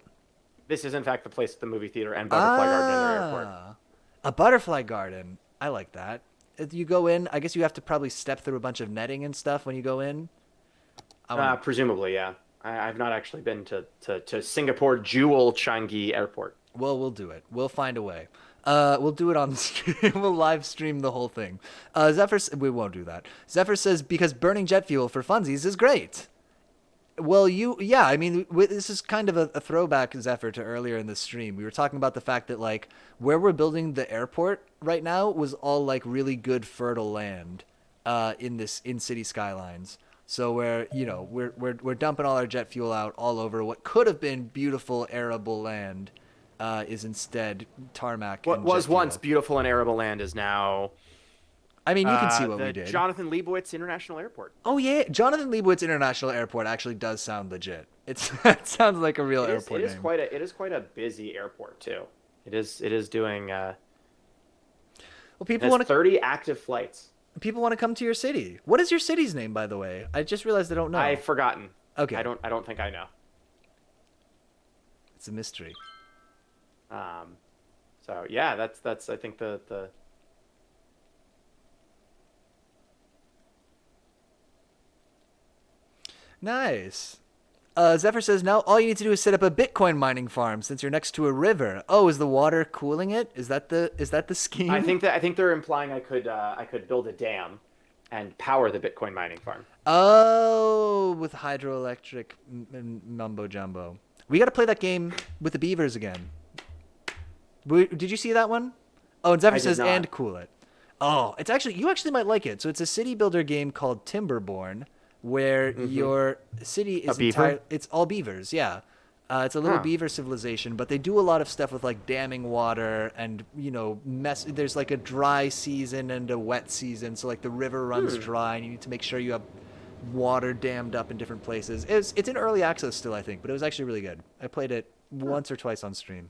This is in fact the place, the movie theater and butterfly garden in their airport. A butterfly garden. I like that. If you go in, I guess you have to probably step through a bunch of netting and stuff when you go in. Presumably, yeah. I've not actually been to Singapore Jewel Changi Airport. Well, we'll do it. We'll find a way. We'll do it on stream. We'll live stream the whole thing. We won't do that. Zephyr says because burning jet fuel for funsies is great. Well, yeah. I mean, this is kind of a throwback, Zephyr, to earlier in the stream. We were talking about the fact that like where we're building the airport right now was all like really good fertile land, in city Skylines. So we're dumping all our jet fuel out all over what could have been beautiful arable land, is instead tarmac. What and was jet once fuel. beautiful and arable land is now I mean, you can see what the we did. Jonathan Leibowitz International Airport. Oh yeah, Jonathan Leibowitz International Airport actually does sound legit. It sounds like a real airport name. It is quite a busy airport too. It is doing. Well, It people has want to 30 active flights. come to your city. What is your city's name, by the way? I just realized I don't know. I've forgotten. Okay. I don't think I know. It's a mystery. So yeah, that's I think the Nice. Zephyr says now all you need to do is set up a Bitcoin mining farm since you're next to a river. Oh, is the water cooling it? Is that the scheme? I think they're implying I could build a dam and power the Bitcoin mining farm. Oh, with hydroelectric mumbo jumbo. We got to play that game with the beavers again. Did you see that one? Oh, and Zephyr I did says not. and cool it. Oh, you actually might like it. So it's a city builder game called Timberborn, where your city is beaver? It's all beavers. Yeah. It's a little Huh. beaver civilization, but they do a lot of stuff with like damming water and there's like a dry season and a wet season, so like the river runs dry and you need to make sure you have water dammed up in different places. It's in early access still, I think, but it was actually really good. I played it once or twice on stream.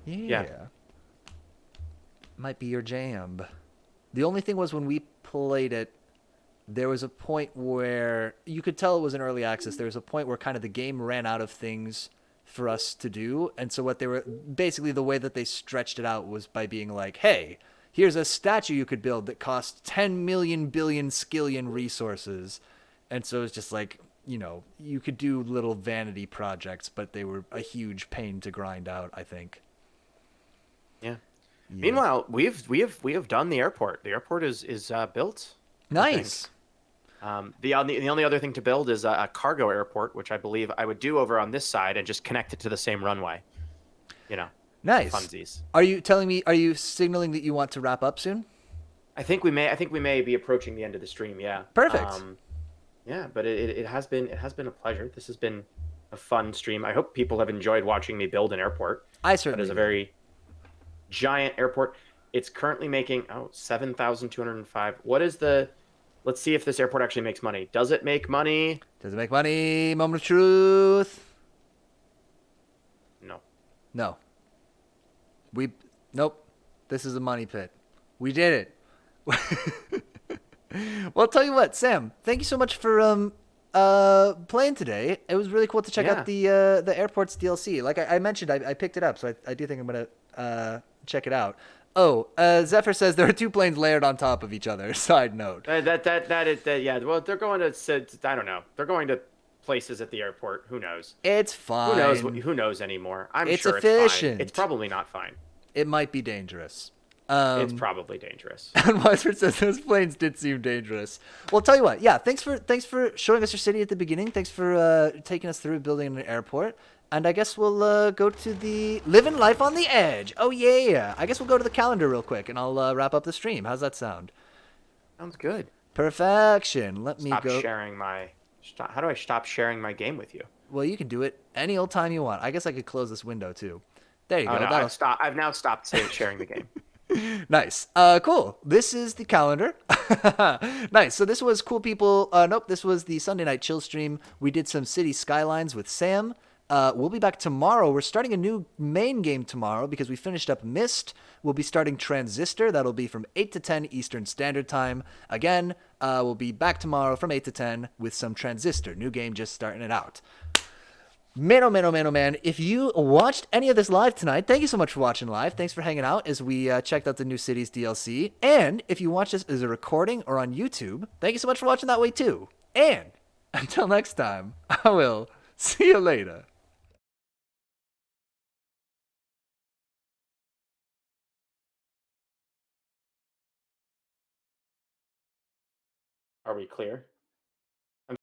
Yeah. Might be your jam. The only thing was when we played it, there was a point where you could tell it was in early access. There was a point where kind of the game ran out of things for us to do. And so what they were basically the way that they stretched it out was by being like, hey, here's a statue you could build that costs 10 million billion skillion resources. And so it's just like, you know, you could do little vanity projects, but they were a huge pain to grind out, I think. Yeah. Yeah. Meanwhile, we have done the airport. The airport is built. Nice. The only other thing to build is a cargo airport, which I believe I would do over on this side and just connect it to the same runway. You know, Nice. funsies. Are you telling me? Are you signaling that you want to wrap up soon? I think we may be approaching the end of the stream. Yeah. Perfect. Yeah, but it has been a pleasure. This has been a fun stream. I hope people have enjoyed watching me build an airport. I certainly. That is a very giant airport. It's currently making 7,205. What is the? Let's see if this airport actually makes money. Does it make money? Does it make money? Moment of truth. No. No. Nope. This is a money pit. We did it. Well, I'll tell you what, Sam. Thank you so much for playing today. It was really cool to check out the airports DLC. Like I mentioned, I picked it up, so I do think I'm gonna check it out. Oh, Zephyr says there are two planes layered on top of each other. Side note. Yeah. Well, they're going to. I don't know. They're going to places at the airport. Who knows? It's fine. Who knows anymore? I'm it's sure efficient. it's fine. It's probably not fine. It might be dangerous. It's probably dangerous. And Weisford says those planes did seem dangerous. Well, tell you what. Yeah, thanks for showing us your city at the beginning. Thanks for taking us through building an airport. And I guess we'll go to the living life on the edge. Oh yeah. I guess we'll go to the calendar real quick, and I'll wrap up the stream. How's that sound? Sounds good. Perfection. Let me go. How do I stop sharing my game with you? Well, you can do it any old time you want. I guess I could close this window too. There you go. No, I've now stopped sharing the game. Nice. Cool. This is the calendar. Nice. So this was Cool People. Nope. This was the Sunday Night Chill stream. We did some City Skylines with Sam. We'll be back tomorrow. We're starting a new main game tomorrow because we finished up Myst. We'll be starting Transistor. That'll be from 8 to 10 Eastern Standard Time. Again, we'll be back tomorrow from 8 to 10 with some Transistor. New game, just starting it out. Man, oh man, oh man, oh man. If you watched any of this live tonight, thank you so much for watching live. Thanks for hanging out as we checked out the new Cities DLC. And if you watch this as a recording or on YouTube, thank you so much for watching that way too. And until next time, I will see you later. Are we clear?